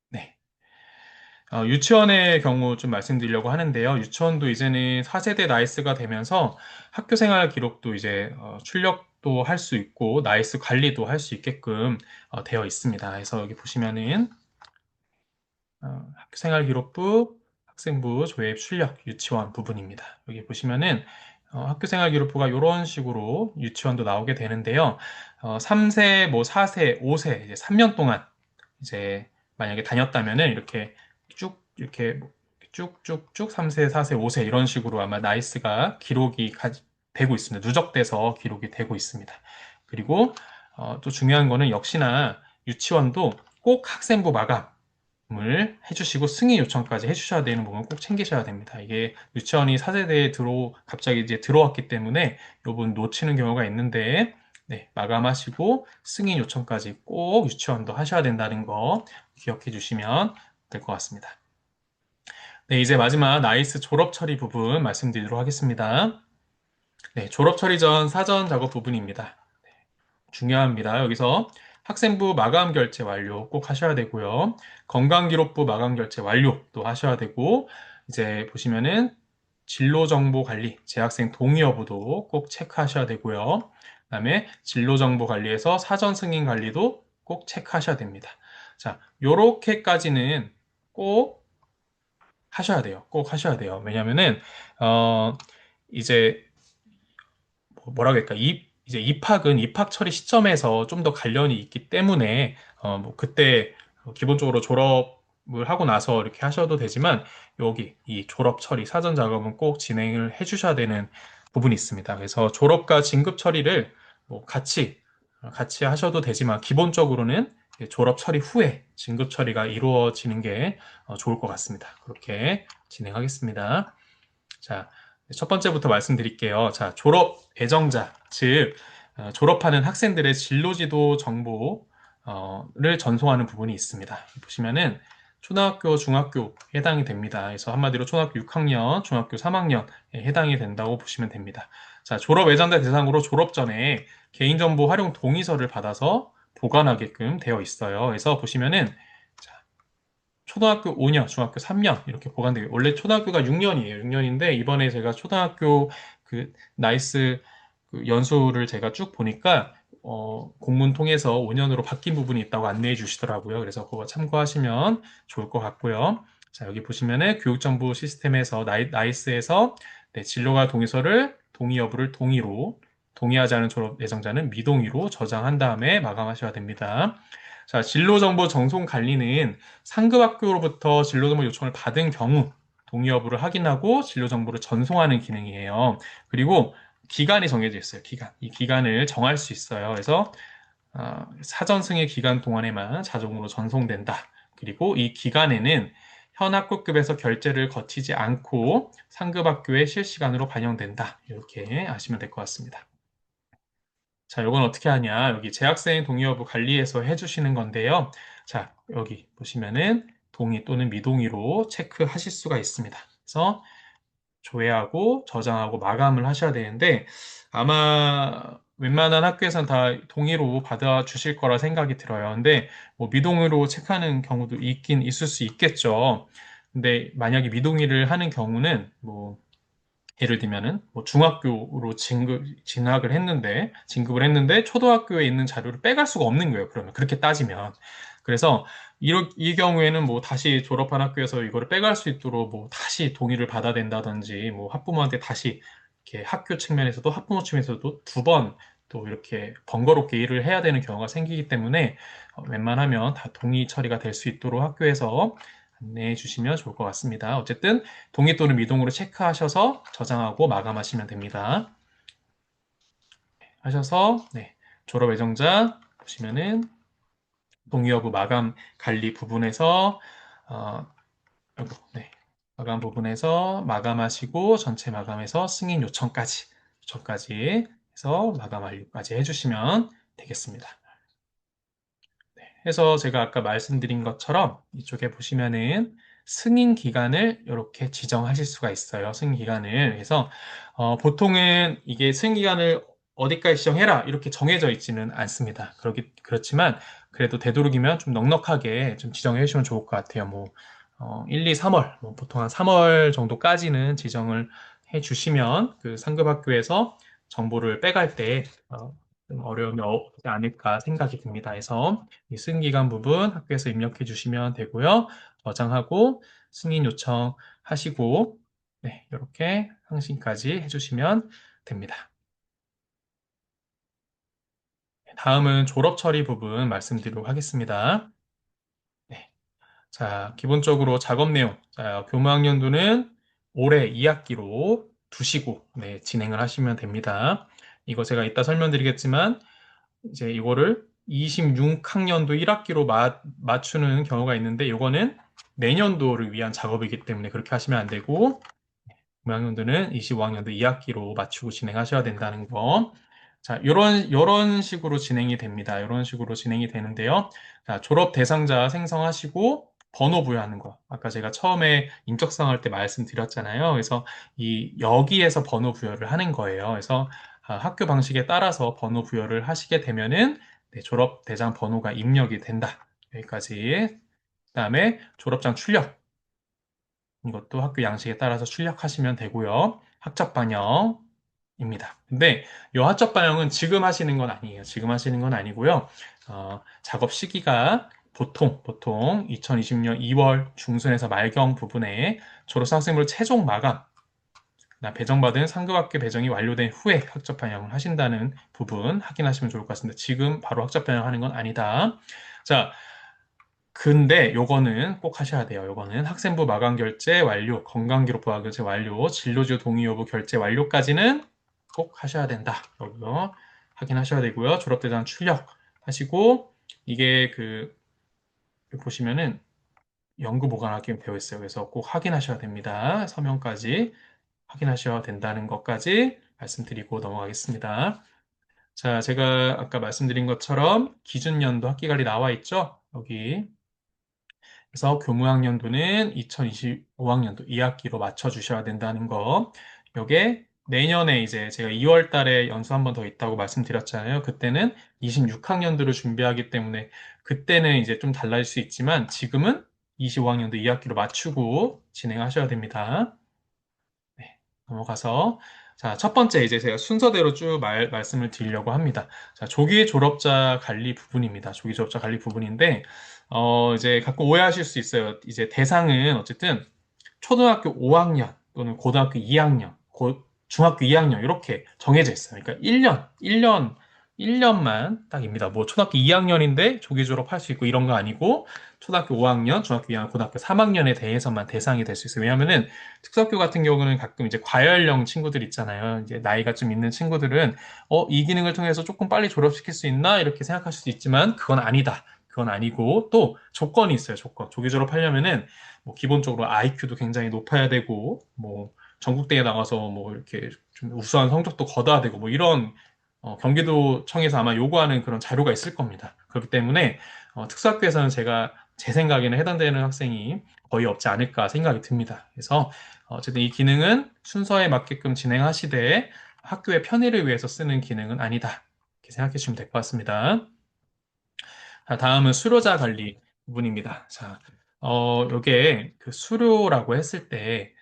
네. 유치원의 경우 좀 말씀드리려고 하는데요. 유치원도 이제는 4세대 나이스가 되면서 학교 생활 기록도 이제 출력도 할 수 있고 나이스 관리도 할 수 있게끔 되어 있습니다. 그래서 여기 보시면은 학교 생활 기록부, 학생부, 조회, 출력, 유치원 부분입니다. 여기 보시면은 학교 생활 기록부가 이런 식으로 유치원도 나오게 되는데요. 3세, 뭐 4세, 5세, 이제 3년 동안 이제 만약에 다녔다면은 이렇게 쭉 이렇게 뭐 쭉쭉쭉 3세, 4세, 5세 이런 식으로 아마 나이스가 기록이 되고 있습니다. 누적돼서 기록이 되고 있습니다. 그리고 또 중요한 거는 역시나 유치원도 꼭 학생부 마감을 해주시고 승인 요청까지 해주셔야 되는 부분 꼭 챙기셔야 됩니다. 이게 유치원이 4세대에 갑자기 이제 들어왔기 때문에 이 부분 놓치는 경우가 있는데 네, 마감하시고 승인 요청까지 꼭 유치원도 하셔야 된다는 거 기억해 주시면 될 것 같습니다. 네, 이제 마지막 나이스 졸업 처리 부분 말씀드리도록 하겠습니다. 네, 졸업 처리 전 사전 작업 부분입니다. 중요합니다. 여기서 학생부 마감 결제 완료 꼭 하셔야 되고요. 건강기록부 마감 결제 완료도 하셔야 되고, 이제 보시면은 진로 정보 관리, 재학생 동의 여부도 꼭 체크하셔야 되고요. 그다음에 진로 정보 관리에서 사전 승인 관리도 꼭 체크하셔야 됩니다. 자, 요렇게까지는 꼭 하셔야 돼요. 꼭 하셔야 돼요. 왜냐면은 이제 뭐라고 할까, 이제 입학은 입학 처리 시점에서 좀 더 관련이 있기 때문에, 뭐, 그때, 기본적으로 졸업을 하고 나서 이렇게 하셔도 되지만, 여기, 이 졸업 처리, 사전 작업은 꼭 진행을 해 주셔야 되는 부분이 있습니다. 그래서 졸업과 진급 처리를 뭐 같이 하셔도 되지만, 기본적으로는 졸업 처리 후에 진급 처리가 이루어지는 게 좋을 것 같습니다. 그렇게 진행하겠습니다. 자, 첫 번째부터 말씀드릴게요. 자, 졸업 예정자, 즉, 졸업하는 학생들의 진로지도 정보를 전송하는 부분이 있습니다. 보시면은 초등학교, 중학교 해당이 됩니다. 그래서 한마디로 초등학교 6학년, 중학교 3학년에 해당이 된다고 보시면 됩니다. 자, 졸업 예정자 대상으로 졸업 전에 개인정보 활용 동의서를 받아서 보관하게끔 되어 있어요. 그래서 보시면은 초등학교 5년, 중학교 3년 이렇게 보관되고 원래 초등학교가 6년이에요. 6년인데 이번에 제가 초등학교 그 나이스 그 연수를 제가 쭉 보니까 공문 통해서 5년으로 바뀐 부분이 있다고 안내해 주시더라고요. 그래서 그거 참고하시면 좋을 것 같고요. 자, 여기 보시면은 교육정보 시스템에서 나이스에서 네, 진로가 동의서를 동의 여부를 동의로 동의하지 않은 졸업 예정자는 미동의로 저장한 다음에 마감하셔야 됩니다. 자, 진로정보 정송 관리는 상급 학교로부터 진로정보 요청을 받은 경우 동의 여부를 확인하고 진로정보를 전송하는 기능이에요. 그리고 기간이 정해져 있어요. 기간. 이 기간을 정할 수 있어요. 그래서 사전 승인 기간 동안에만 자동으로 전송된다. 그리고 이 기간에는 현 학부급에서 결제를 거치지 않고 상급 학교에 실시간으로 반영된다. 이렇게 아시면 될 것 같습니다. 자, 이건 어떻게 하냐? 여기 재학생 동의 여부 관리해서 해주시는 건데요. 자, 여기 보시면은 동의 또는 미동의로 체크하실 수가 있습니다. 그래서 조회하고 저장하고 마감을 하셔야 되는데 아마 웬만한 학교에서는 다 동의로 받아주실 거라 생각이 들어요. 근데 뭐 미동의로 체크하는 경우도 있긴 있을 수 있겠죠. 근데 만약에 미동의를 하는 경우는 뭐 예를 들면은 뭐 중학교로 진급을 했는데 초등학교에 있는 자료를 빼갈 수가 없는 거예요. 그러면 그렇게 따지면. 그래서 이 경우에는 뭐 다시 졸업한 학교에서 이거를 빼갈 수 있도록 뭐 다시 동의를 받아야 된다든지 뭐 학부모한테 다시 이렇게 학교 측면에서도 학부모 측면에서도 두 번 또 이렇게 번거롭게 일을 해야 되는 경우가 생기기 때문에 웬만하면 다 동의 처리가 될 수 있도록 학교에서 안내해 주시면 좋을 것 같습니다. 어쨌든 동의 또는 미동으로 체크하셔서 저장하고 마감하시면 됩니다. 하셔서 네, 졸업 예정자 보시면은 동의 여부 마감 관리 부분에서 어, 네, 마감 부분에서 마감하시고 전체 마감해서 승인 요청까지 해서 마감 완료까지 해주시면 되겠습니다. 해서 제가 아까 말씀드린 것처럼 이쪽에 보시면은 승인 기간을 이렇게 지정하실 수가 있어요. 승인 기간을. 그래서 보통은 이게 승인 기간을 어디까지 지정해라 이렇게 정해져 있지는 않습니다. 그렇지만 그래도 되도록이면 좀 넉넉하게 좀 지정해 주시면 좋을 것 같아요. 뭐 1, 2, 3월, 뭐 보통 한 3월 정도까지는 지정을 해 주시면 그 상급 학교에서 정보를 빼갈 때 좀 어려움이 없지 않을까 생각이 듭니다. 해서 이 승인 기간 부분 학교에서 입력해 주시면 되고요. 저장하고 승인 요청하시고 네, 이렇게 상신까지 해주시면 됩니다. 다음은 졸업 처리 부분 말씀드리도록 하겠습니다. 네. 자, 기본적으로 작업 내용. 자, 교무학년도는 올해 2학기로 두시고 네, 진행을 하시면 됩니다. 이거 제가 이따 설명드리겠지만 이제 이거를 26학년도 1학기로 맞추는 경우가 있는데 이거는 내년도를 위한 작업이기 때문에 그렇게 하시면 안 되고 5학년도는 25학년도 2학기로 맞추고 진행하셔야 된다는 거. 자, 요런 식으로 진행이 됩니다. 이런 식으로 진행이 되는데요. 자, 졸업 대상자 생성하시고 번호 부여하는 거. 아까 제가 처음에 인적사항 할 때 말씀드렸잖아요. 그래서 여기에서 번호 부여를 하는 거예요. 그래서 학교 방식에 따라서 번호 부여를 하시게 되면은 네, 졸업 대상 번호가 입력이 된다. 여기까지. 그다음에 졸업장 출력. 이것도 학교 양식에 따라서 출력하시면 되고요. 학적 반영입니다. 근데 이 학적 반영은 지금 하시는 건 아니에요. 지금 하시는 건 아니고요. 작업 시기가 보통 2020년 2월 중순에서 말경 부분에 졸업학생부 최종 마감, 배정받은 상급학교 배정이 완료된 후에 학적 반영을 하신다는 부분 확인하시면 좋을 것 같습니다. 지금 바로 학적 반영하는 건 아니다. 자, 근데 요거는 꼭 하셔야 돼요. 요거는 학생부 마감 결제 완료, 건강기록 부하 결제 완료, 진로지도 동의 여부 결제 완료까지는 꼭 하셔야 된다. 여기서 확인하셔야 되고요. 졸업대상 출력 하시고 이게 보시면은 연구 보관하기 되어 있어요. 그래서 꼭 확인하셔야 됩니다. 서명까지 확인하셔야 된다는 것까지 말씀드리고 넘어가겠습니다. 자, 제가 아까 말씀드린 것처럼 기준연도 학기관리 나와 있죠? 여기 그래서 교무학년도는 2025학년도 2학기로 맞춰주셔야 된다는 거. 요게 내년에 이제 제가 2월 달에 연수 한 번 더 있다고 말씀드렸잖아요. 그때는 26학년도를 준비하기 때문에 그때는 이제 좀 달라질 수 있지만 지금은 25학년도 2학기로 맞추고 진행하셔야 됩니다. 네, 넘어가서 자, 첫 번째 이제 제가 순서대로 쭉 말씀을 드리려고 합니다. 자, 조기 졸업자 관리 부분입니다. 조기 졸업자 관리 부분인데 이제 가끔 오해하실 수 있어요. 이제 대상은 어쨌든 초등학교 5학년 또는 고등학교 2학년, 중학교 2학년 이렇게 정해져 있어요. 그러니까 1년 1년만 딱입니다. 뭐 초등학교 2학년인데 조기 졸업할 수 있고 이런 거 아니고 초등학교 5학년, 중학교 2학년, 고등학교 3학년에 대해서만 대상이 될 수 있어요. 왜냐하면은 특수학교 같은 경우는 가끔 이제 과열령 친구들 있잖아요. 이제 나이가 좀 있는 친구들은 이 기능을 통해서 조금 빨리 졸업시킬 수 있나 이렇게 생각할 수도 있지만 그건 아니다. 그건 아니고 또 조건이 있어요. 조건. 조기 졸업하려면은 뭐 기본적으로 IQ도 굉장히 높아야 되고 뭐 전국대회 나가서 뭐 이렇게 좀 우수한 성적도 거둬야 되고 뭐 이런 경기도청에서 아마 요구하는 그런 자료가 있을 겁니다. 그렇기 때문에 특수학교에서는 제가 제 생각에는 해당되는 학생이 거의 없지 않을까 생각이 듭니다. 그래서 어쨌든 이 기능은 순서에 맞게끔 진행하시되 학교의 편의를 위해서 쓰는 기능은 아니다. 이렇게 생각해 주시면 될 것 같습니다. 자, 다음은 수료자 관리 부분입니다. 자, 요게 그 수료라고 했을 때,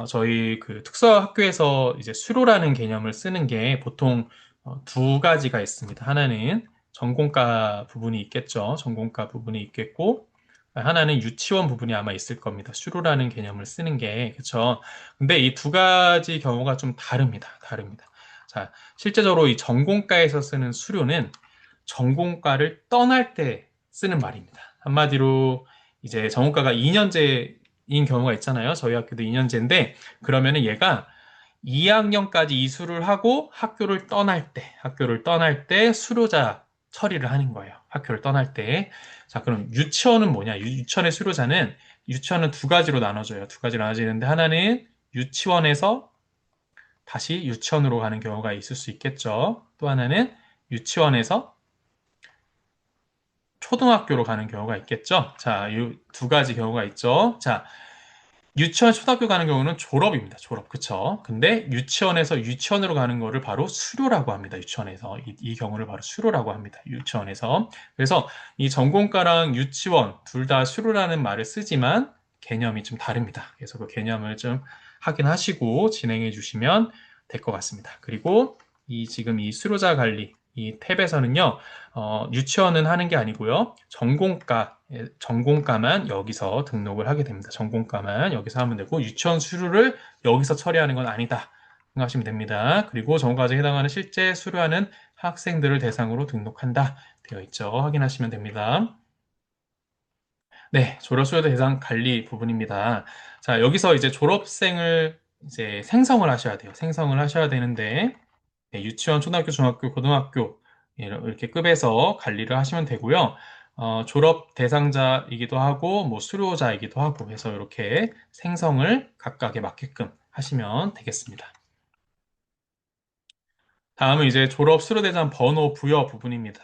저희 그 특수학교에서 이제 수료라는 개념을 쓰는 게 보통 두 가지가 있습니다. 하나는 전공과 부분이 있겠죠. 전공과 부분이 있겠고, 하나는 유치원 부분이 아마 있을 겁니다. 수료라는 개념을 쓰는 게, 그쵸. 근데 이 두 가지 경우가 좀 다릅니다. 다릅니다. 자, 실제적으로 이 전공과에서 쓰는 수료는 전공과를 떠날 때 쓰는 말입니다. 한마디로 이제 전공과가 2년제인 경우가 있잖아요. 저희 학교도 2년제인데 그러면은 얘가 2학년까지 이수를 하고 학교를 떠날 때 수료자 처리를 하는 거예요. 학교를 떠날 때. 자, 그럼 유치원은 뭐냐? 유치원의 수료자는 유치원은 두 가지로 나눠져요. 두 가지로 나눠지는데 하나는 유치원에서 다시 유치원으로 가는 경우가 있을 수 있겠죠. 또 하나는 유치원에서 초등학교로 가는 경우가 있겠죠. 자, 이 두 가지 경우가 있죠. 자, 유치원, 초등학교 가는 경우는 졸업입니다. 졸업, 그쵸? 근데 유치원에서 유치원으로 가는 거를 바로 수료라고 합니다. 유치원에서. 이 경우를 바로 수료라고 합니다. 유치원에서. 그래서 이 전공과랑 유치원 둘 다 수료라는 말을 쓰지만 개념이 좀 다릅니다. 그래서 그 개념을 좀 확인하시고 진행해 주시면 될 것 같습니다. 그리고 지금 이 수료자 관리, 이 탭에서는요, 유치원은 하는 게 아니고요. 전공과만 여기서 등록을 하게 됩니다. 전공과만 여기서 하면 되고, 유치원 수료를 여기서 처리하는 건 아니다. 생각하시면 됩니다. 그리고 전과제에 해당하는 실제 수료하는 학생들을 대상으로 등록한다. 되어 있죠. 확인하시면 됩니다. 네, 졸업수료 대상 관리 부분입니다. 자, 여기서 이제 졸업생을 이제 생성을 하셔야 돼요. 생성을 하셔야 되는데, 네, 유치원, 초등학교, 중학교, 고등학교 이렇게 급에서 관리를 하시면 되고요. 졸업 대상자이기도 하고 뭐 수료자이기도 하고 해서 이렇게 생성을 각각에 맞게끔 하시면 되겠습니다. 다음은 이제 졸업 수료대상 번호 부여 부분입니다.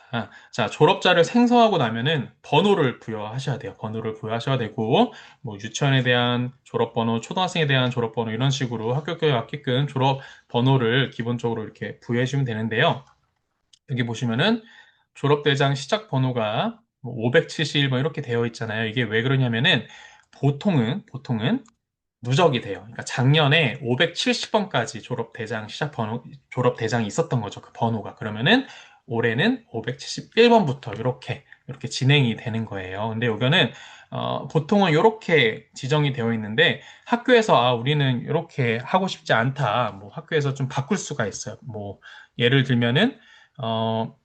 자, 졸업자를 생성하고 나면은 번호를 부여하셔야 돼요. 번호를 부여하셔야 되고, 뭐 유치원에 대한 졸업번호, 초등학생에 대한 졸업번호 이런 식으로 학교에 맞게끔 졸업 번호를 기본적으로 이렇게 부여해 주면 되는데요. 여기 보시면은 졸업대장 시작 번호가 571번 이렇게 되어 있잖아요. 이게 왜 그러냐면은 보통은 누적이 돼요. 그러니까 작년에 570번까지 졸업대장이 있었던 거죠. 그 번호가. 그러면은 올해는 571번부터 이렇게 진행이 되는 거예요. 근데 여기는 보통은 이렇게 지정이 되어 있는데 학교에서 우리는 이렇게 하고 싶지 않다. 뭐 학교에서 좀 바꿀 수가 있어요. 뭐 예를 들면은 어,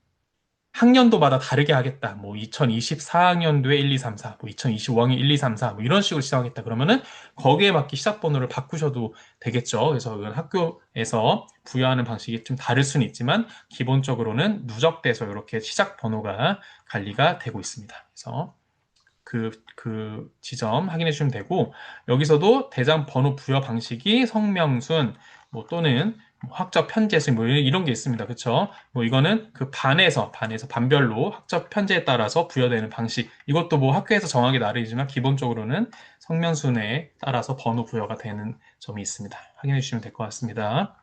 학년도마다 다르게 하겠다. 뭐 2024학년도에 1, 2, 3, 4, 뭐 2025학년 1, 2, 3, 4, 뭐 이런 식으로 시작하겠다. 그러면은 거기에 맞게 시작번호를 바꾸셔도 되겠죠. 그래서 이건 학교에서 부여하는 방식이 좀 다를 수는 있지만 기본적으로는 누적돼서 이렇게 시작번호가 관리가 되고 있습니다. 그래서 그 지점 확인해 주시면 되고, 여기서도 대장 번호 부여 방식이 성명순, 뭐 또는 뭐 학적 편제순, 뭐 이런 게 있습니다. 그쵸? 뭐 이거는 그 반에서 반별로 학적 편제에 따라서 부여되는 방식. 이것도 뭐 학교에서 정하기 나름이지만 기본적으로는 성명순에 따라서 번호 부여가 되는 점이 있습니다. 확인해 주시면 될 것 같습니다.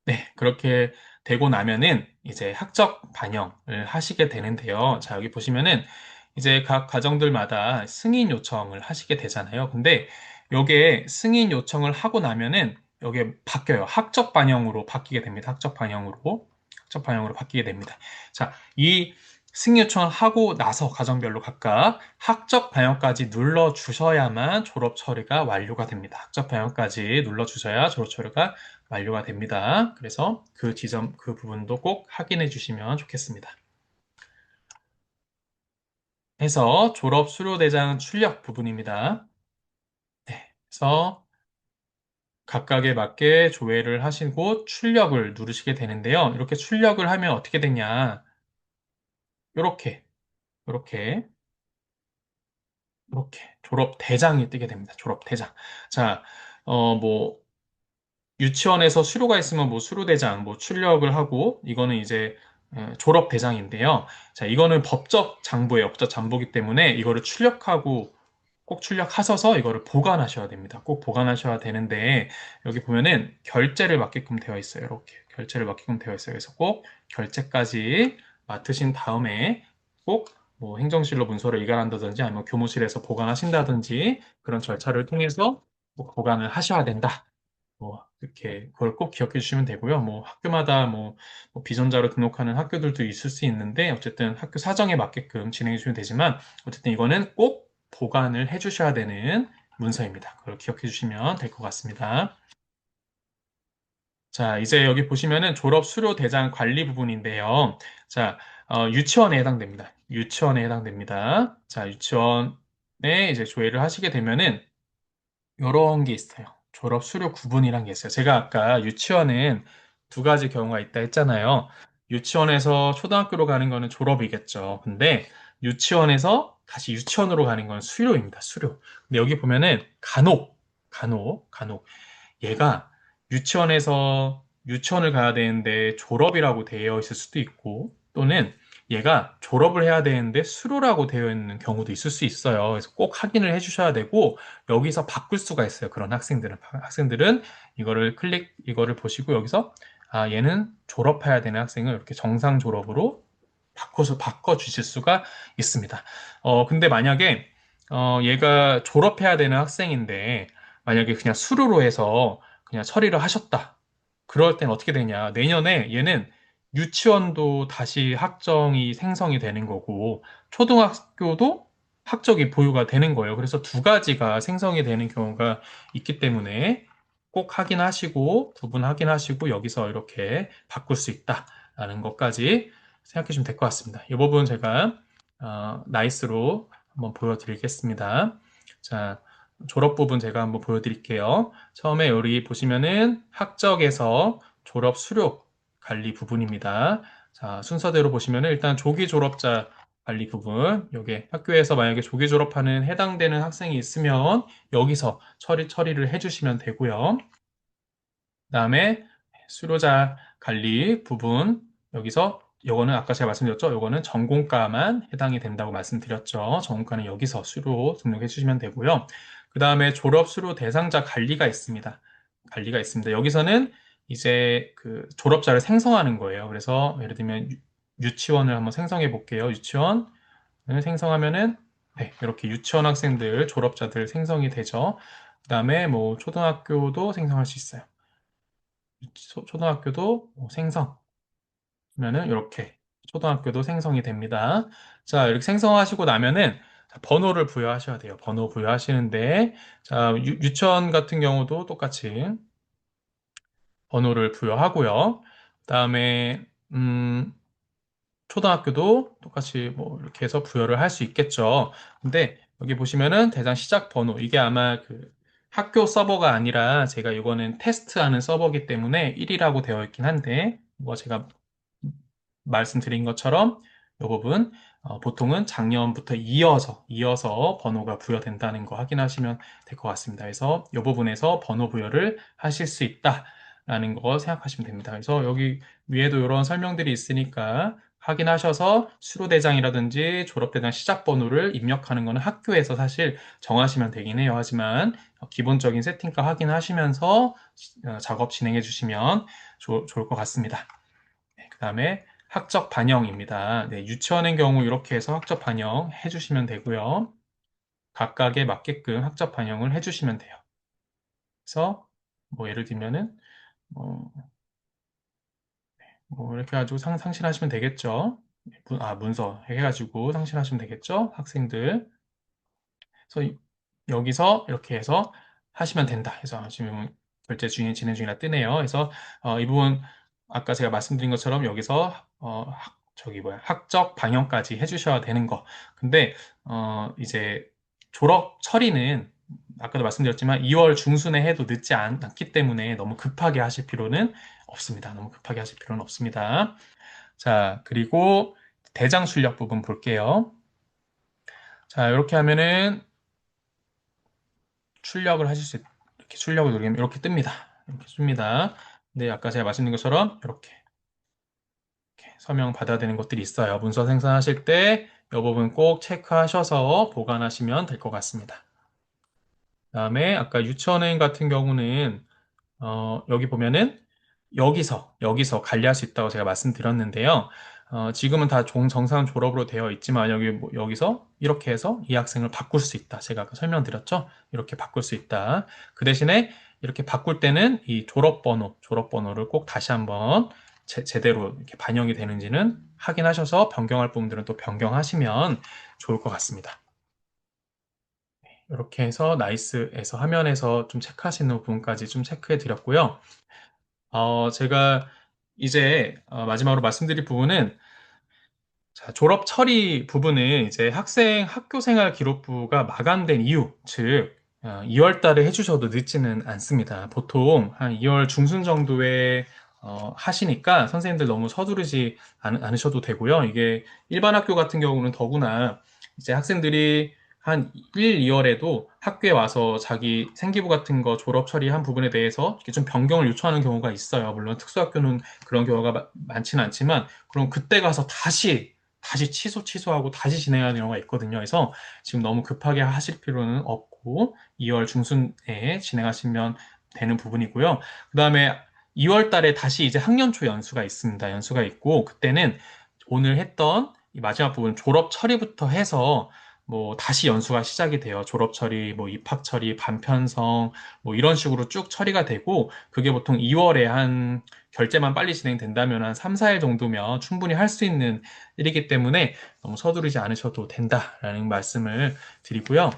네, 그렇게 되고 나면은 이제 학적 반영을 하시게 되는데요. 자, 여기 보시면은 이제 각 가정들마다 승인 요청을 하시게 되잖아요. 근데 요게 승인 요청을 하고 나면은 요게 바뀌어요. 학적 반영으로 바뀌게 됩니다. 학적 반영으로 바뀌게 됩니다. 자, 이 승인 요청을 하고 나서 가정별로 각각 학적 반영까지 눌러 주셔야만 졸업 처리가 완료가 됩니다. 학적 반영까지 눌러 주셔야 졸업 처리가 완료가 됩니다. 그래서 그 지점, 그 부분도 꼭 확인해 주시면 좋겠습니다. 해서 졸업 수료대장 출력 부분입니다. 네. 그래서 각각에 맞게 조회를 하시고 출력을 누르시게 되는데요. 이렇게 출력을 하면 어떻게 되냐. 이렇게, 이렇게, 이렇게 졸업 대장이 뜨게 됩니다. 졸업 대장. 자, 뭐 유치원에서 수료가 있으면 뭐 수료대장, 뭐 출력을 하고 이거는 이제 졸업 대장인데요. 자, 이거는 법적 장부예요. 법적 장부이기 때문에 이거를 출력하고 꼭 출력하셔서 이거를 보관하셔야 됩니다. 꼭 보관하셔야 되는데 여기 보면은 결제를 맡게끔 되어 있어요. 이렇게 결제를 맡게끔 되어 있어요. 그래서 꼭 결제까지 맡으신 다음에 꼭 뭐 행정실로 문서를 이관한다든지 아니면 교무실에서 보관하신다든지 그런 절차를 통해서 꼭 보관을 하셔야 된다. 뭐 이렇게 그걸 꼭 기억해 주시면 되고요. 뭐 학교마다 뭐 비전자로 등록하는 학교들도 있을 수 있는데 어쨌든 학교 사정에 맞게끔 진행해 주시면 되지만 어쨌든 이거는 꼭 보관을 해 주셔야 되는 문서입니다. 그걸 기억해 주시면 될 것 같습니다. 자, 이제 여기 보시면은 졸업 수료 대상 관리 부분인데요. 자, 유치원에 해당됩니다. 유치원에 해당됩니다. 자, 유치원에 이제 조회를 하시게 되면은 요런 게 있어요. 졸업 수료 구분이란 게 있어요. 제가 아까 유치원은 두 가지 경우가 있다 했잖아요. 유치원에서 초등학교로 가는 거는 졸업이겠죠. 근데 유치원에서 다시 유치원으로 가는 건 수료입니다. 수료. 근데 여기 보면은 간혹. 얘가 유치원에서 유치원을 가야 되는데 졸업이라고 되어 있을 수도 있고 또는 얘가 졸업을 해야 되는데 수료라고 되어 있는 경우도 있을 수 있어요. 그래서 꼭 확인을 해 주셔야 되고 여기서 바꿀 수가 있어요. 그런 학생들은 이거를 보시고 여기서 아, 얘는 졸업해야 되는 학생을 이렇게 정상 졸업으로 바꿔 주실 수가 있습니다. 근데 만약에 얘가 졸업해야 되는 학생인데 만약에 그냥 수료로 해서 그냥 처리를 하셨다. 그럴 땐 어떻게 되냐. 내년에 얘는 유치원도 다시 학정이 생성이 되는 거고, 초등학교도 학적이 보유가 되는 거예요. 그래서 두 가지가 생성이 되는 경우가 있기 때문에 꼭 확인하시고, 부분 확인하시고, 여기서 이렇게 바꿀 수 있다라는 것까지 생각해 주시면 될 것 같습니다. 이 부분 제가, 나이스로 한번 보여드리겠습니다. 자, 졸업 부분 제가 한번 보여드릴게요. 처음에 여기 보시면은 학적에서 졸업 수료 관리 부분입니다. 자, 순서대로 보시면은 일단 조기 졸업자 관리 부분, 요게 학교에서 만약에 조기 졸업하는 해당되는 학생이 있으면 여기서 처리를 해주시면 되고요. 그다음에 수료자 관리 부분 여기서 요거는 아까 제가 말씀드렸죠. 요거는 전공과만 해당이 된다고 말씀드렸죠. 전공과는 여기서 수료 등록해 주시면 되고요. 그다음에 졸업 수료 대상자 관리가 있습니다. 관리가 있습니다. 여기서는 이제 그 졸업자를 생성하는 거예요. 그래서 예를 들면 유치원을 한번 생성해 볼게요. 유치원을 생성하면은 네, 이렇게 유치원 학생들 졸업자들 생성이 되죠. 그다음에 뭐 초등학교도 생성할 수 있어요. 초등학교도 생성. 그러면은 이렇게 초등학교도 생성이 됩니다. 자, 이렇게 생성하시고 나면은 자, 번호를 부여하셔야 돼요. 번호 부여하시는데 자, 유치원 같은 경우도 똑같이 번호를 부여하고요. 그다음에 초등학교도 똑같이 뭐 이렇게 해서 부여를 할 수 있겠죠. 근데 여기 보시면은 대상 시작 번호 이게 아마 그 학교 서버가 아니라 제가 이거는 테스트하는 서버이기 때문에 1이라고 되어 있긴 한데 뭐 제가 말씀드린 것처럼 이 부분 보통은 작년부터 이어서 번호가 부여된다는 거 확인하시면 될 것 같습니다. 그래서 이 부분에서 번호 부여를 하실 수 있다라는 거 생각하시면 됩니다. 그래서 여기 위에도 이런 설명들이 있으니까 확인하셔서 수료대장이라든지 졸업대장 시작 번호를 입력하는 거는 학교에서 사실 정하시면 되긴 해요. 하지만 기본적인 세팅과 확인하시면서 작업 진행해 주시면 좋을 것 같습니다. 네, 그 다음에 학적 반영입니다. 네, 유치원의 경우 이렇게 해서 학적 반영 해주시면 되고요. 각각에 맞게끔 학적 반영을 해주시면 돼요. 그래서 뭐 예를 들면은 뭐, 뭐 이렇게 해가지고 상실하시면 되겠죠. 문서 해가지고 상실하시면 되겠죠. 학생들. 그래서 여기서 이렇게 해서 하시면 된다. 해서 하시면 결제 중에 진행 중이라 뜨네요. 그래서 이 부분 아까 제가 말씀드린 것처럼 여기서 저기 뭐야 학적 방영까지 해주셔야 되는 거. 근데 이제 졸업 처리는 아까도 말씀드렸지만 2월 중순에 해도 늦지 않기 때문에 너무 급하게 하실 필요는 없습니다. 너무 급하게 하실 필요는 없습니다. 자, 그리고 대장 출력 부분 볼게요. 자, 이렇게 하면은 출력을 하실 수 이렇게 출력을 누르면 이렇게 뜹니다. 이렇게 뜹니다. 근데 아까 제가 말씀드린 것처럼 이렇게 서명 받아야 되는 것들이 있어요. 문서 생산하실 때 이 부분 꼭 체크하셔서 보관하시면 될 것 같습니다. 그다음에 아까 유치원행 같은 경우는 여기 보면은 여기서 관리할 수 있다고 제가 말씀드렸는데요. 지금은 다 정상 졸업으로 되어 있지만 여기서 이렇게 해서 이 학생을 바꿀 수 있다. 제가 아까 설명드렸죠? 이렇게 바꿀 수 있다. 그 대신에 이렇게 바꿀 때는 이 졸업번호를 꼭 다시 한번 제대로 이렇게 반영이 되는지는 확인하셔서 변경할 부분들은 또 변경하시면 좋을 것 같습니다. 이렇게 해서 나이스에서 화면에서 좀 체크하시는 부분까지 좀 체크해 드렸고요. 제가 이제 마지막으로 말씀드릴 부분은 자, 졸업 처리 부분은 이제 학생 학교생활 기록부가 마감된 이유, 즉 2월 달에 해주셔도 늦지는 않습니다. 보통 한 2월 중순 정도에 하시니까 선생님들 너무 서두르지 않으셔도 되고요. 이게 일반 학교 같은 경우는 더구나 이제 학생들이 한 1, 2월에도 학교에 와서 자기 생기부 같은 거 졸업 처리한 부분에 대해서 이렇게 좀 변경을 요청하는 경우가 있어요. 물론 특수학교는 그런 경우가 많지는 않지만 그럼 그때 가서 다시 취소하고 다시 진행하는 경우가 있거든요. 그래서 지금 너무 급하게 하실 필요는 없고 2월 중순에 진행하시면 되는 부분이고요. 그 다음에 2월 달에 다시 이제 학년 초 연수가 있습니다. 연수가 있고 그때는 오늘 했던 이 마지막 부분 졸업 처리부터 해서 뭐 다시 연수가 시작이 돼요. 졸업 처리, 뭐 입학 처리, 반편성 뭐 이런 식으로 쭉 처리가 되고 그게 보통 2월에 한 결제만 빨리 진행된다면 한 3, 4일 정도면 충분히 할 수 있는 일이기 때문에 너무 서두르지 않으셔도 된다라는 말씀을 드리고요.